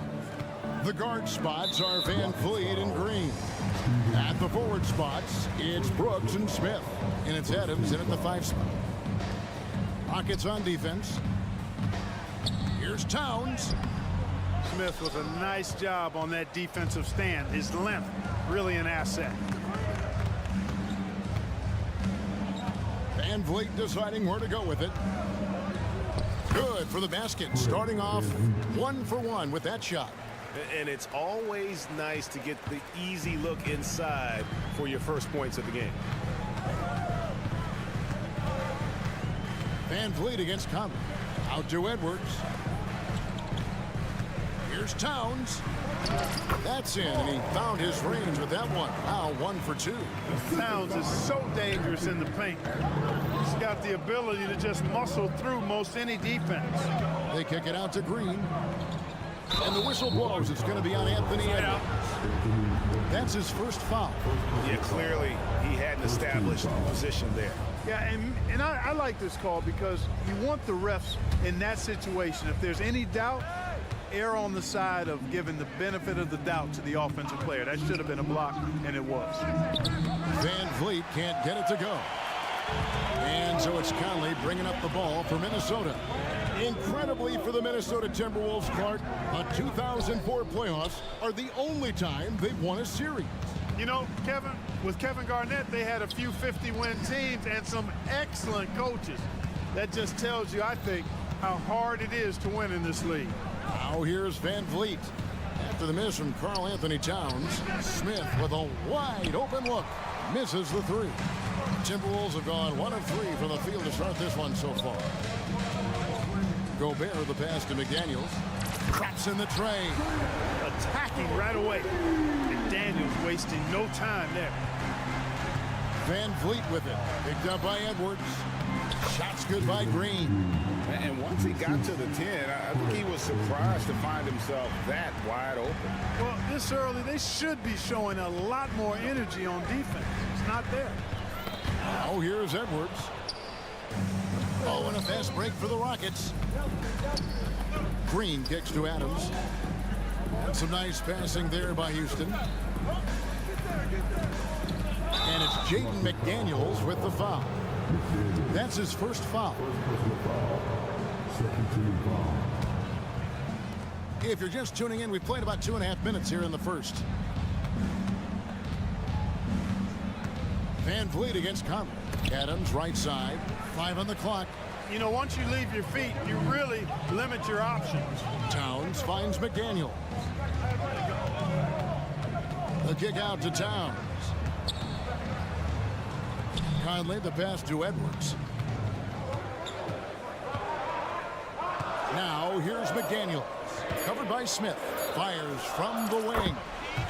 The guard spots are Van Vliet and Green. At the forward spots, it's Brooks and Smith. And it's Adams in at the 5 spot. Rockets on defense. Here's Towns. Smith with a nice job on that defensive stand. His length, really an asset. Van Vliet deciding where to go with it. Good for the basket. Starting off 1 for 1 with that shot. And it's always nice to get the easy look inside for your first points of the game. Van Vliet against Conley. Out to Edwards. Here's Towns. That's in, and he found his range with that one. Now 1 for 2. Towns is so dangerous in the paint. He's got the ability to just muscle through most any defense. They kick it out to Green. And the whistle blows. It's going to be on Anthony Edwards. That's his first foul. Yeah, clearly he hadn't established position there. Yeah, and I like this call because you want the refs in that situation. If there's any doubt, err on the side of giving the benefit of the doubt to the offensive player. That should have been a block, and it was. Van Vliet can't get it to go. And so it's Conley bringing up the ball for Minnesota. Incredibly for the Minnesota Timberwolves, Clark, the 2004 playoffs are the only time they've won a series. You know, Kevin, with Kevin Garnett, they had a few 50-win teams and some excellent coaches. That just tells you, I think, how hard it is to win in this league. Now here's Van Vliet. After the miss from Karl Anthony Towns, Smith with a wide open look. Misses the 3. Timberwolves have gone 1 of 3 from the field to start this one so far. Gobert the pass to McDaniels. Traps in the tray. Attacking right away. McDaniels wasting no time there. Van Vliet with it. Picked up by Edwards. Shots good by Green. And once he got to the 10, I think he was surprised to find himself that wide open. Well, this early, they should be showing a lot more energy on defense. It's not there. Now here's Edwards. Oh, and a fast break for the Rockets. Green kicks to Adams. And some nice passing there by Houston. And it's Jaden McDaniels with the foul. That's his first foul. If you're just tuning in, we played about 2.5 minutes here in the first. Van Vliet against Conley. Adams right side. 5 on the clock. You know, once you leave your feet, you really limit your options. Towns finds McDaniel. The kick out to Towns. Conley the pass to Edwards. Now here's McDaniel. Covered by Smith. Fires from the wing.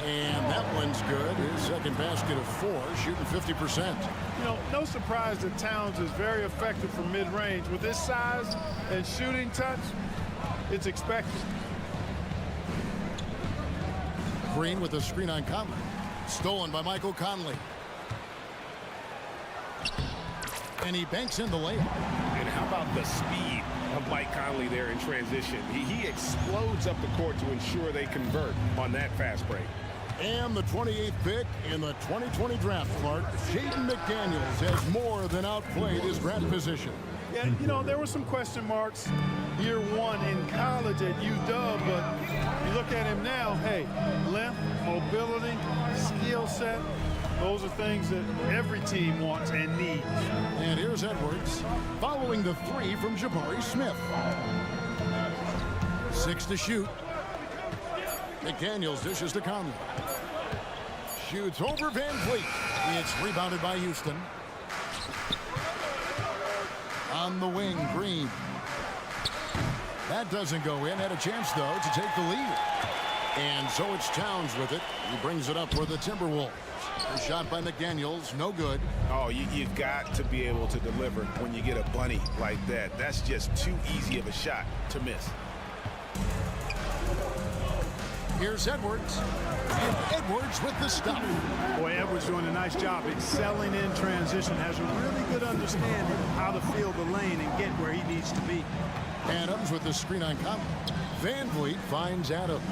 And that one's good. His second basket of 4, shooting 50%. You know, no surprise that Towns is very effective from mid-range. With his size and shooting touch, it's expected. Green with the screen on Conley. Stolen by Michael Conley. And he banks in the layup. And how about the speed of Mike Conley there in transition? He explodes up the court to ensure they convert on that fast break. And the 28th pick in the 2020 draft, Clark, Jaden McDaniels has more than outplayed his draft position. Yeah, you know, there were some question marks year 1 in college at UW, but you look at him now, hey, length, mobility, skill set, those are things that every team wants and needs. And here's Edwards following the 3 from Jabari Smith. 6 to shoot. McDaniels dishes to Conley. Shoots over Van Vliet. It's rebounded by Houston. On the wing, Green. That doesn't go in. Had a chance, though, to take the lead. And so it's Towns with it. He brings it up for the Timberwolves. A shot by McDaniels, no good. Oh, you've got to be able to deliver when you get a bunny like that. That's just too easy of a shot to miss. Here's Edwards. And Edwards with the stop. Boy, Edwards doing a nice job excelling in transition. Has a really good understanding of how to field the lane and get where he needs to be. Adams with the screen on Conley. Van Vliet finds Adams.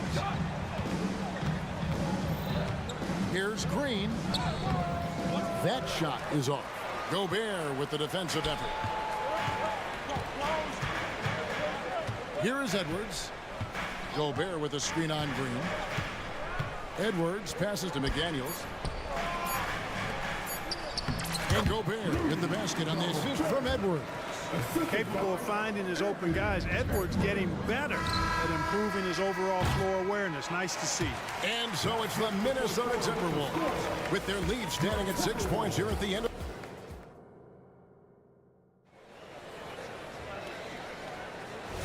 Here's Green. That shot is off. Gobert with the defensive effort. Here is Edwards. Gobert with a screen on Green. Edwards passes to McDaniels. And Gobert hit the basket on the assist from Edwards. Capable of finding his open guys. Edwards getting better at improving his overall floor awareness. Nice to see. And so it's the Minnesota Timberwolves with their lead standing at 6 points here at the end of.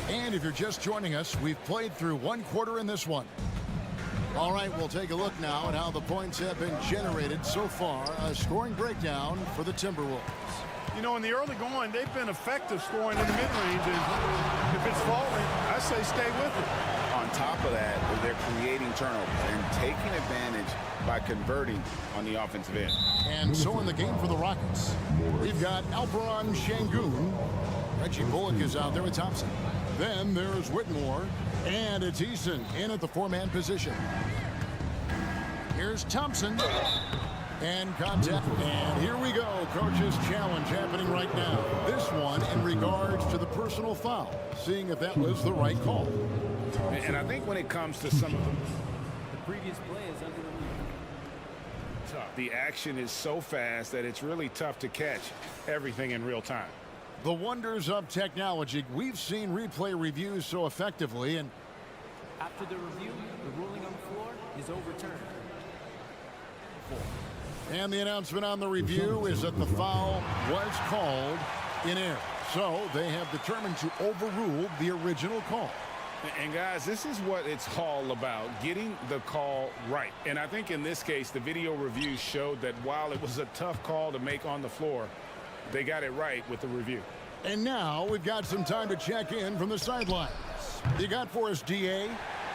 And if you're just joining us, we've played through one quarter in this one. All right, we'll take a look now at how the points have been generated so far. A scoring breakdown for the Timberwolves. You know, in the early going, they've been effective scoring in the mid-range, and if it's falling, I say stay with it. On top of that, they're creating turnovers and taking advantage by converting on the offensive end. And so in the game for the Rockets, we've got Alperon Şengün. Reggie Bullock is out there with Thompson. Then there's Whitmore, and it's Eason in at the four-man position. Here's Thompson. And contact. And here we go. Coach's challenge happening right now. This one in regards to the personal foul. Seeing if that was the right call. And I think when it comes to some of them, the previous play is under review. The action is so fast that it's really tough to catch everything in real time. The wonders of technology. We've seen replay reviews so effectively, and after the review, the ruling on the floor is overturned. And the announcement on the review is that the foul was called in error. So they have determined to overrule the original call. And guys, this is what it's all about, getting the call right. And I think in this case, the video review showed that while it was a tough call to make on the floor, they got it right with the review. And now we've got some time to check in from the sidelines. You got for us, DA?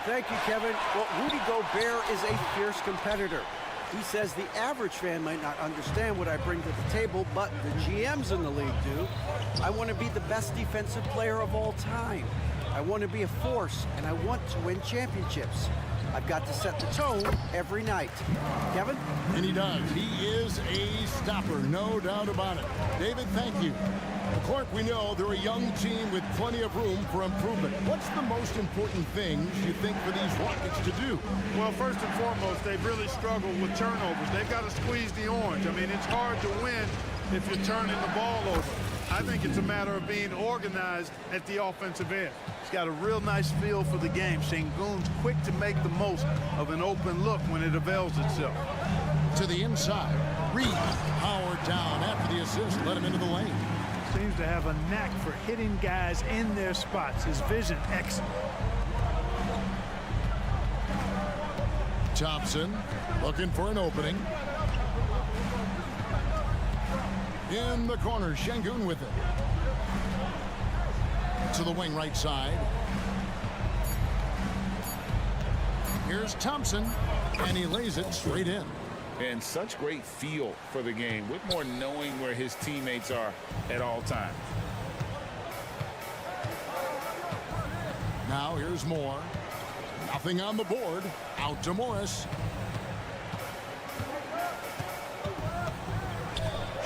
Thank you, Kevin. Well, Rudy Gobert is a fierce competitor. He says the average fan might not understand what I bring to the table, but the GMs in the league do. I want to be the best defensive player of all time. I want to be a force, and I want to win championships. I've got to set the tone every night. Kevin? And he does. He is a stopper, no doubt about it. David, thank you. Well, Clark, we know they're a young team with plenty of room for improvement. What's the most important things you think for these Rockets to do? Well, first and foremost, they've really struggled with turnovers. They've got to squeeze the orange. I mean, it's hard to win if you're turning the ball over. I think it's a matter of being organized at the offensive end. He's got a real nice feel for the game. Şengün's quick to make the most of an open look when it avails itself. To the inside. Reed, powered down after the assist, let him into the lane. Seems to have a knack for hitting guys in their spots. His vision, excellent. Thompson looking for an opening. In the corner, Şengün with it. To the wing right side. Here's Thompson, and he lays it straight in. And such great feel for the game. Whitmore knowing where his teammates are at all times. Now here's Moore. Nothing on the board. Out to Morris.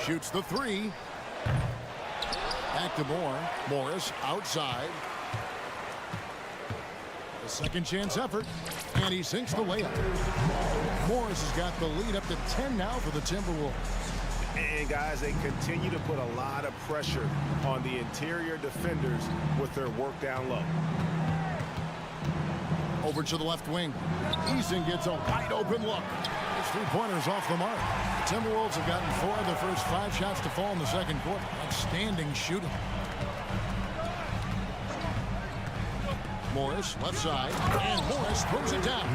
Shoots the three. Back to Moore. Morris outside. A second chance effort. And he sinks the layup. Morris has got the lead up to 10 now for the Timberwolves. And guys, they continue to put a lot of pressure on the interior defenders with their work down low. Over to the left wing. Eason gets a wide open look. His three-pointers off the mark. The Timberwolves have gotten 4 of their first 5 shots to fall in the second quarter. Outstanding shooting. Morris, left side, and Morris throws it down.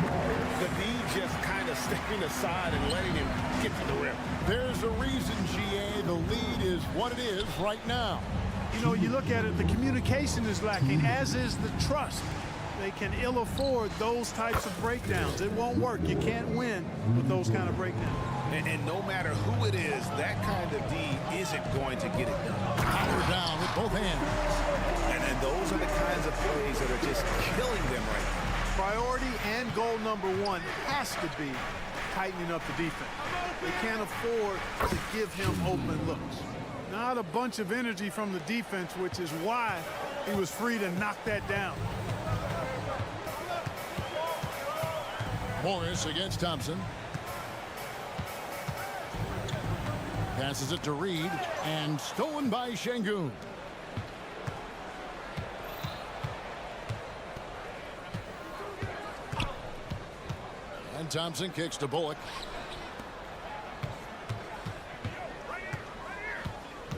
The D just kind of stepping aside and letting him get to the rim. There's a reason, GA, the lead is what it is right now. You know, you look at it, the communication is lacking, as is the trust. they can ill afford those types of breakdowns. It won't work. You can't win with those kind of breakdowns. And no matter who it is, that kind of D isn't going to get it done. Power down with both hands. And those are the kinds of plays that are just killing them right now. Priority and goal number one has to be tightening up the defense. They can't afford to give him open looks. Not a bunch of energy from the defense, which is why he was free to knock that down. Morris against Thompson. Passes it to Reed, and stolen by Şengün. And Thompson kicks to Bullock.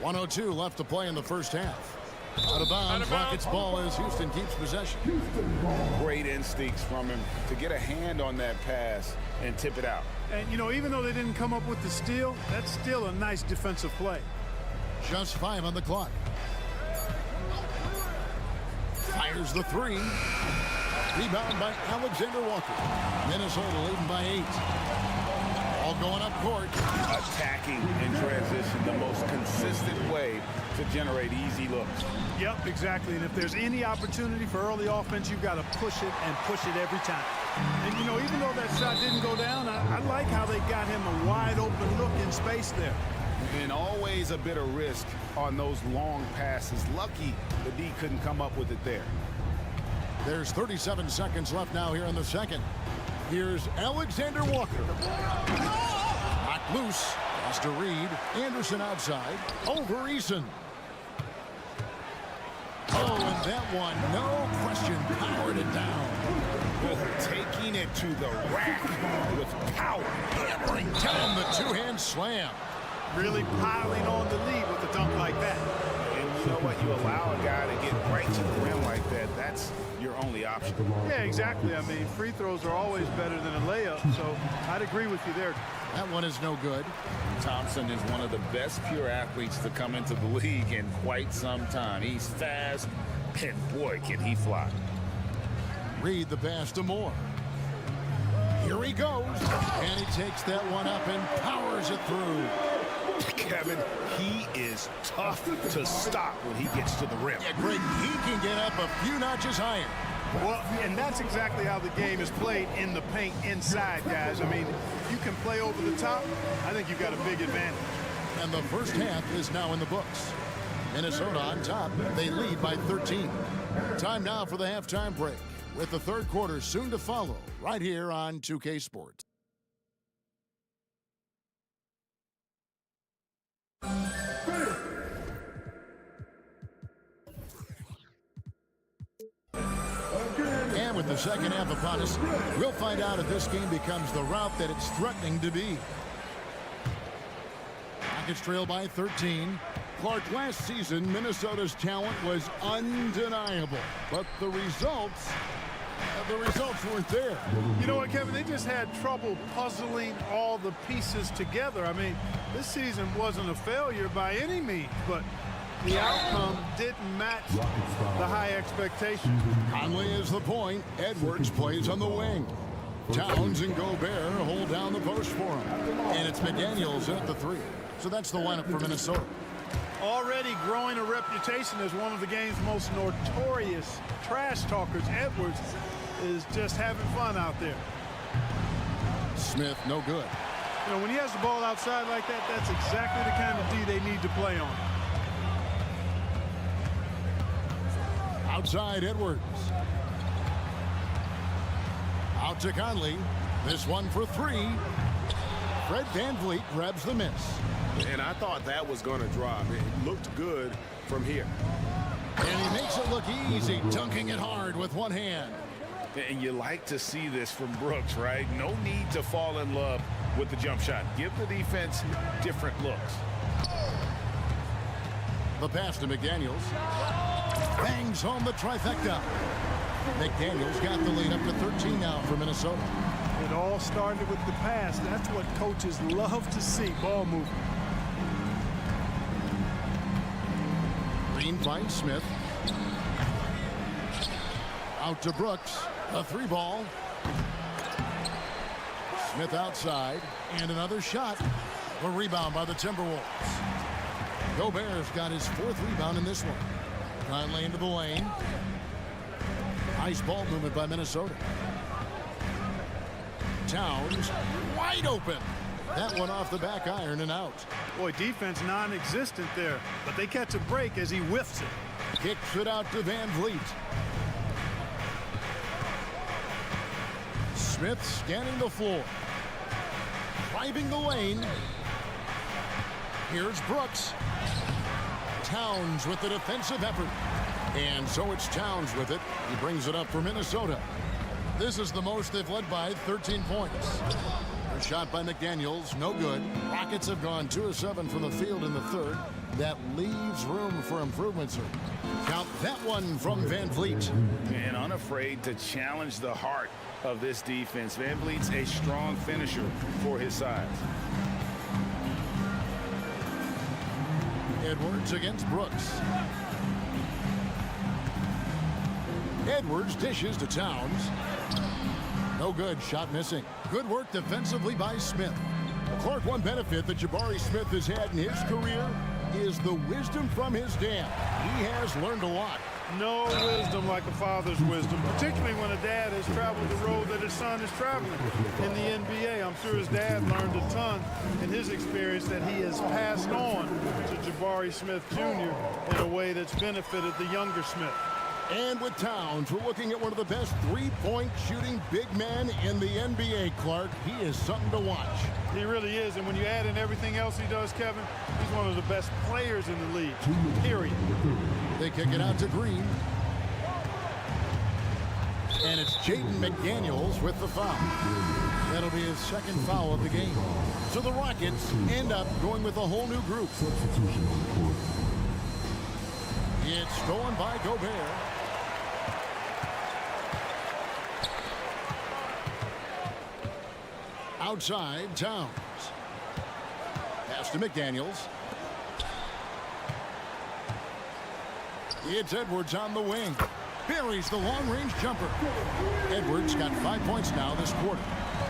1:02 left to play in the first half. Out of bounds, Rockets ball as Houston keeps possession. Great instincts from him to get a hand on that pass and tip it out. And, you know, even though they didn't come up with the steal, that's still a nice defensive play. Just 5 on the clock. Fires the 3. Rebound by Alexander Walker. Minnesota leading by 8. All going up court. Attacking in transition, the most consistent way to generate easy looks. Yep, exactly. And if there's any opportunity for early offense, you've got to push it and push it every time. And, you know, even though that shot didn't go down, I like how they got him a wide open look in space there. And always a bit of risk on those long passes. Lucky the D couldn't come up with it there. There's 37 seconds left now here in the second. Here's Alexander Walker. Knocked loose. Pass to Reed. Anderson outside. Over Eason. Oh, and that one, no question, powered it down. Taking it to the rack with power. Hammering down the two-hand slam. Really piling on the lead with a dunk like that. And you know what? You allow a guy to get right to the rim like that. That's your only option. Yeah, exactly. I mean, free throws are always better than a layup, so I'd agree with you there. That one is no good. Thompson is one of the best pure athletes to come into the league in quite some time. He's fast, and boy, can he fly. Reed the pass to Moore. Here he goes, and he takes that one up and powers it through. Kevin, he is tough to stop when he gets to the rim. Yeah, Greg, he can get up a few notches higher. Well, and that's exactly how the game is played in the paint inside, guys. I mean, if you can play over the top, I think you've got a big advantage. And the first half is now in the books. Minnesota on top. They lead by 13. Time now for the halftime break, with the third quarter soon to follow, right here on 2K Sports. And with the second half upon us, we'll find out if this game becomes the route that it's threatening to be. Rockets trail by 13. Clark, last season, Minnesota's talent was undeniable, but the results weren't there. You know what, Kevin? They just had trouble puzzling all the pieces together. I mean, this season wasn't a failure by any means, but the outcome didn't match the high expectations. Conley is the point. Edwards plays on the wing. Towns and Gobert hold down the post for him. And it's McDaniels at the 3. So that's the lineup for Minnesota. Already growing a reputation as one of the game's most notorious trash talkers, Edwards is just having fun out there. Smith, no good. You know, when he has the ball outside like that, that's exactly the kind of D they need to play on. Outside Edwards. Out to Conley. This one for 3. Fred VanVleet grabs the miss. And I thought that was going to drop. It looked good from here. And he makes it look easy, dunking it hard with one hand. And you like to see this from Brooks, right? No need to fall in love with the jump shot. Give the defense different looks. The pass to McDaniels. Bangs home the trifecta. McDaniels got the lead up to 13 now for Minnesota. It all started with the pass. That's what coaches love to see, ball movement. Green finds Smith. Out to Brooks. A 3-ball. Smith outside. And another shot. A rebound by the Timberwolves. Gobert's got his 4th rebound in this one. Conley into the lane. Nice ball movement by Minnesota. Towns wide open. That one off the back iron and out. Boy, defense non-existent there, but they catch a break as he whiffs it. Kicks it out to Van Vliet. Smith scanning the floor. Driving the lane. Here's Brooks. Towns with the defensive effort. And so it's Towns with it. He brings it up for Minnesota. This is the most they've led by, 13 points. A shot by McDaniels, no good. Rockets have gone 2 of 7 from the field in the 3rd. That leaves room for improvement, sir. Count that one from Van Vliet. And unafraid to challenge the heart of this defense. Van Vliet's a strong finisher for his size. Edwards against Brooks. Edwards dishes to Towns. No good. Shot missing. Good work defensively by Smith. Clark, one benefit that Jabari Smith has had in his career is the wisdom from his dad. He has learned a lot. No wisdom like a father's wisdom, particularly when a dad has traveled the road that his son is traveling in the NBA. I'm sure his dad learned a ton in his experience that he has passed on to Jabari Smith Jr. in a way that's benefited the younger Smith. And with Towns, we're looking at one of the best three-point shooting big men in the NBA, Clark. He is something to watch. He really is, and when you add in everything else he does, Kevin, he's one of the best players in the league, period. They kick it out to Green. And it's Jaden McDaniels with the foul. That'll be his 2nd foul of the game. So the Rockets end up going with a whole new group. Substitution on the court. It's stolen by Gobert. Outside, Towns. Pass to McDaniels. It's Edwards on the wing. Buries the long-range jumper. Edwards got 5 points now this quarter.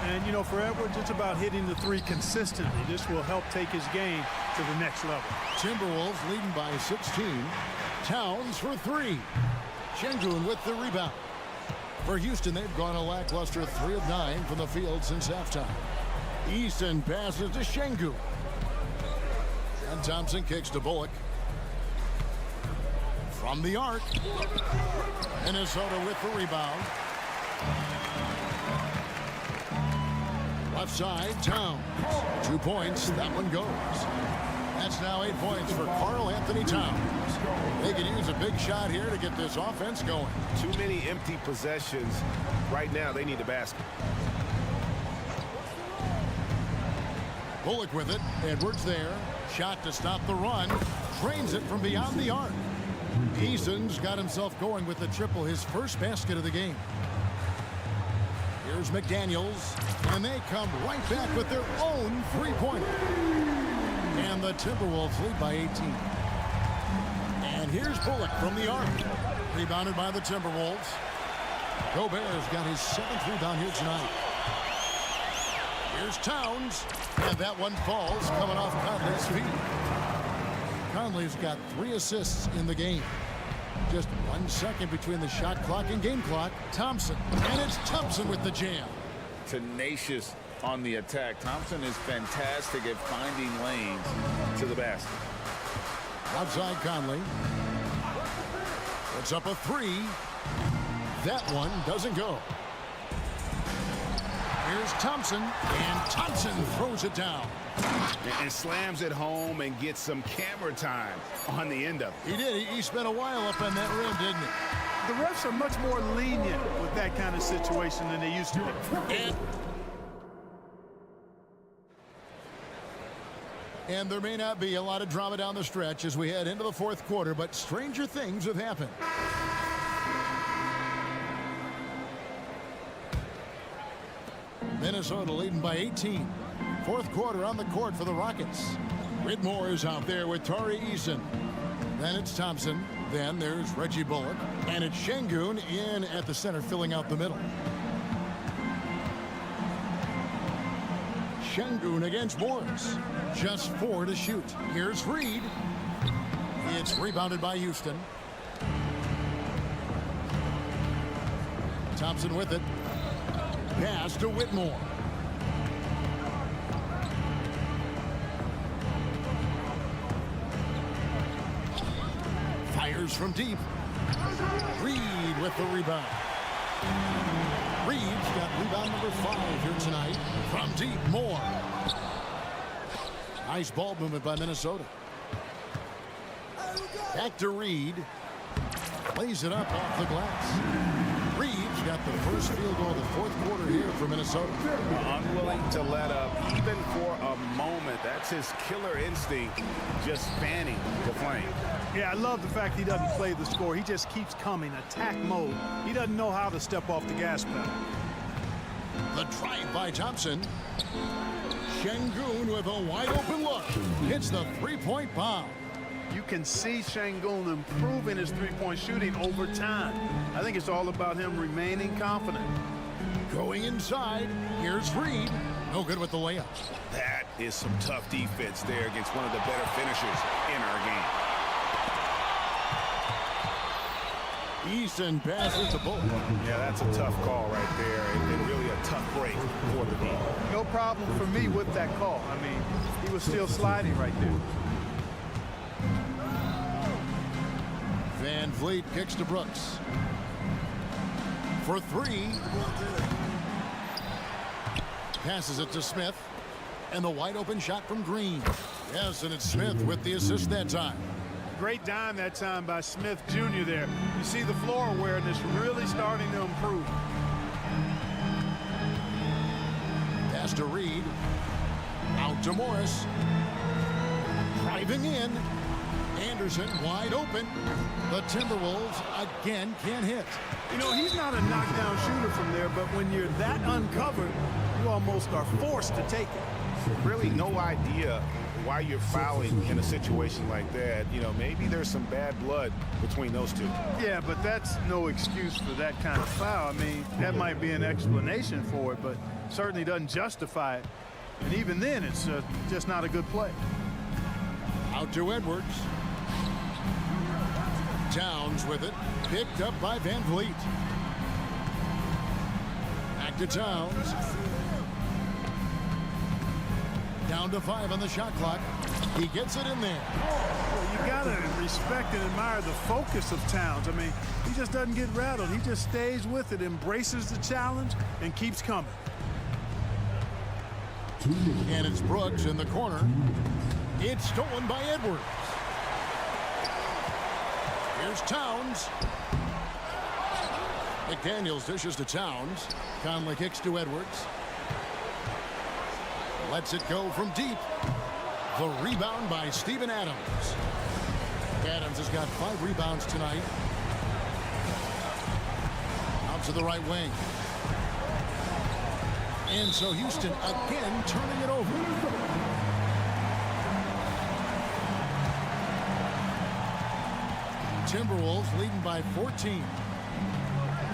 And, you know, for Edwards, it's about hitting the 3 consistently. This will help take his game to the next level. Timberwolves leading by 16. Towns for 3. Şengün with the rebound. For Houston, they've gone a lackluster 3 of 9 from the field since halftime. Easton passes to Şengün. And Thompson kicks to Bullock. From the arc. Minnesota with the rebound. Left side, Towns. 2 points. That one goes. That's now 8 points for Karl Anthony Towns. They can use a big shot here to get this offense going. Too many empty possessions. Right now, they need a basket. Bullock with it. Edwards there. Shot to stop the run. Drains it from beyond the arc. Easton's got himself going with the triple, his first basket of the game. Here's McDaniels. And they come right back with their own three-pointer. And the Timberwolves lead by 18. And here's Bullock from the arc. Rebounded by the Timberwolves. Gobert's got his 7th rebound here tonight. Here's Towns. And that one falls coming off Conley's feet. Conley's got 3 assists in the game. Just 1 second between the shot clock and game clock. Thompson. And it's Thompson with the jam. Tenacious on the attack. Thompson is fantastic at finding lanes to the basket. Outside Conley. Puts up a 3. That one doesn't go. Here's Thompson, and Thompson throws it down. And slams it home and gets some camera time on the end of it. He did. He spent a while up on that rim, didn't he? The refs are much more lenient with that kind of situation than they used to be. And there may not be a lot of drama down the stretch as we head into the 4th quarter, but stranger things have happened. Minnesota leading by 18. 4th quarter on the court for the Rockets. Whitmore is out there with Tari Eason. Then it's Thompson. Then there's Reggie Bullock, and it's Şengün in at the center, filling out the middle. Şengün against Morris. Just 4 to shoot. Here's Reed. It's rebounded by Houston. Thompson with it. Pass to Whitmore. Fires from deep. Reed with the rebound. Reed's got rebound number 5 here tonight. From deep, Moore. Nice ball movement by Minnesota. Back to Reed. Lays it up off the glass. Reed's got the first field goal of the 4th quarter here for Minnesota. Unwilling to let up even for a moment. That's his killer instinct, just fanning the flame. Yeah, I love the fact he doesn't play the score. He just keeps coming, attack mode. He doesn't know how to step off the gas pedal. The drive by Thompson. Şengün with a wide open look. Hits the 3-point bomb. You can see Şengün improving his three-point shooting over time. I think it's all about him remaining confident. Going inside, here's Reed. No good with the layup. That is some tough defense there against one of the better finishers in our game. Easton passes the ball. Yeah, that's a tough call right there, and really a tough break for the team. No problem for me with that call. I mean, he was still sliding right there. Van Vliet kicks to Brooks. For 3. Passes it to Smith. And the wide open shot from Green. Yes, and it's Smith with the assist that time. Great dime that time by Smith Jr. there. You see the floor awareness really starting to improve. Pass to Reed. Out to Morris. Driving in. Anderson wide open. The Timberwolves again can't hit. You know, he's not a knockdown shooter from there, but when you're that uncovered, you almost are forced to take it. Really no idea why you're fouling in a situation like that. You know, maybe there's some bad blood between those two. Yeah, but that's no excuse for that kind of foul. I mean, that might be an explanation for it, but certainly doesn't justify it. And even then, it's just not a good play. Out to Edwards. Towns with it. Picked up by Van Vliet. Back to Towns. Down to 5 on the shot clock. He gets it in there. Well, you got to respect and admire the focus of Towns. I mean, he just doesn't get rattled. He just stays with it, embraces the challenge, and keeps coming. And it's Brooks in the corner. It's stolen by Edwards. Here's Towns. McDaniels dishes to Towns. Conley kicks to Edwards. Lets it go from deep. The rebound by Steven Adams. Adams has got 5 rebounds tonight. Out to the right wing. And so Houston again turning it over. Timberwolves leading by 14.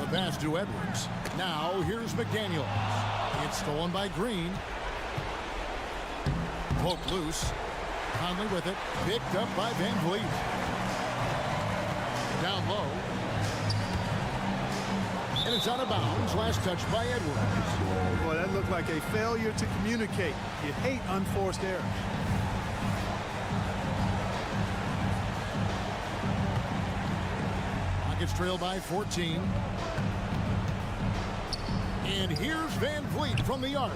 The pass to Edwards. Now here's McDaniels. It's stolen by Green. Poked loose. Conley with it. Picked up by Van Vliet. Down low. And it's out of bounds. Last touch by Edwards. Boy, that looked like a failure to communicate. You hate unforced error. Rockets trail by 14. And here's Van Vliet from the arc.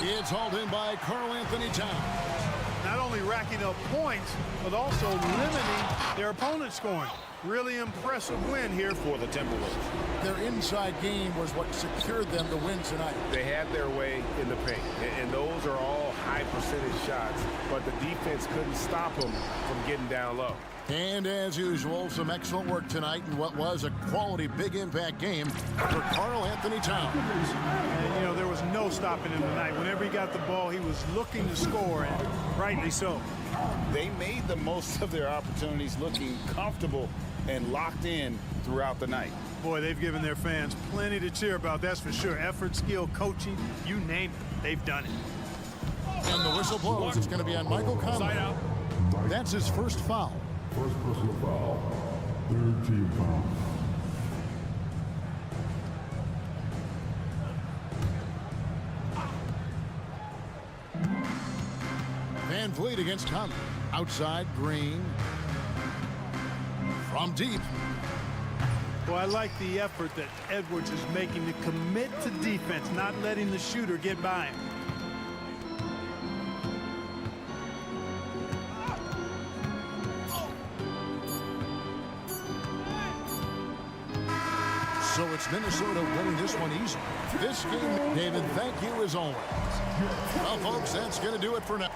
It's hauled in by Karl-Anthony Towns. Not only racking up points, but also limiting their opponent's scoring. Really impressive win here for the Timberwolves. Their inside game was what secured them the win tonight. They had their way in the paint, and those are all high percentage shots, but the defense couldn't stop them from getting down low. And as usual, some excellent work tonight in what was a quality big impact game for Karl-Anthony Towns. And, you know, there was no stopping him tonight. Whenever he got the ball, he was looking to score, and rightly so. They made the most of their opportunities, looking comfortable and locked in throughout the night. Boy, they've given their fans plenty to cheer about, that's for sure. Effort, skill, coaching, you name it, they've done it. And the whistle blows. It's going to be on Michael Conley. That's his first foul. First personal foul. Third team foul. Van Vliet against Conley. Outside, Green. From deep. Well, I like the effort that Edwards is making to commit to defense, not letting the shooter get by him. So it's Minnesota winning this one easy. This game, David, thank you as always. Well, folks, that's going to do it for now.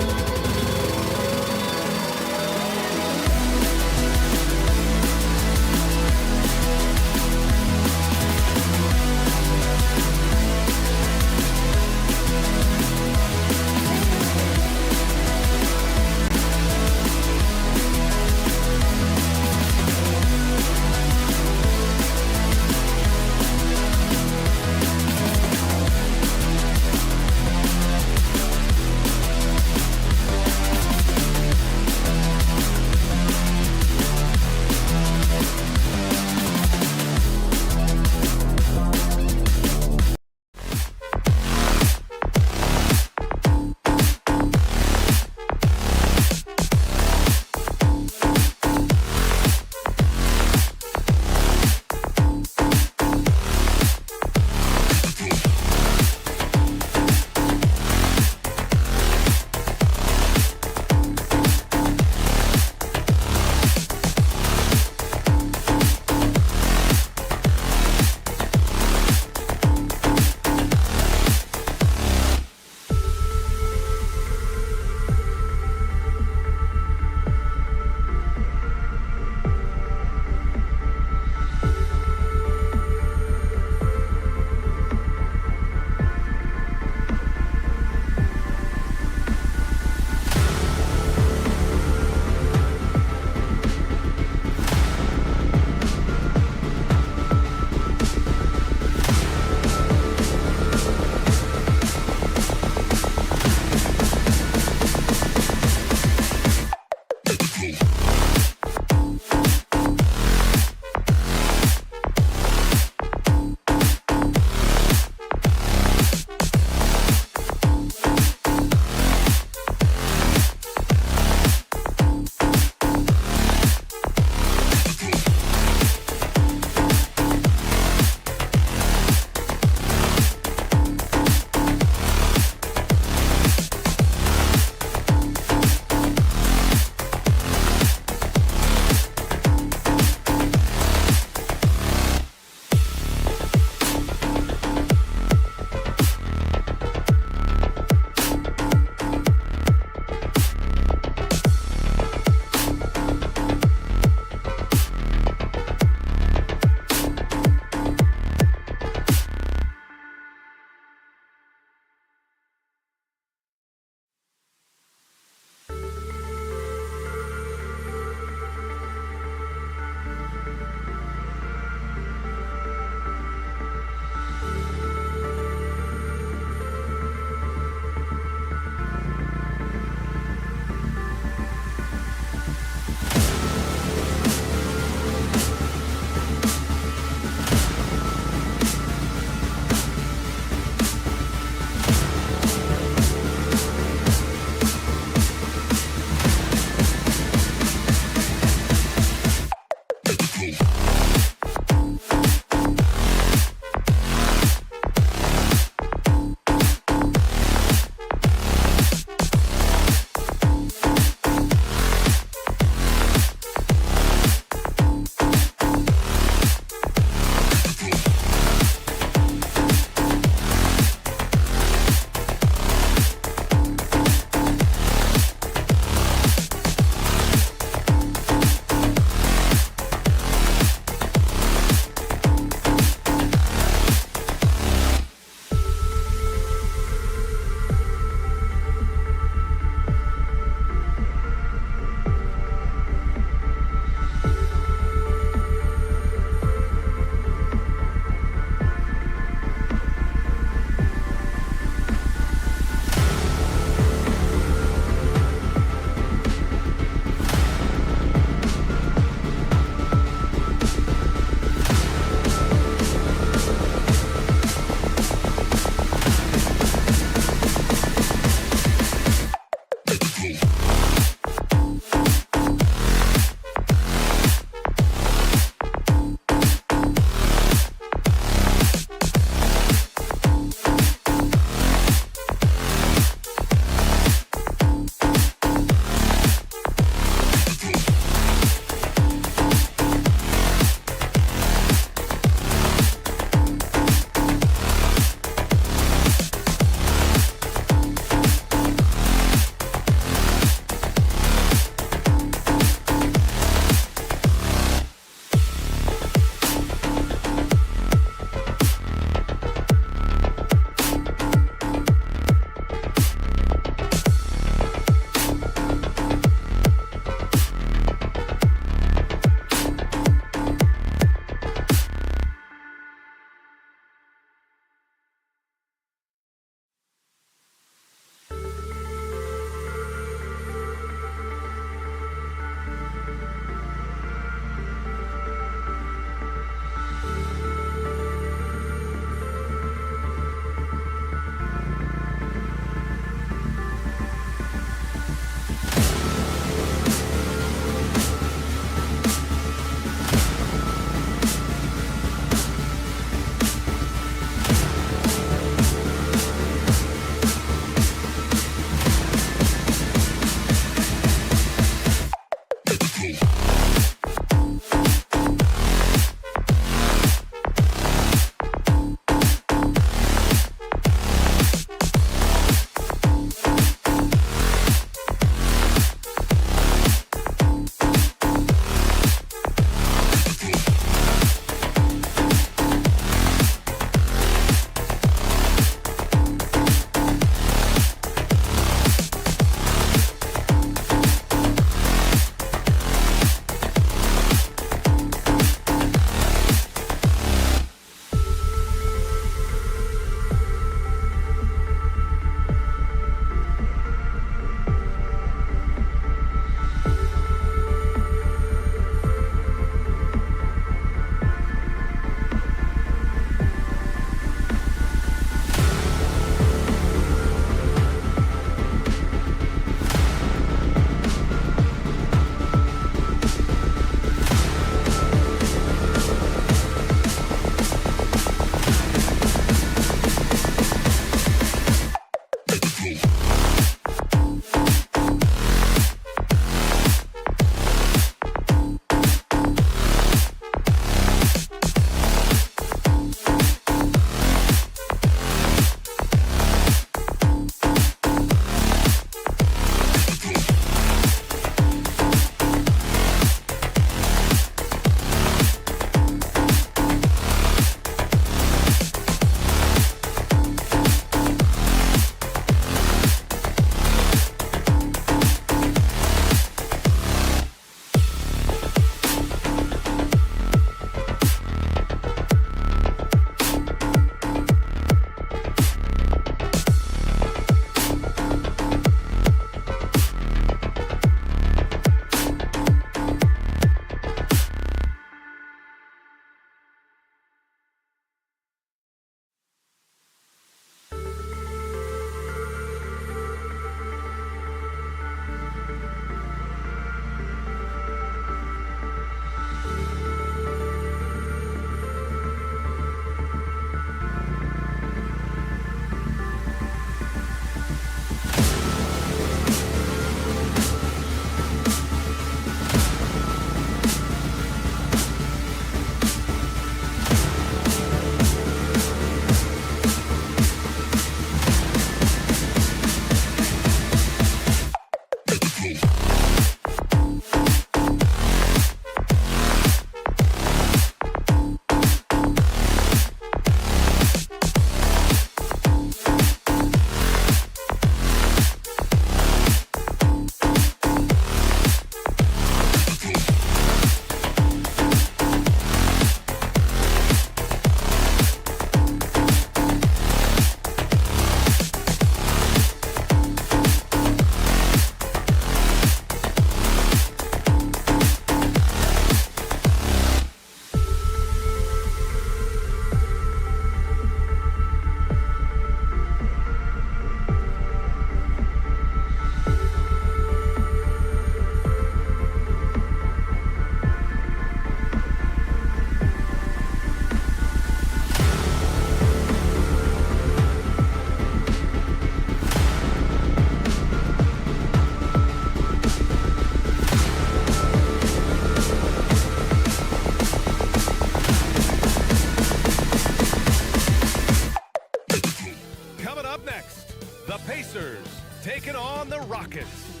The Pacers taking on the Rockets.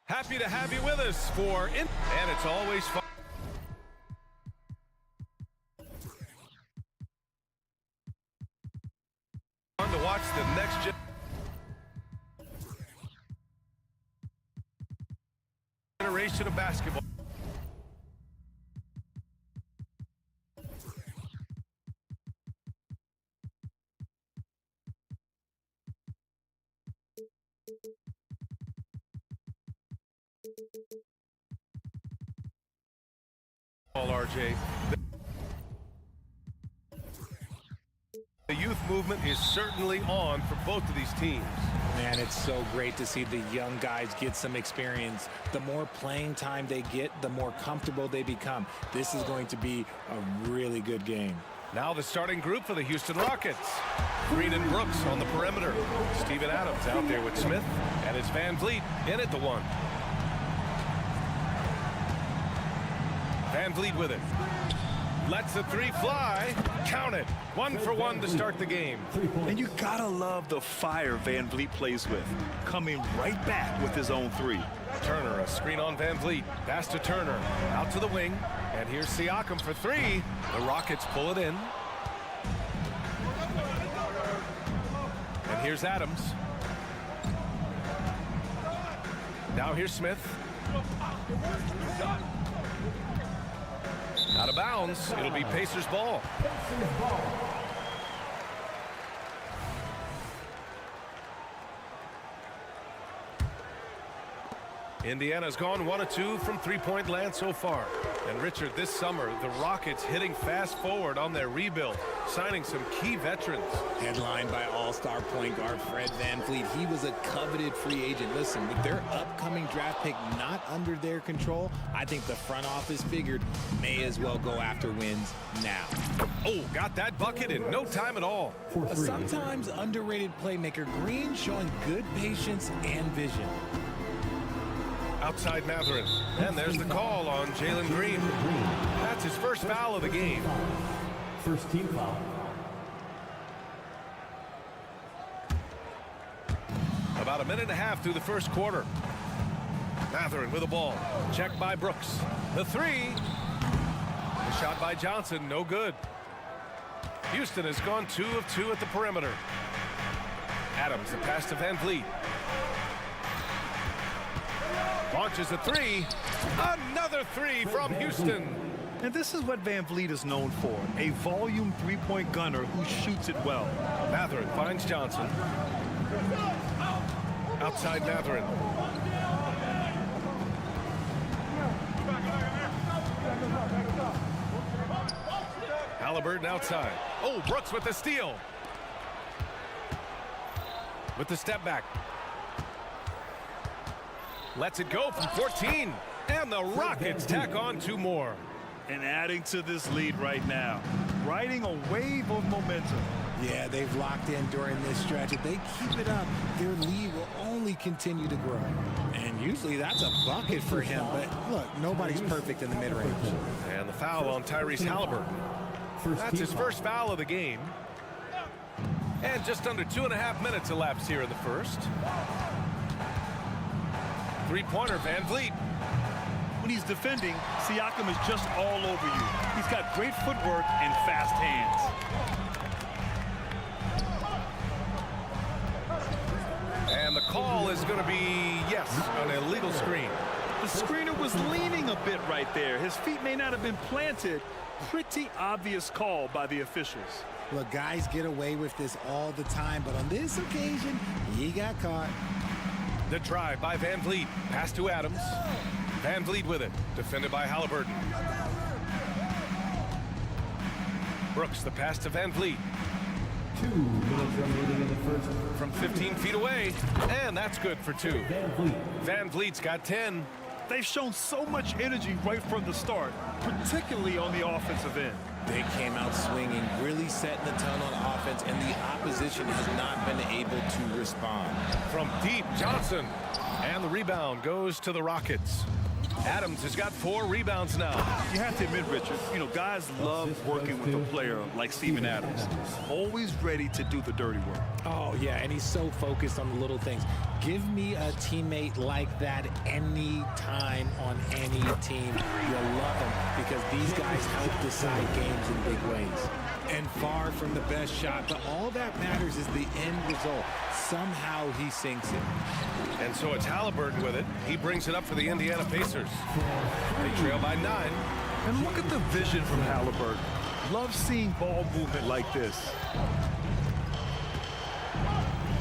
Happy to have you with us and it's always fun to watch the next generation of basketball. RJ. The youth movement is certainly on for both of these teams. Man, it's so great to see the young guys get some experience. The more playing time they get, the more comfortable they become. This is going to be a really good game. Now the starting group for the Houston Rockets. Green and Brooks on the perimeter. Steven Adams out there with Smith, and it's Van Vliet in at the one. Van Vliet with it. Lets the three fly. Count it. 1 for 1 to start the game. And you gotta love the fire Van Vliet plays with. Coming right back with his own three. Turner, a screen on Van Vliet. Pass to Turner. Out to the wing. And here's Siakam for 3. The Rockets pull it in. And here's Adams. Now here's Smith. Out of bounds. It'll be Pacers ball. Indiana's gone 1 of 2 from three-point land so far. And Richard, this summer, the Rockets hitting fast forward on their rebuild, signing some key veterans. Headlined by all-star point guard Fred VanVleet. He was a coveted free agent. Listen, with their upcoming draft pick not under their control, I think the front office figured may as well go after wins now. Oh, got that bucket in no time at all. A sometimes underrated playmaker, Green showing good patience and vision. Outside Matherin. And there's the call on Jalen Green. That's his first foul of the game. First team foul. About a minute and a half through the first quarter. Matherin with the ball. Checked by Brooks. The three. The shot by Johnson, no good. Houston has gone 2 of 2 at the perimeter. Adams, the pass to Van Vliet. Launches a 3. Another 3 from Houston. And this is what Van Vliet is known for, a volume three-point gunner who shoots it well. Matherin finds Johnson. Outside Matherin. Halliburton outside. Oh, Brooks with the steal. With the step back. Lets it go from 14. And the Rockets tack on 2 more. And adding to this lead right now. Riding a wave of momentum. Yeah, they've locked in during this stretch. If they keep it up, their lead will only continue to grow. And usually that's a bucket for him. But look, nobody's perfect in the mid-range. And the foul on Tyrese Halliburton. That's his first foul of the game. And just under 2.5 minutes elapsed here in the first. Three-pointer, Van Vliet. When he's defending, Siakam is just all over you. He's got great footwork and fast hands. And the call is going to be, yes, an illegal screen. The screener was leaning a bit right there. His feet may not have been planted. Pretty obvious call by the officials. Look, guys get away with this all the time, but on this occasion, he got caught. The drive by Van Vliet. Pass to Adams. Van Vliet with it. Defended by Halliburton. Brooks, the pass to Van Vliet. 2 minutes remaining in the first. From 15 feet away. And that's good for 2. Van Vliet. Van Vliet's got 10. They've shown so much energy right from the start, particularly on the offensive end. They came out swinging, really setting the tone on offense, and the opposition has not been able to respond. From deep, Johnson. And the rebound goes to the Rockets. Adams has got 4 rebounds now. You have to admit, Richard, guys love working with a player like Steven Adams. Always ready to do the dirty work. Oh, yeah, and he's so focused on the little things. Give me a teammate like that any time on any team. You'll love him because these guys help decide games in big ways. And far from the best shot, but all that matters is the end result. Somehow he sinks it. And so it's Halliburton with it. He brings it up for the Indiana Pacers. They trail by 9. And look at the vision from Halliburton. Love seeing ball movement like this.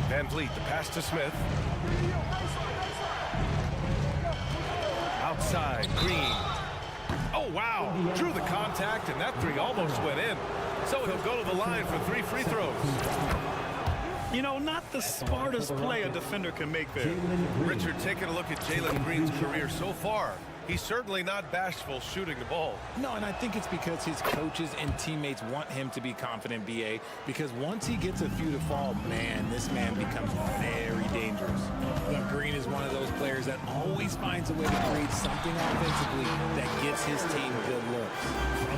Van Vliet, the pass to Smith. Outside, Green. Oh, wow. Drew the contact, and that 3 almost went in. So he'll go to the line for 3 free throws. Not the smartest play a defender can make there. Richard, taking a look at Jalen Green's career so far, he's certainly not bashful shooting the ball. No, and I think it's because his coaches and teammates want him to be confident, B.A., because once he gets a few to fall, man, this man becomes very dangerous. But Green is one of those players that always finds a way to create something offensively that gets his team good looks.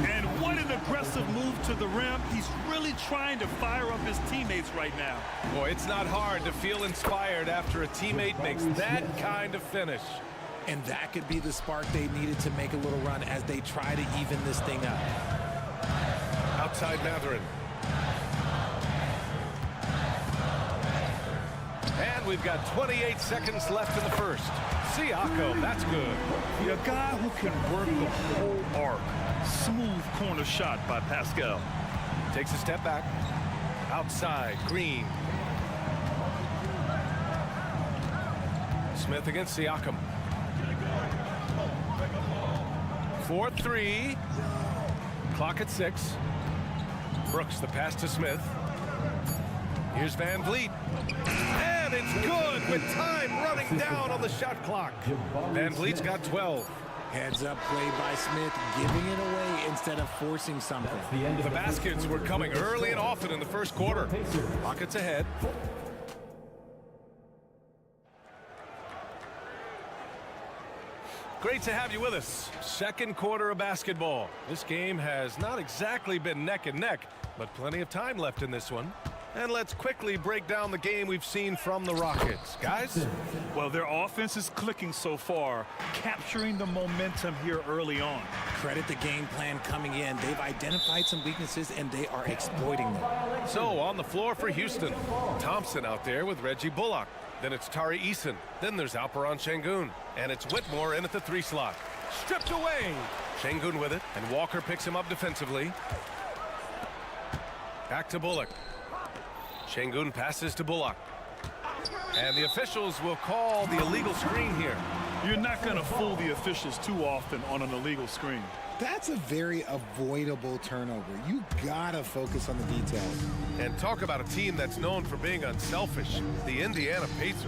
And what an aggressive move to the rim. He's really trying to fire up his teammates right now. Boy, it's not hard to feel inspired after a teammate makes that kind of finish. And that could be the spark they needed to make a little run as they try to even this thing up. Outside Matherin. And we've got 28 seconds left in the first. Siakam, that's good. A guy who can work the whole arc. Smooth corner shot by Pascal. Takes a step back. Outside, Green. Smith against Siakam. 4-3. Clock at 6. Brooks, the pass to Smith. Here's Van Vliet. And it's good with time running down on the shot clock. Van Vliet's got 12. Heads up play by Smith, giving it away instead of forcing something. The baskets were coming early and often in the first quarter. Rockets ahead. Great to have you with us. Second quarter of basketball. This game has not exactly been neck and neck, but plenty of time left in this one. And let's quickly break down the game we've seen from the Rockets. Guys? Well, their offense is clicking so far, capturing the momentum here early on. Credit the game plan coming in. They've identified some weaknesses, and they are exploiting them. So, on the floor for Houston. Thompson out there with Reggie Bullock. Then it's Tari Eason. Then there's Alperon Şengün. And it's Whitmore in at the 3 slot. Stripped away. Şengün with it, and Walker picks him up defensively. Back to Bullock. Şengün passes to Bullock. And the officials will call the illegal screen here. You're not going to fool the officials too often on an illegal screen. That's a very avoidable turnover. You gotta focus on the details. And talk about a team that's known for being unselfish, the Indiana Pacers.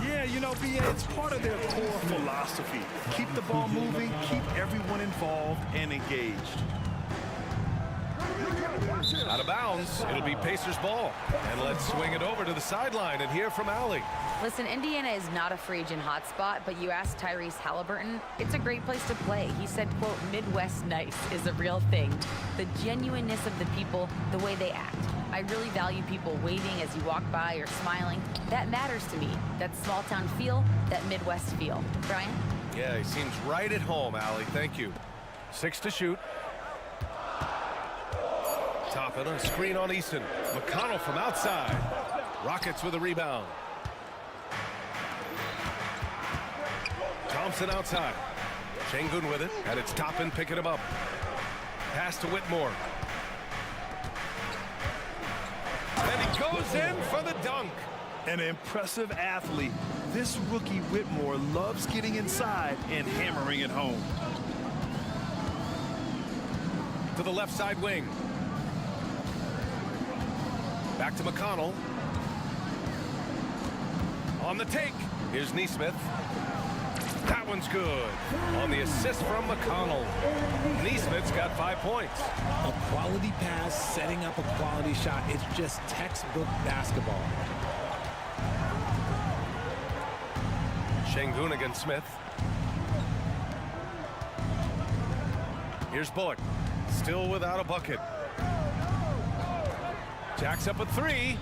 Yeah, B.A., it's part of their core philosophy. Keep the ball moving, keep everyone involved and engaged. Out of bounds, it'll be Pacers ball. And let's swing it over to the sideline and hear from Allie. Listen, Indiana is not a free agent hotspot, but you asked Tyrese Halliburton, it's a great place to play. He said, quote, Midwest nice is a real thing. The genuineness of the people, the way they act. I really value people waving as you walk by or smiling. That matters to me. That small town feel, that Midwest feel. Brian? Yeah, he seems right at home, Allie. Thank you. 6 to shoot. Top it, a screen on Eason. McConnell from outside. Rockets with a rebound. Thompson outside. Şengün with it, and it's Toppin picking him up. Pass to Whitmore. And he goes in for the dunk. An impressive athlete. This rookie Whitmore loves getting inside and hammering it home. To the left side wing. Back to McConnell. On the take. Here's Nesmith. That one's good. On the assist from McConnell. Nesmith's got 5 points. A quality pass, setting up a quality shot. It's just textbook basketball. Şengün against Smith. Here's Bullock, still without a bucket. Jacks up a three.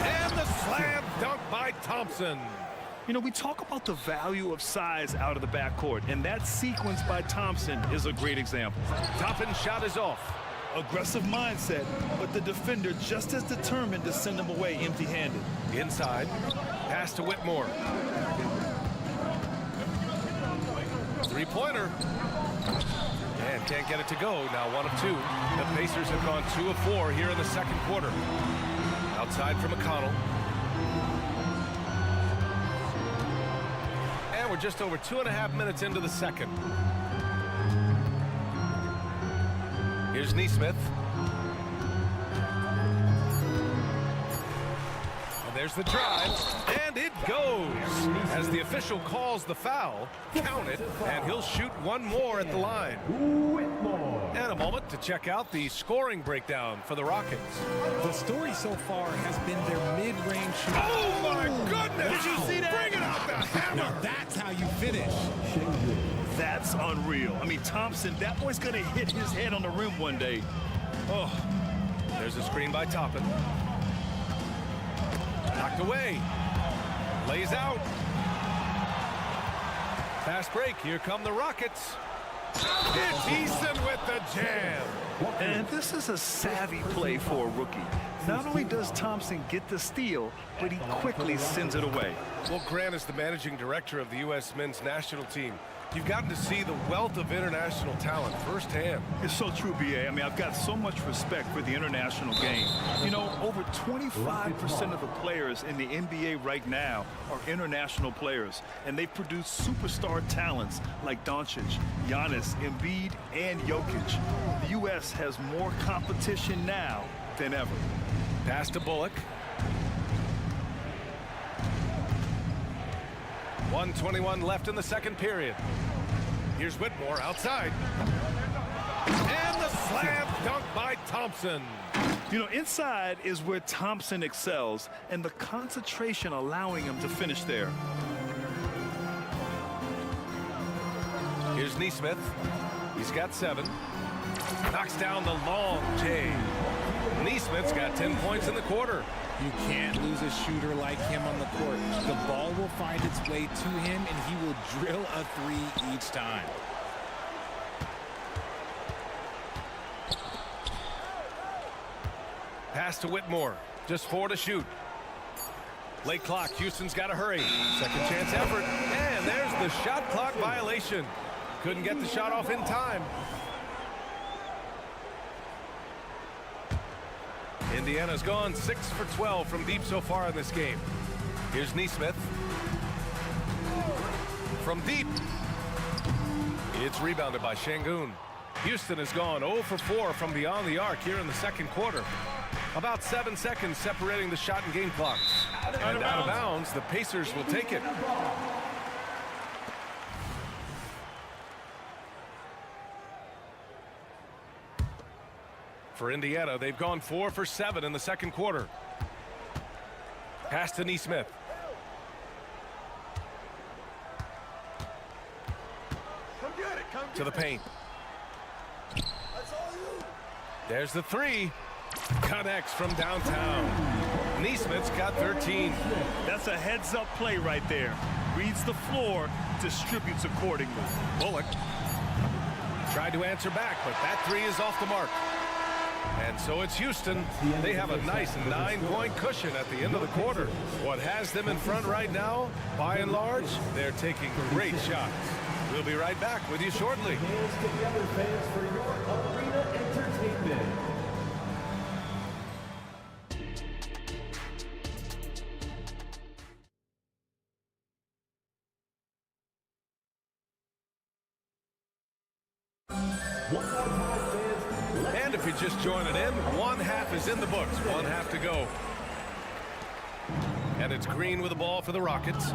And the slam dunk by Thompson. You know, we talk about the value of size out of the backcourt, and that sequence by Thompson is a great example. Toppin's shot is off. Aggressive mindset, but the defender just as determined to send him away empty-handed. Inside, pass to Whitmore. Three-pointer. And can't get it to go. Now 1 of 2. The Pacers have gone 2 of 4 here in the second quarter. Outside from McConnell. And we're just over 2.5 minutes into the second. Here's Neesmith. And there's the drive. And it goes. As the official calls the foul, count it, and he'll shoot one more at the line. And a moment to check out the scoring breakdown for the Rockets. The story so far has been their mid-range shooting. Oh, my goodness! Did you see that? Bring it out the hammer! Now that's how you finish. That's unreal. I mean, Thompson, that boy's going to hit his head on the rim one day. Oh. There's a screen by Toppin. Knocked away. Lays out. Fast break. Here come the Rockets. It's Easton with the jam. And this is a savvy play for a rookie. Not only does Thompson get the steal, but he quickly sends it away. Well, Grant is the managing director of the U.S. men's national team. You've gotten to see the wealth of international talent firsthand. It's so true, B.A. I mean, I've got so much respect for the international game. You know, over 25% of the players in the NBA right now are international players, and they've produced superstar talents like Doncic, Giannis, Embiid, and Jokic. The U.S. has more competition now than ever. Pass to Bullock. 1:21 left in the second period. Here's Whitmore outside. And the slam dunk by Thompson. You know, inside is where Thompson excels, and the concentration allowing him to finish there. Here's Neesmith. He's got 7. Knocks down the long J. Neesmith's got 10 points in the quarter. You can't lose a shooter like him on the court. The ball will find its way to him, and he will drill a 3 each time. Pass to Whitmore. Just 4 to shoot. Late clock. Houston's got to hurry. Second chance effort. And there's the shot clock violation. Couldn't get the shot off in time. Indiana's gone 6 for 12 from deep so far in this game. Here's Neesmith. From deep. It's rebounded by Şengün. Houston has gone 0 for 4 from beyond the arc here in the second quarter. About 7 seconds separating the shot and game clocks. And out of bounds, the Pacers will take it. For Indiana, they've gone 4 for 7 in the second quarter. Pass to Neesmith. To the paint. There's the 3. Connects from downtown. Neesmith's got 13. That's a heads-up play right there. Reads the floor, distributes accordingly. Bullock tried to answer back, but that 3 is off the mark. And so it's Houston. They have a nice 9-point cushion at the end of the quarter. What has them in front right now, by and large, they're taking great shots. We'll be right back with you shortly. Hands together, fans, for your arena entertainment. And if you're just joining in, 1 half is in the books. 1 half to go. And it's Green with the ball for the Rockets.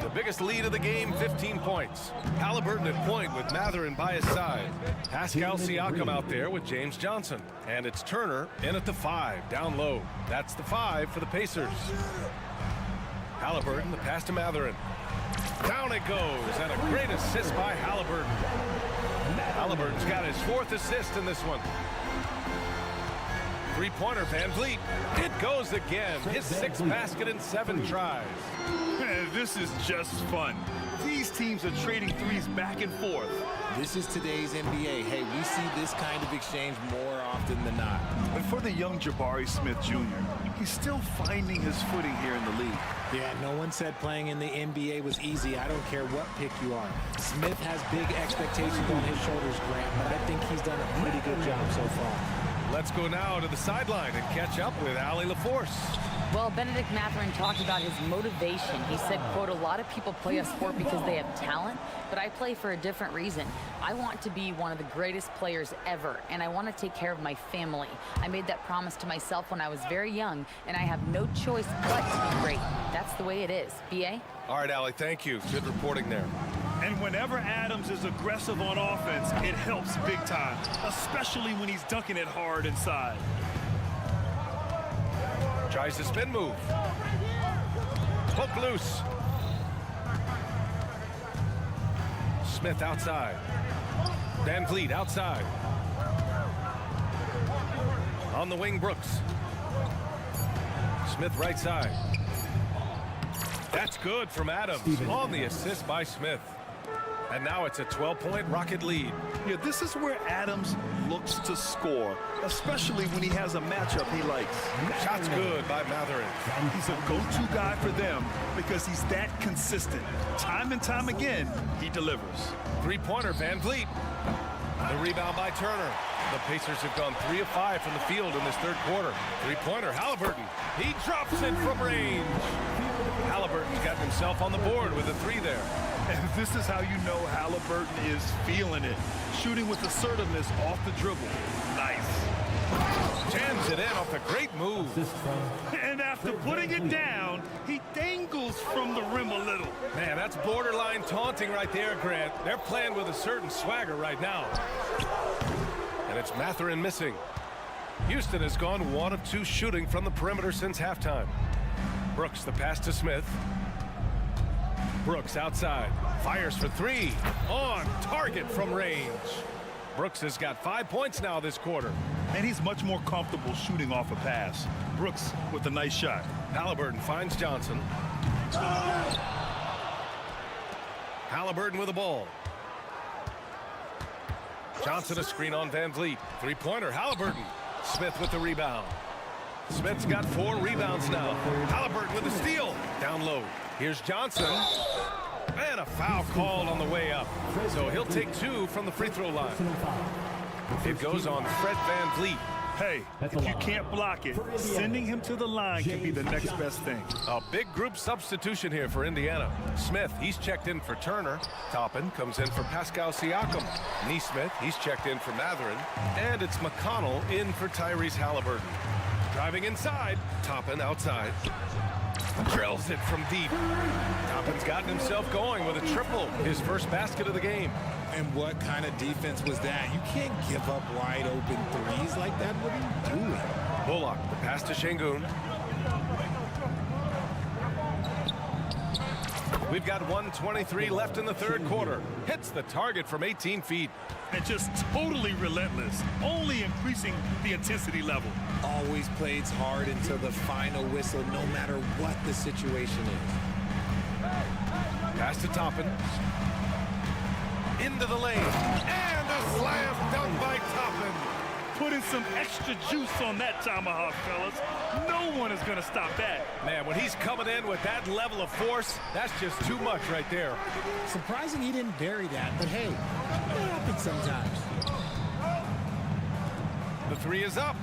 The biggest lead of the game, 15 points. Halliburton at point with Mathurin by his side. Pascal Siakam out there with James Johnson. And it's Turner in at the 5, down low. That's the 5 for the Pacers. Halliburton, the pass to Mathurin. Down it goes, and a great assist by Halliburton. Halliburton's got his 4th assist in this one. Three-pointer, Van Vliet. It goes again. His 6th basket in 7 tries. Man, this is just fun. These teams are trading threes back and forth. This is today's NBA. Hey, we see this kind of exchange more often than not. But for the young Jabari Smith Jr., he's still finding his footing here in the league. Yeah, no one said playing in the NBA was easy. I don't care what pick you are. Smith has big expectations on his shoulders, Grant, but I think he's done a pretty good job so far. Let's go now to the sideline and catch up with Allie LaForce. Well, Benedict Mathurin talked about his motivation. He said, quote, a lot of people play a sport because they have talent, but I play for a different reason. I want to be one of the greatest players ever, and I want to take care of my family. I made that promise to myself when I was very young, and I have no choice but to be great. That's the way it is. B.A.? All right, Allie, thank you. Good reporting there. And whenever Adams is aggressive on offense, it helps big time, especially when he's dunking it hard inside. Tries the spin move. Hook loose. Smith outside. Van Vliet outside. On the wing, Brooks. Smith right side. That's good from Adams on the assist by Smith. And now it's a 12-point Rocket lead. Yeah, this is where Adams looks to score, especially when he has a matchup he likes. Shot's good by Mathurin. He's a go-to guy for them because he's that consistent. Time and time again, he delivers. Three-pointer, Van Vliet. The rebound by Turner. The Pacers have gone 3 of 5 from the field in this 3rd quarter. Three-pointer, Halliburton. He drops it from range. Halliburton's got himself on the board with a 3 there. And this is how you know Halliburton is feeling it. Shooting with assertiveness off the dribble. Nice. Jams it in off a great move. And after putting it down, he dangles from the rim a little. Man, that's borderline taunting right there, Grant. They're playing with a certain swagger right now. And it's Mathurin missing. Houston has gone 1 of 2 shooting from the perimeter since halftime. Brooks, the pass to Smith. Brooks outside. Fires for 3. On target from range. Brooks has got 5 points now this quarter. And he's much more comfortable shooting off a pass. Brooks with a nice shot. Halliburton finds Johnson. Halliburton with the ball. Johnson a screen on Van Vliet. Three-pointer, Halliburton. Smith with the rebound. Smith's got 4 rebounds now. Halliburton with the steal. Down low. Here's Johnson. And a foul called on the way up. So he'll take 2 from the free throw line. It goes on Fred Van Vliet. Hey, if you can't block it, sending him to the line can be the next best thing. A big group substitution here for Indiana. Smith, he's checked in for Turner. Toppin comes in for Pascal Siakam. Neesmith, he's checked in for Mathurin. And it's McConnell in for Tyrese Halliburton. Driving inside, Toppin outside. Drills it from deep. Toppin's gotten himself going with a triple, his first basket of the game. And what kind of defense was that? You can't give up wide open threes like that. What are you doing? Bullock, the pass to Şengün. We've got 1:23 left in the 3rd quarter. Hits the target from 18 feet. And just totally relentless, only increasing the intensity level. Always plays hard until the final whistle, no matter what the situation is. Pass to Toppin. Into the lane. And a slam dunk by Toppin. Putting some extra juice on that tomahawk, fellas. No one is going to stop that. Man, when he's coming in with that level of force, that's just too much right there. Surprising he didn't bury that, but hey, it happens sometimes. The 3 is up.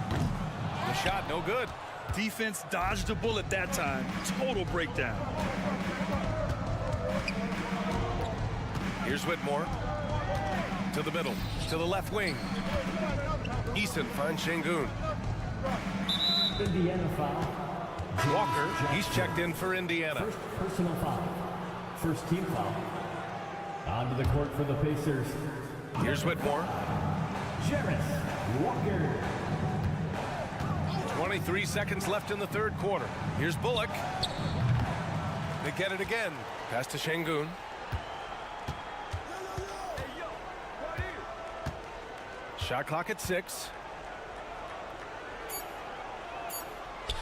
The shot, no good. Defense dodged a bullet that time. Total breakdown. Here's Whitmore. To the middle. To the left wing. Eason finds Şengün. Indiana foul. Walker, he's checked in for Indiana. First personal foul. First team foul. Onto the court for the Pacers. Here's Whitmore. Jarris Walker. 23 seconds left in the 3rd quarter. Here's Bullock. They get it again. Pass to Şengün. Shot clock at 6.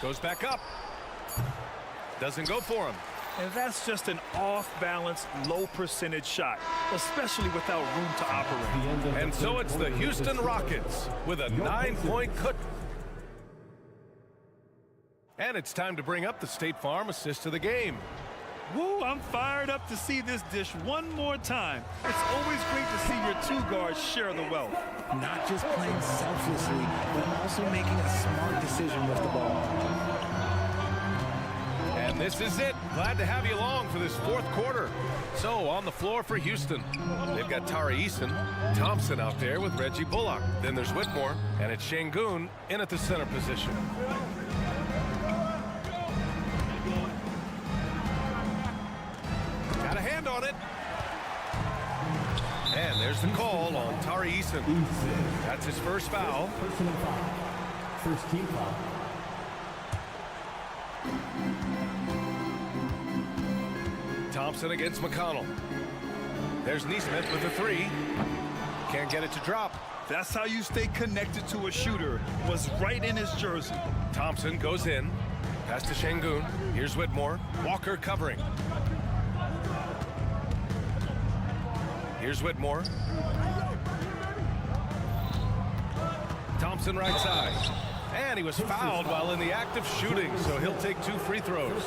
Goes back up. Doesn't go for him. And that's just an off-balance, low-percentage shot, especially without room to operate. And so it's the Houston Rockets with a 9-point cut. And it's time to bring up the State Farm assist of the game. Woo, I'm fired up to see this dish one more time. It's always great to see your two guards share the wealth. Not just playing selflessly, but also making a smart decision with the ball. And this is it. Glad to have you along for this fourth quarter. So on the floor for Houston, they've got Tari Eason, Thompson out there with Reggie Bullock. Then there's Whitmore, and it's Şengün in at the center position. Got a hand on it. And there's the call on Tari Eason. That's his first foul. Personal foul. First team foul. Thompson against McConnell. There's Neesmith with the 3. Can't get it to drop. That's how you stay connected to a shooter. Was right in his jersey. Thompson goes in. Pass to Şengün. Here's Whitmore. Walker covering. Here's Whitmore. Thompson right side. And he was fouled while in the act of shooting, so he'll take 2 free throws.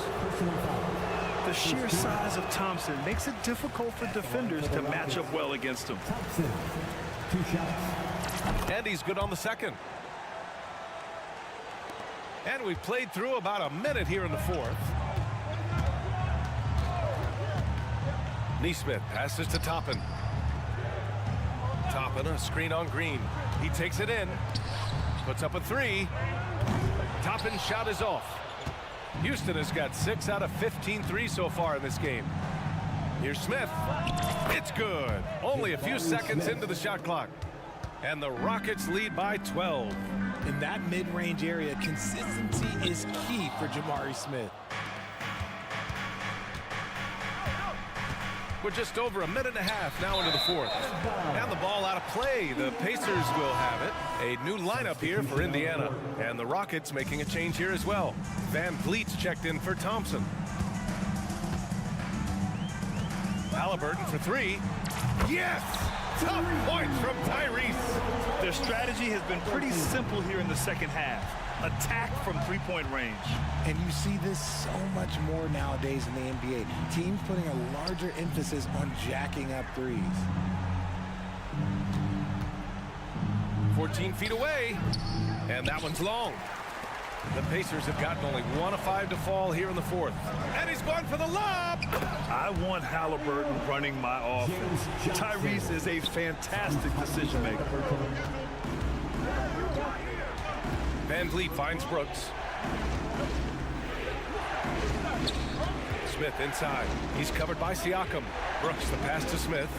The sheer size of Thompson makes it difficult for defenders to match up well against him. Thompson, 2 shots. And he's good on the second. And we've played through about a minute here in the fourth. Neesmith passes to Toppin. Toppin, a screen on Green. He takes it in. Puts up a 3. Toppin's shot is off. Houston has got 6 out of 15 threes so far in this game. Here's Smith. It's good. Only a few seconds into the shot clock. And the Rockets lead by 12. In that mid-range area, consistency is key for Jamari Smith. We're just over a minute and a half now into the fourth. And the ball out of play. The Pacers will have it. A new lineup here for Indiana. And the Rockets making a change here as well. Van Vliet's checked in for Thompson. Halliburton for 3. Yes! Top points from Tyrese. Their strategy has been pretty simple here in the second half. Attack from three-point range. And you see this so much more nowadays in the NBA. Teams putting a larger emphasis on jacking up threes. 14 feet away. And that one's long. The Pacers have gotten only 1 of 5 to fall here in the fourth. And he's going for the lob. I want Halliburton running my offense. Tyrese is a fantastic decision maker. Van Vliet finds Brooks. Smith inside. He's covered by Siakam. Brooks the pass to Smith.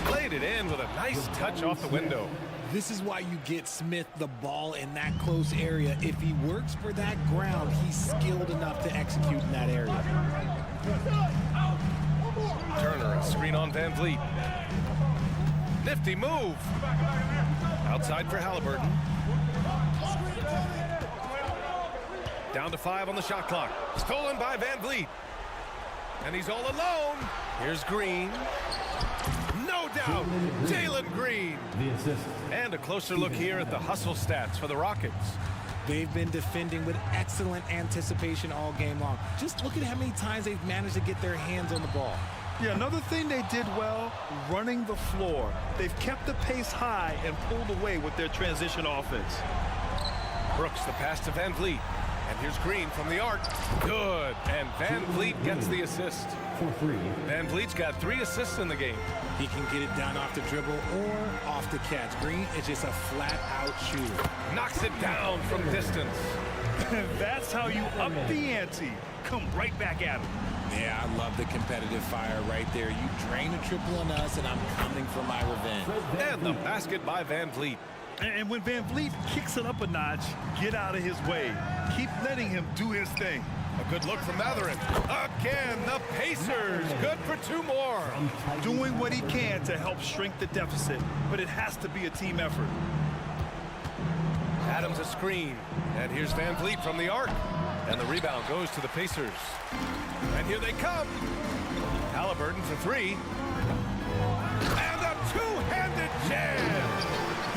Played it in with a nice touch off the window. This is why you get Smith the ball in that close area. If he works for that ground, he's skilled enough to execute in that area. Turner, a screen on Van Vliet. Nifty move. Outside for Halliburton. Down to 5 on the shot clock. Stolen by Van Vliet. And he's all alone. Here's Green. No doubt, Jalen Green. The assist. And a closer look here at the hustle stats for the Rockets. They've been defending with excellent anticipation all game long. Just look at how many times they've managed to get their hands on the ball. Yeah, another thing they did well, running the floor. They've kept the pace high and pulled away with their transition offense. Brooks the pass to Van Vliet. And here's Green from the arc. Good. And Van Vliet gets the assist. For 3. Van Vliet's got 3 assists in the game. He can get it down off the dribble or off the catch. Green is just a flat-out shooter. Knocks it down from distance. That's how you up the ante. Come right back at him. Yeah, I love the competitive fire right there. You drain a triple on us, and I'm coming for my revenge. And the basket by Van Vliet. And when Van Vliet kicks it up a notch, get out of his way. Keep letting him do his thing. A good look from Matherin. Again, the Pacers. Good for 2 more. Doing what he can to help shrink the deficit, but it has to be a team effort. Adams a screen. And here's Van Vliet from the arc. And the rebound goes to the Pacers. And here they come. Halliburton for 3. And a two-handed jam.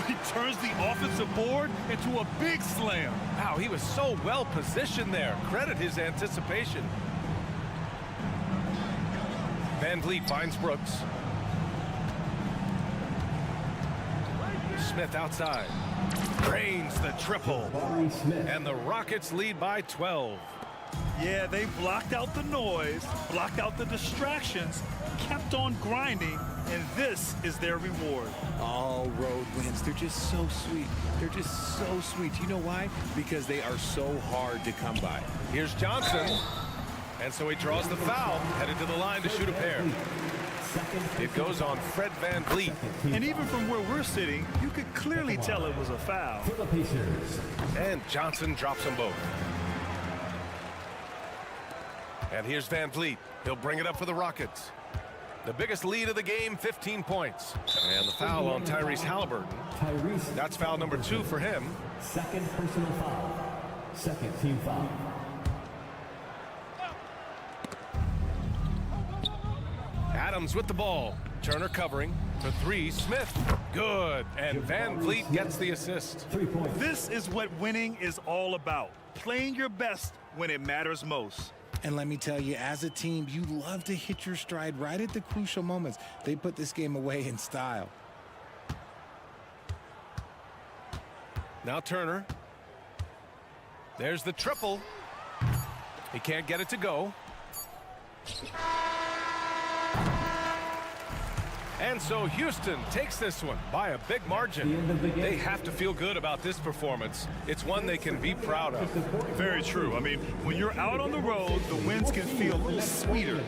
He turns the offensive board into a big slam. Wow, he was so well positioned there. Credit his anticipation. Van Vliet finds Brooks. Smith outside. Drains the triple. And the Rockets lead by 12. Yeah, they blocked out the noise, blocked out the distractions, kept on grinding, and this is their reward. All road wins. They're just so sweet. They're just so sweet. You know why? Because they are so hard to come by. Here's Johnson. And so he draws the foul, headed to the line to shoot a pair. It goes on Fred Van Vliet. And even from where we're sitting, you could clearly tell it was a foul. For the Pacers. And Johnson drops them both. And here's Van Vliet. He'll bring it up for the Rockets. The biggest lead of the game, 15 points. And the foul on Tyrese Halliburton. That's foul number 2 for him. Second personal foul. Second team foul. Adams with the ball. Turner covering. For 3, Smith. Good. And Van Vliet gets the assist. 3 points. This is what winning is all about. Playing your best when it matters most. And let me tell you, as a team, you love to hit your stride right at the crucial moments. They put this game away in style. Now Turner. There's the triple. He can't get it to go. And so Houston takes this one by a big margin. They have to feel good about this performance. It's one they can be proud of. Very true. I mean, when you're out on the road, the wins can feel a little sweeter.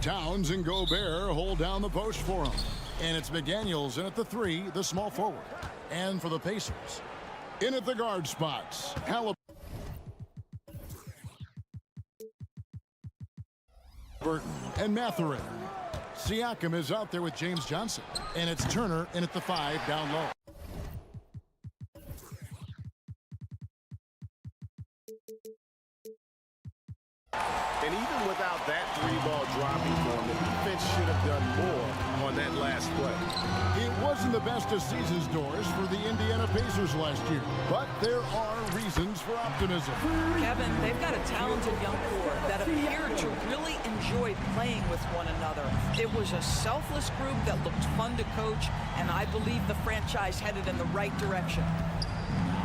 Towns and Gobert hold down the post for him. And it's McDaniels in at the 3, the small forward. And for the Pacers, in at the guard spots, Halliburton and Mathurin. Siakam is out there with James Johnson. And it's Turner in at the 5 down low. And even without that 3-ball dropping for him, the defense should have done more on that last play. It wasn't the best of season's doors for the Indiana Pacers last year, but there are reasons for optimism. Kevin, they've got a talented young core that appeared to really enjoy playing with one another. It was a selfless group that looked fun to coach, and I believe the franchise headed in the right direction.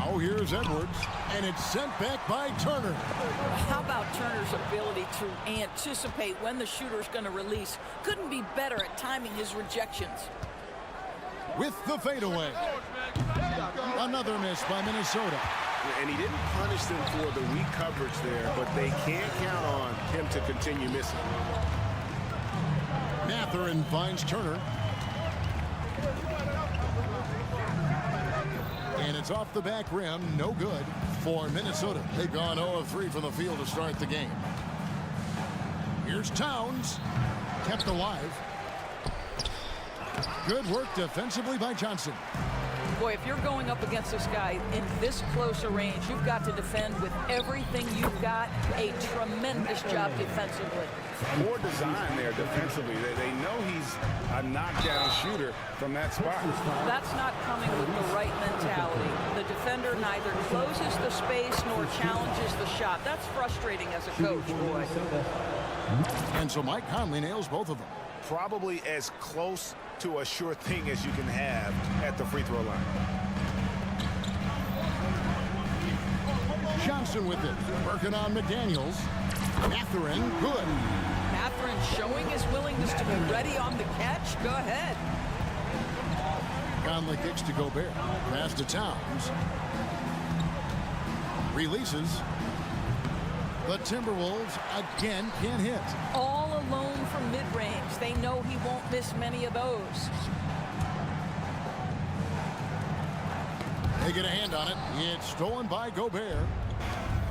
Now here's Edwards, and it's sent back by Turner. How about Turner's ability to anticipate when the shooter's going to release? Couldn't be better at timing his rejections. With the fadeaway. Another miss by Minnesota. And he didn't punish them for the weak coverage there, but they can't count on him to continue missing. Mathurin finds Turner. And it's off the back rim, no good for Minnesota. They've gone 0 of 3 from the field to start the game. Here's Towns, kept alive. Good work defensively by Johnson. Boy, if you're going up against this guy in this close a range, you've got to defend with everything you've got. A tremendous job defensively. More design there defensively. They know he's a knockdown shooter from that spot. That's not coming with the right mentality. The defender neither closes the space nor challenges the shot. That's frustrating as a coach, boy. And so Mike Conley nails both of them. Probably as close to a sure thing as you can have at the free throw line. Johnson with it, working on McDaniels. Mathurin, good. Mathurin showing his willingness to be ready on the catch. Go ahead. Conley kicks to Gobert. Pass to Towns. Releases. The Timberwolves again can't hit. All alone from mid-range. They know he won't miss many of those. They get a hand on it. It's stolen by Gobert.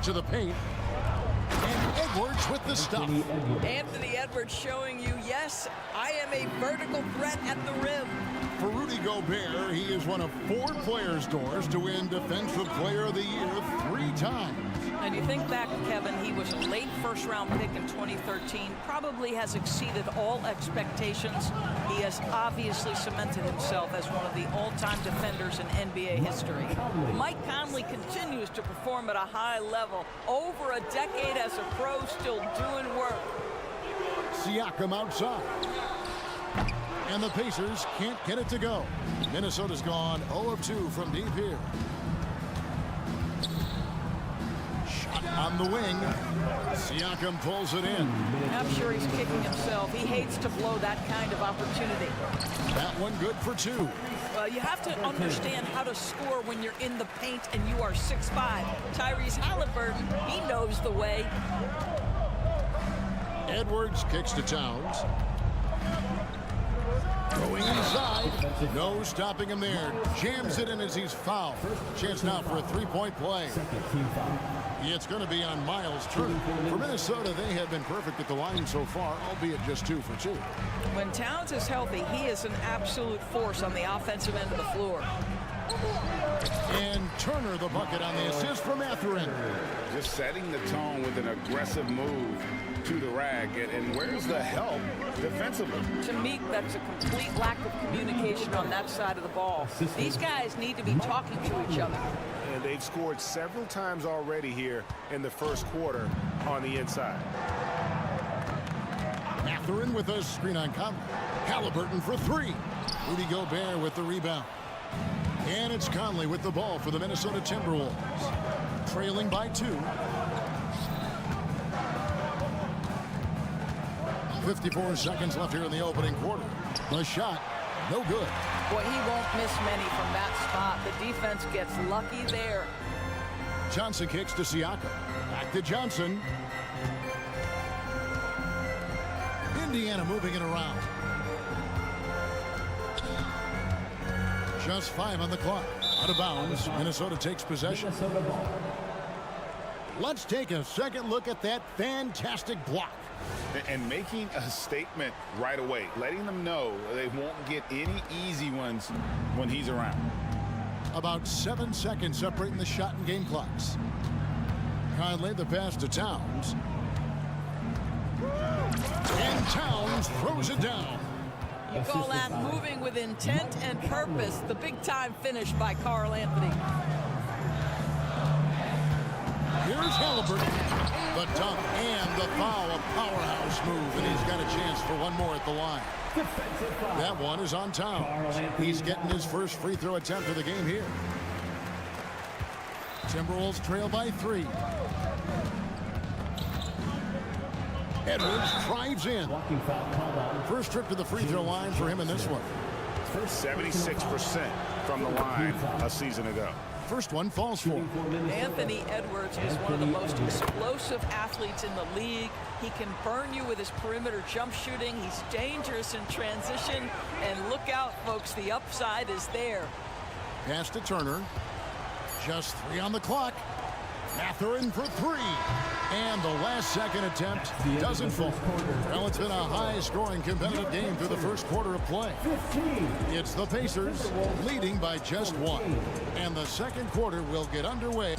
To the paint. And Edwards with the stop. Anthony Edwards showing you, yes, I am a vertical threat at the rim. For Rudy Gobert, he is one of 4 players' doors to win Defensive Player of the Year 3 times. And you think back, Kevin, he was a late first-round pick in 2013, probably has exceeded all expectations. He has obviously cemented himself as one of the all-time defenders in NBA history. Mike Conley continues to perform at a high level. Over a decade as a pro, still doing work. Siakam outside. And the Pacers can't get it to go. Minnesota's gone 0 of 2 from deep here. Shot on the wing. Siakam pulls it in. I'm sure he's kicking himself. He hates to blow that kind of opportunity. That one good for 2. Well, you have to understand how to score when you're in the paint and you are 6'5". Tyrese Halliburton, he knows the way. Edwards kicks to Towns. Going inside. No stopping him there. Jams it in as he's fouled. Chance now for a 3-point play. It's going to be on Miles Turner. For Minnesota, they have been perfect at the line so far, albeit just 2 for 2. When Towns is healthy, he is an absolute force on the offensive end of the floor. And Turner the bucket on the assist from Mathurin. Just setting the tone with an aggressive move to the rack. And where's the help defensively? To me, that's a complete lack of communication on that side of the ball. These guys need to be talking to each other. And they've scored several times already here in the first quarter on the inside. Mathurin with a screen on Conley. Halliburton for 3. Rudy Gobert with the rebound. And it's Conley with the ball for the Minnesota Timberwolves. Trailing by 2. 54 seconds left here in the opening quarter. The shot, no good. Boy, he won't miss many from that spot. The defense gets lucky there. Johnson kicks to Siakam. Back to Johnson. Indiana moving it around. Just 5 on the clock. Out of bounds. Minnesota takes possession. Let's take a second look at that fantastic block. And making a statement right away, letting them know they won't get any easy ones when he's around. About 7 seconds separating the shot and game clocks. Conley the pass to Towns. And Towns throws it down. You call that moving with intent and purpose. The big-time finish by Karl Anthony. Here's Halliburton. The dunk and the foul. A powerhouse move, and he's got a chance for one more at the line. That one is on Towns. He's getting his first free throw attempt of the game here. Timberwolves trail by 3. Edwards drives in. First trip to the free throw line for him in this one. 76% from the line a season ago. First one falls for him. Anthony Edwards is one of the most explosive athletes in the league. He can burn you with his perimeter jump shooting. He's dangerous in transition. And look out, folks, the upside is there. Pass to Turner. Just 3 on the clock. Mathurin for 3. And the last second attempt doesn't fall. Well, it's been a high-scoring competitive game through the first quarter of play. It's the Pacers leading by just 1. And the second quarter will get underway.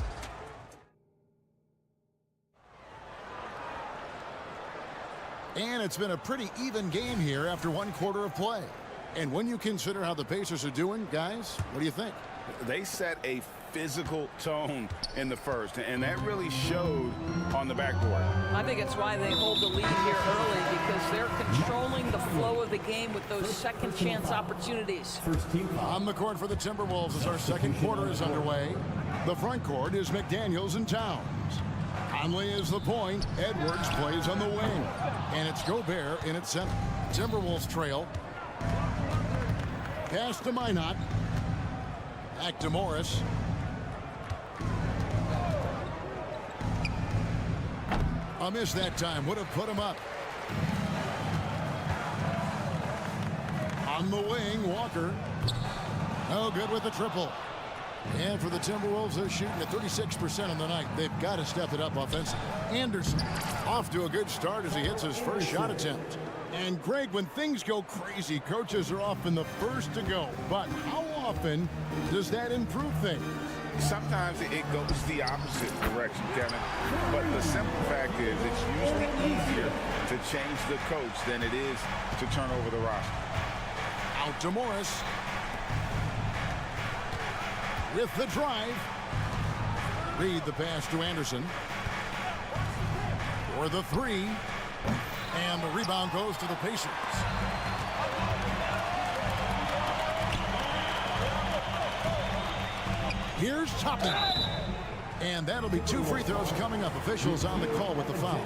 And it's been a pretty even game here after 1 quarter of play. And when you consider how the Pacers are doing, guys, what do you think? They set a physical tone in the first, and that really showed on the backboard. I think it's why they hold the lead here early, because they're controlling the flow of the game with those second chance opportunities. On the court for the Timberwolves as our second quarter is underway. The front court is McDaniels and Towns. Conley is the point. Edwards plays on the wing. And it's Gobert in its center. Timberwolves trail. Pass to Minot. Back to Morris. A miss that time. Would have put him up. On the wing, Walker. No good with the triple. And for the Timberwolves, they're shooting at 36% on the night. They've got to step it up offensively. Anderson off to a good start as he hits his first shot attempt. And Greg, when things go crazy, coaches are often the first to go. But how often does that improve things? Sometimes it goes the opposite direction, Kevin. But the simple fact is it's usually easier to change the coach than it is to turn over the roster. Out to Morris. With the drive. Reed the pass to Anderson. For the 3. And the rebound goes to the Pacers. Here's Toppin. And that'll be 2 free throws coming up. Officials on the call with the foul.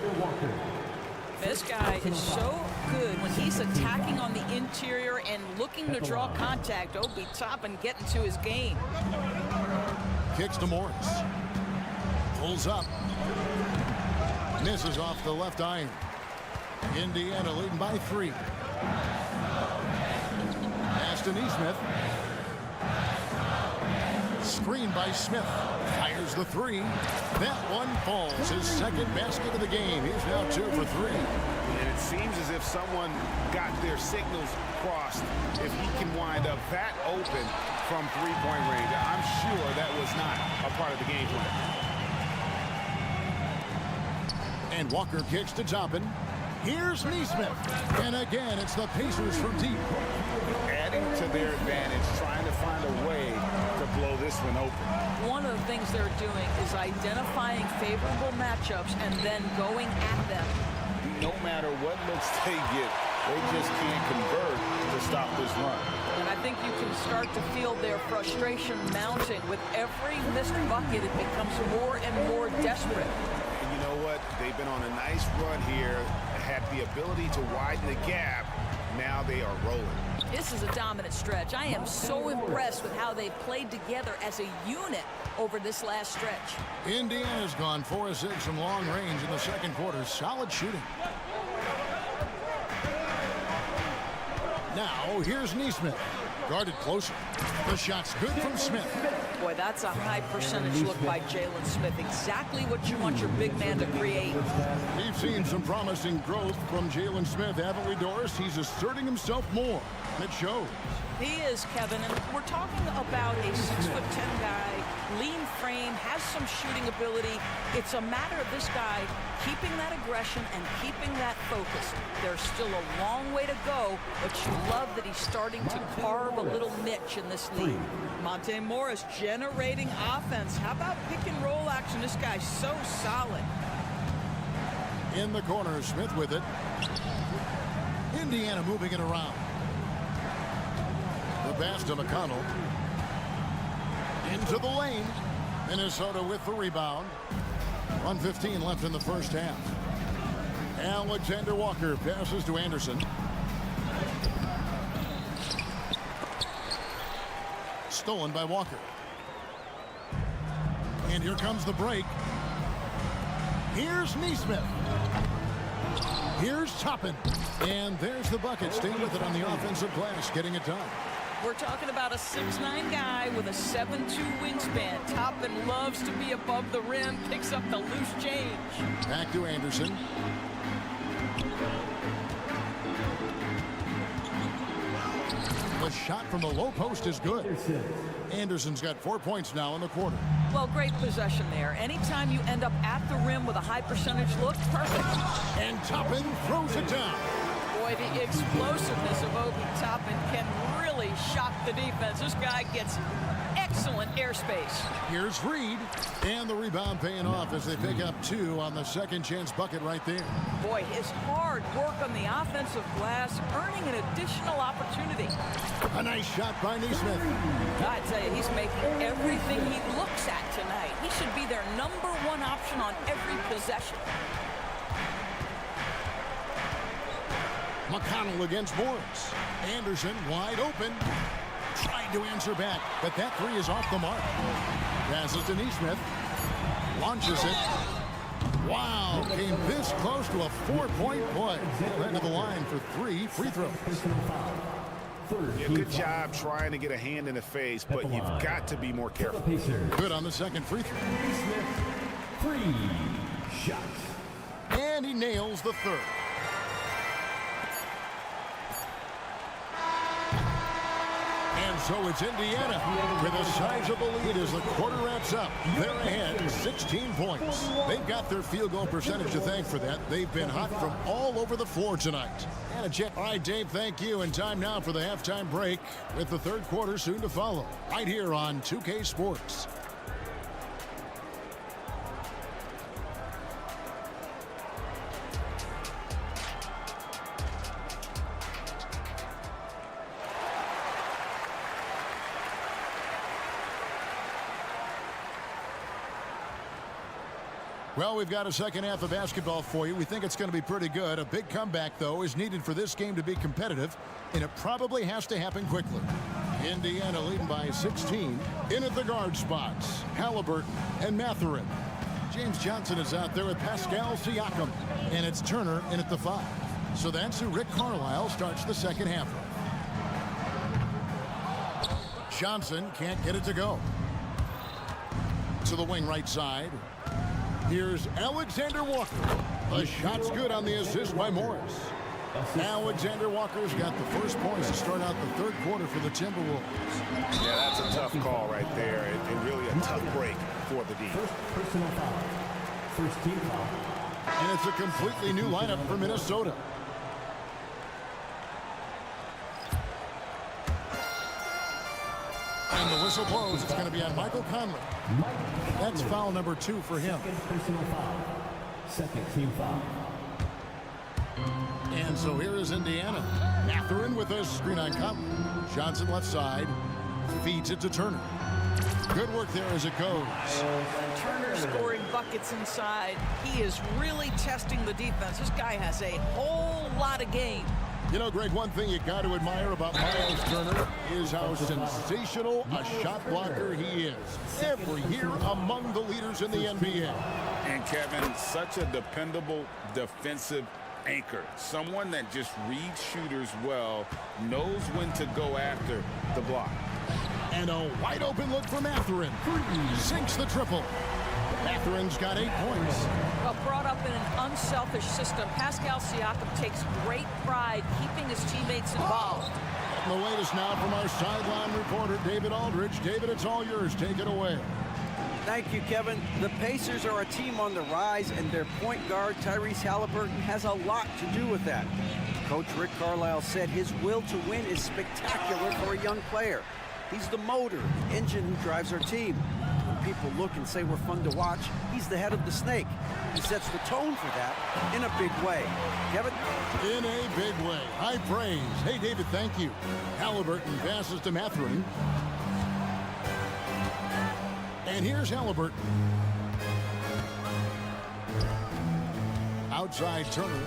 This guy is so good when he's attacking on the interior and looking to draw contact. Obi Toppin getting to his game. Kicks to Morris. Pulls up. Misses off the left iron. Indiana leading by 3. Pass to Nesmith. Screen by Smith. Fires the 3. That one falls. His second basket of the game. He's now 2 for 3. And it seems as if someone got their signals crossed. If he can wind up that open from three-point range, I'm sure that was not a part of the game plan. And Walker kicks to Toppin. Here's Nesmith. And again, it's the Pacers from deep. Adding to their advantage, trying to find a way to blow this one open. One of the things they're doing is identifying favorable matchups and then going at them. No matter what looks they get, they just can't convert to stop this run. And I think you can start to feel their frustration mounting. With every missed bucket, it becomes more and more desperate. And you know what? They've been on a nice run here, had the ability to widen the gap. Now they are rolling. This is a dominant stretch. I am so impressed with how they've played together as a unit over this last stretch. Indiana's gone 4 of 6 from long range in the second quarter. Solid shooting. Now, here's Neesmith. Guarded closer. The shot's good from Smith. Boy, that's a high percentage look by Jalen Smith. Exactly what you want your big man to create. We've seen some promising growth from Jalen Smith, haven't we, Doris? He's asserting himself more, and it shows. He is, Kevin, and we're talking about a 6'10" guy, lean frame, has some shooting ability. It's a matter of this guy keeping that aggression and keeping that focus. There's still a long way to go, but you love that he's starting to carve a little niche in this league. Monte Morris generating offense. How about pick and roll action? This guy's so solid. In the corner, Smith with it. Indiana moving it around. The pass to McConnell. Into the lane. Minnesota with the rebound. 1:15 left in the first half. Alexander Walker passes to Anderson. Stolen by Walker. And here comes the break. Here's Neesmith. Here's Toppin. And there's the bucket. Stay with it on the offensive glass, getting it done. We're talking about a 6'9" guy with a 7'2" wingspan. Toppin loves to be above the rim, picks up the loose change. Back to Anderson. The shot from the low post is good. Anderson's got 4 points now in the quarter. Well, great possession there. Anytime you end up at the rim with a high percentage look, perfect. And Toppin throws it down. Boy, the explosiveness of Obi Toppin can really shock the defense. This guy gets excellent airspace. Here's Reed. And the rebound paying off as they pick up 2 on the second chance bucket right there. Boy, his hard work on the offensive glass, earning an additional opportunity. A nice shot by Neesmith. I tell you, he's making everything he looks at tonight. He should be their #1 option on every possession. McConnell against Morris. Anderson wide open. Trying to answer back, but that 3 is off the mark. Passes to Neesmith. Launches it. Wow, came this close to a 4-point play. Ran to the line for 3 free throws. Yeah, good job trying to get a hand in the face, but you've got to be more careful. Good on the second free throw. 3 shots. And he nails the third. And so it's Indiana with a sizable lead as the quarter wraps up. They're ahead 16 points. They've got their field goal percentage to thank for that. They've been hot from all over the floor tonight. And a check. All right, Dave, thank you. And time now for the halftime break with the third quarter soon to follow. Right here on 2K Sports. Well, we've got a second half of basketball for you. We think it's going to be pretty good. A big comeback, though, is needed for this game to be competitive, and it probably has to happen quickly. Indiana leading by 16. In at the guard spots, Halliburton and Mathurin. James Johnson is out there with Pascal Siakam, and it's Turner in at the 5. So that's who Rick Carlisle starts the second half of. Johnson can't get it to go. To the wing right side. Here's Alexander Walker. The shot's good on the assist by Morris. Alexander Walker's got the first points to start out the third quarter for the Timberwolves. Yeah, that's a tough call right there, and really a tough break for the D. First personal foul. First team foul. And it's a completely new lineup for Minnesota. And the whistle blows. It's going to be on Michael Conley. That's foul number 2 for him. Second personal foul. Second team foul. And so here is Indiana. Mathurin with a screen on Conley. Johnson left side. Feeds it to Turner. Good work there as it goes. Turner scoring buckets inside. He is really testing the defense. This guy has a whole lot of game. You know, Greg, one thing you got to admire about Miles Turner is how sensational a shot blocker he is. Every year among the leaders in the NBA. And Kevin, such a dependable defensive anchor, someone that just reads shooters well, knows when to go after the block. And a wide open look for Mathurin. Sinks the triple. Mathurin's got 8 points. Well, brought up in an unselfish system, Pascal Siakam takes great pride keeping his teammates involved. And the latest now from our sideline reporter, David Aldridge. David, it's all yours. Take it away. Thank you, Kevin. The Pacers are a team on the rise, and their point guard, Tyrese Halliburton, has a lot to do with that. Coach Rick Carlisle said his will to win is spectacular for a young player. He's the motor, the engine who drives our team. When people look and say we're fun to watch, he's the head of the snake. He sets the tone for that in a big way. Kevin? In a big way. High praise. Hey, David, thank you. Halliburton passes to Mathurin. And here's Halliburton. Outside Turner.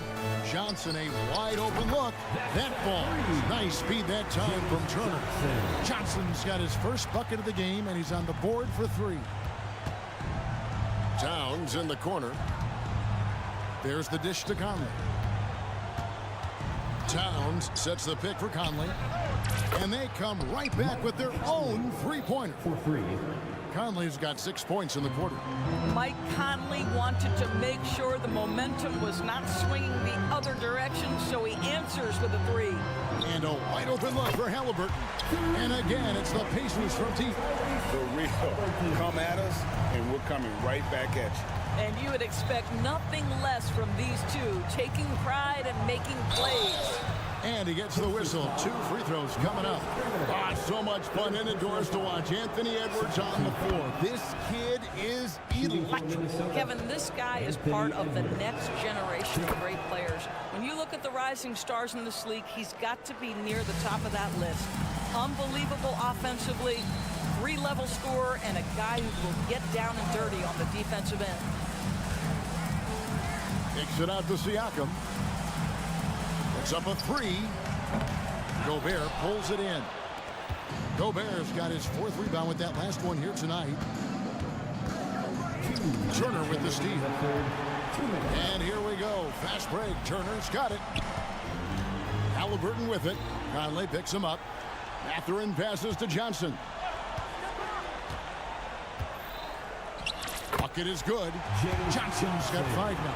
Johnson, a wide open look. That ball. Nice speed that time from Turner. Johnson's got his first bucket of the game, and he's on the board for 3. Towns in the corner. There's the dish to Conley. Towns sets the pick for Conley. And they come right back with their own three-pointer. For 3. Conley's got 6 points in the quarter. Mike Conley wanted to make sure the momentum was not swinging the other direction, so he answers with a 3. And a wide open look for Halliburton. And again, it's the Pacers from deep. The real come at us, and we're coming right back at you. And you would expect nothing less from these two, taking pride and making plays. And he gets the whistle. 2 free throws coming up. Ah, so much fun and indoors to watch. Anthony Edwards on the floor. This kid is electric. Kevin, this guy is part of the next generation of great players. When you look at the rising stars in this league, he's got to be near the top of that list. Unbelievable offensively, 3-level scorer, and a guy who will get down and dirty on the defensive end. Kicks it out to Siakam. It's up a 3. Gobert pulls it in. Gobert's got his 4th rebound with that last one here tonight. Turner with the steal. And here we go. Fast break. Turner's got it. Halliburton with it. Conley picks him up. Mathurin passes to Johnson. Bucket is good. Johnson's got 5 now.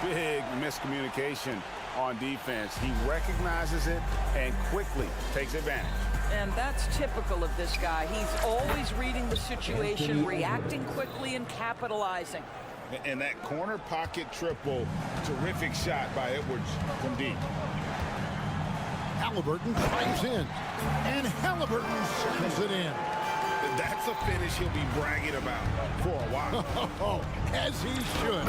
Big miscommunication on defense. He recognizes it and quickly takes advantage. And that's typical of this guy. He's always reading the situation, reacting quickly, and capitalizing. And that corner pocket triple, terrific shot by Edwards from deep. Halliburton drives in. And Halliburton settles it in. That's a finish he'll be bragging about for a while. As he should.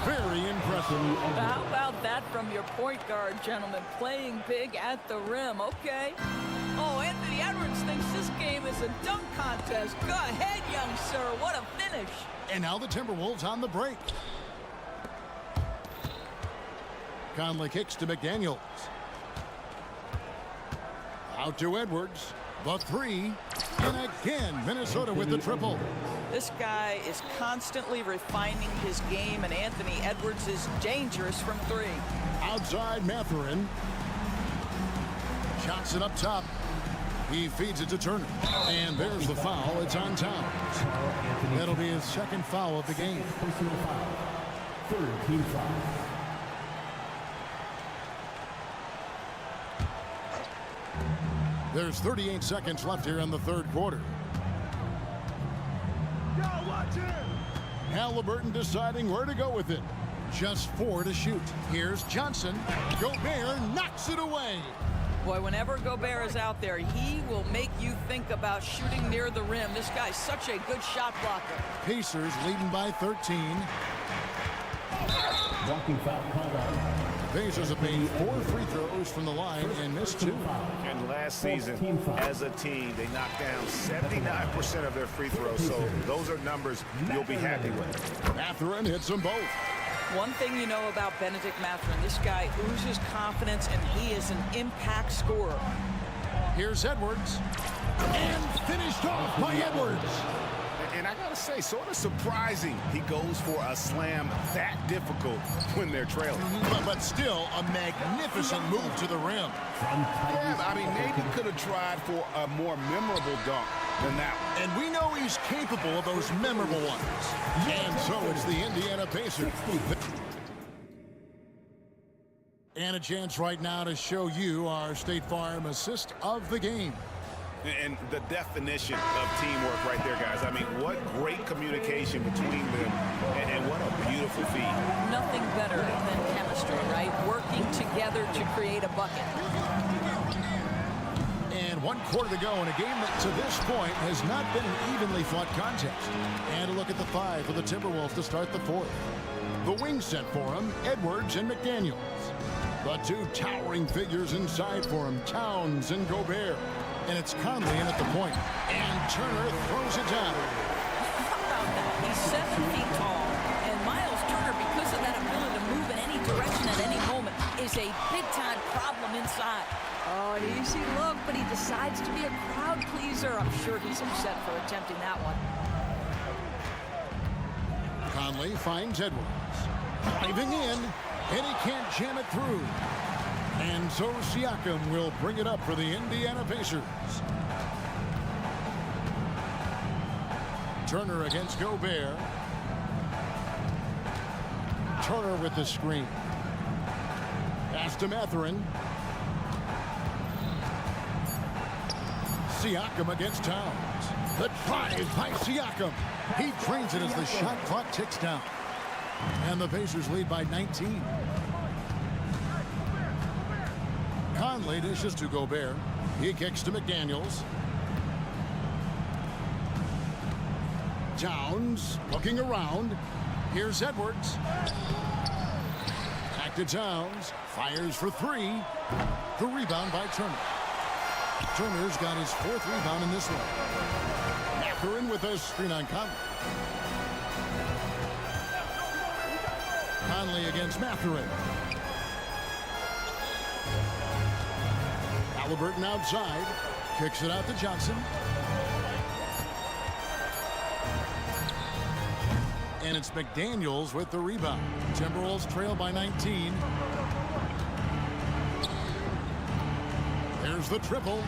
Very impressive. How about that from your point guard, gentlemen? Playing big at the rim. Okay. Oh, Anthony Edwards thinks this game is a dunk contest. Go ahead, young sir. What a finish. And now the Timberwolves on the break. Conley kicks to McDaniels. Out to Edwards. The 3. And again, Minnesota with the triple. This guy is constantly refining his game, and Anthony Edwards is dangerous from 3. Outside Mathurin. Johnson up top. He feeds it to Turner. And there's the foul. It's on Towns. That'll be his 2nd foul of the game. Personal foul. 3rd team foul. There's 38 seconds left here in the 3rd quarter. Halliburton deciding where to go with it. Just 4 to shoot. Here's Johnson. Gobert knocks it away. Boy, whenever Gobert is out there, he will make you think about shooting near the rim. This guy's such a good shot blocker. Pacers leading by 13. Walking foul called out. Pacers have made 4 free throws from the line and missed 2. And last season, as a team, they knocked down 79% of their free throws. So those are numbers you'll be happy with. Mathurin hits them both. One thing you know about Benedict Mathurin, this guy oozes confidence, and he is an impact scorer. Here's Edwards. And finished off by Edwards. And And I got to say, sort of Surprising he goes for a slam that difficult when they're trailing. But still, a magnificent move to the rim. Yeah, I mean, maybe could have tried for a more memorable dunk than that one. And we know he's capable of those memorable ones. And so it's the Indiana Pacers. And a chance right now to show you our State Farm assist of the game. And the definition of teamwork right there, guys. I mean, what great communication between them, and what a beautiful feed. Nothing better than chemistry, right? Working together to create a bucket. And 1 quarter to go in a game that to this point has not been an evenly fought contest. And a look at the 5 for the Timberwolves to start the 4th. The wings set for him, Edwards and McDaniels. The 2 towering figures inside for him, Towns and Gobert. And it's Conley in at the point. And Turner throws it down. How about that? He's 7 feet tall. And Miles Turner, because of that ability to move in any direction at any moment, is a big-time problem inside. Oh, an easy look, but he decides to be a crowd pleaser. I'm sure he's upset for attempting that one. Conley finds Edwards. Driving in, and he can't jam it through. And so Siakam will bring it up for the Indiana Pacers. Turner against Gobert. Turner with the screen. Pass to Mathurin. Siakam against Towns. The drive by Siakam. He drains it as the shot clock ticks down. And the Pacers lead by 19. Conley dishes to Gobert. He kicks to McDaniels. Towns looking around. Here's Edwards. Back to Towns. Fires for 3. The rebound by Turner. Turner's got his 4th rebound in this one. Mathurin with a screen on Conley. Conley against Mathurin. Halliburton outside. Kicks it out to Johnson. And it's McDaniels with the rebound. Timberwolves trail by 19. There's the triple.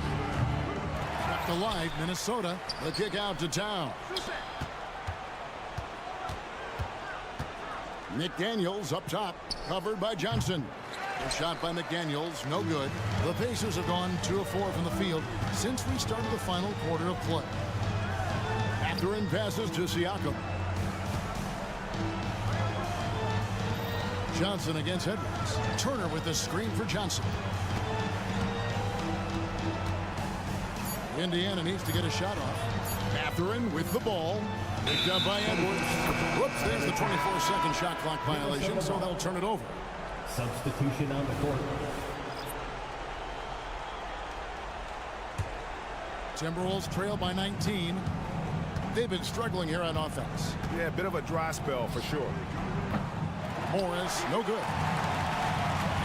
Kept alive, Minnesota. The kick out to Towns. McDaniels up top. Covered by Johnson. A shot by McDaniels, no good. The Pacers have gone 2 of 4 from the field since we started the final quarter of play. Mathurin passes to Siakam. Johnson against Edwards. Turner with the screen for Johnson. Indiana needs to get a shot off. Mathurin with the ball. Picked up by Edwards. Whoops, there's the 24-second shot clock violation, so they'll turn it over. Substitution on the court. Timberwolves trail by 19. They've been struggling here on offense. Yeah, a bit of a dry spell for sure. Morris, no good.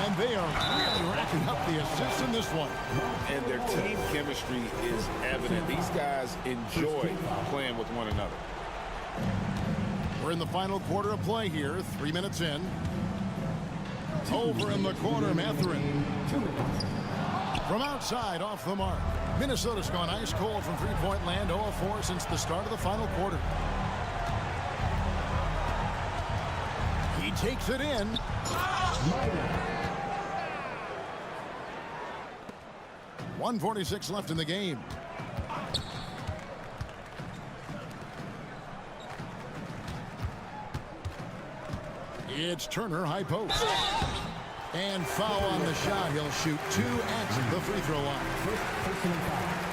And they are really racking up the assists in this one. And their team chemistry is evident. These guys enjoy playing with one another. We're in the final quarter of play here, 3 minutes in. Over in the corner, Mathurin. From outside, off the mark. Minnesota's gone ice cold from three-point land, 0 of 4 since the start of the final quarter. He takes it in. 1:46 left in the game. It's Turner, high post. And foul on the shot. He'll shoot 2 at the free throw line.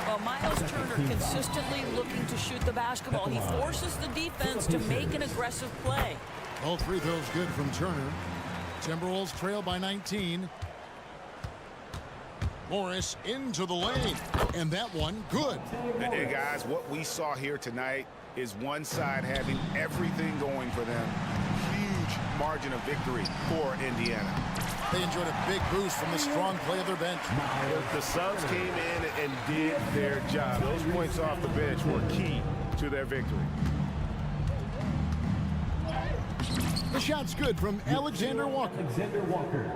Well, Miles Turner consistently looking to shoot the basketball. He forces the defense to make an aggressive play. Both free throws good from Turner. Timberwolves trail by 19. Morris into the lane. And that one, good. Hey, guys, what we saw here tonight is one side having everything going for them. Huge margin of victory for Indiana. They enjoyed a big boost from the strong play of their bench. The subs came in and did their job. Those points off the bench were key to their victory. The shot's good from Alexander Walker. Alexander Walker.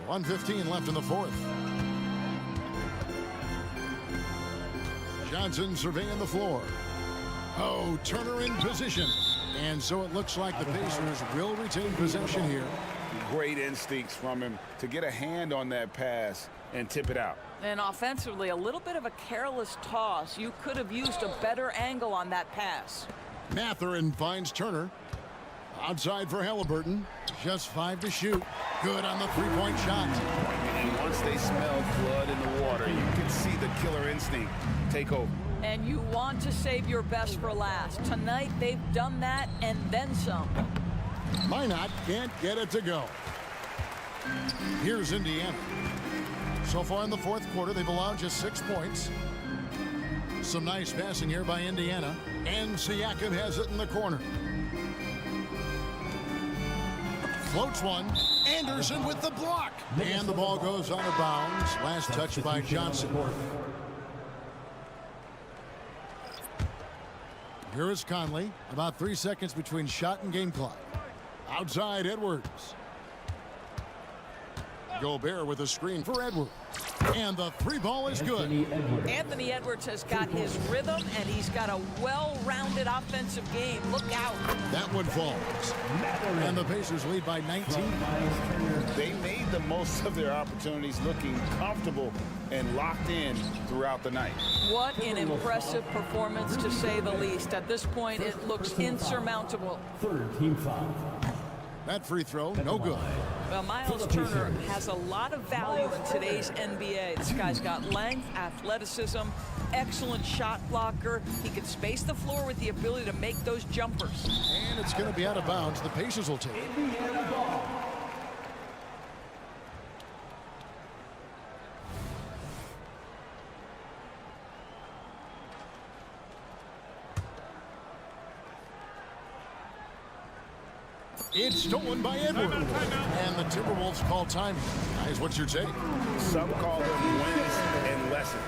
1:15 left in the fourth. Johnson surveying the floor. Oh, Turner in position. And so it looks like the Pacers will retain possession here. Great instincts from him to get a hand on that pass and tip it out. And offensively, a little bit of a careless toss. You could have used a better angle on that pass. Matherin finds Turner. Outside for Halliburton. Just 5 to shoot. Good on the three-point shot. And once they smelled blood in the water, you can see the killer instinct take over. And you want to save your best for last. Tonight, they've done that and then some. Minot can't get it to go. Here's Indiana. So far in the fourth quarter, they've allowed just 6 points. Some nice passing here by Indiana. And Siakam has it in the corner. Floats one. Anderson with the block. And the ball goes out of bounds. Last touch by Johnson. Here is Conley. About 3 seconds between shot and game clock. Outside Edwards. Gobert with a screen for Edwards. And the three ball is good. Anthony Edwards has got his rhythm, and he's got a well-rounded offensive game. Look out. That one falls. And the Pacers lead by 19. They made the most of their opportunities, looking comfortable and locked in throughout the night. What an impressive performance, to say the least. At this point, it looks insurmountable. Third team foul. That free throw, no good. Well, Miles Turner has a lot of value in today's NBA. This guy's got length, athleticism, excellent shot blocker. He can space the floor with the ability to make those jumpers. And it's going to be out of bounds. The Pacers will take it. It's stolen by Edwards. And the Timberwolves call timing. Guys, what's your take? Some call them wins and lessons.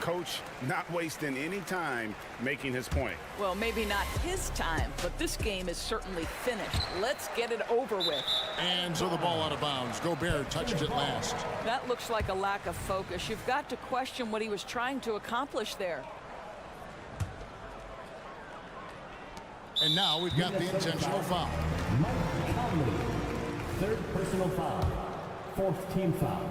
Coach not wasting any time making his point. Well, maybe not his time, but this game is certainly finished. Let's get it over with. And so the ball out of bounds. Gobert touched it last. That looks like a lack of focus. You've got to question what he was trying to accomplish there. And now we've got the intentional foul. Mike Conley. Third personal foul. Fourth team foul.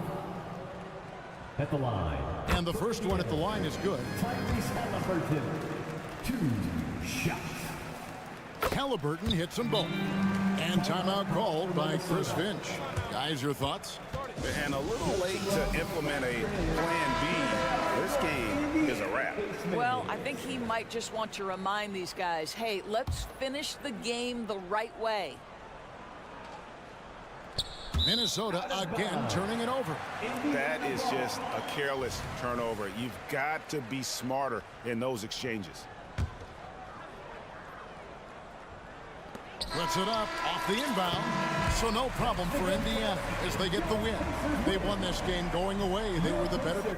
At the line. And the first one at the line is good. Tyrese Halliburton. 2 shots. Halliburton hits them both. And timeout called by Chris Finch. Guys, your thoughts? And a little late to implement a plan B. This game is a wrap. Well, I think he might just want to remind these guys, hey, let's finish the game the right way. Minnesota again turning it over. That is just a careless turnover. You've got to be smarter in those exchanges. Puts it up off the inbound. So no problem for Indiana as they get the win. They won this game going away. They were the better. Go.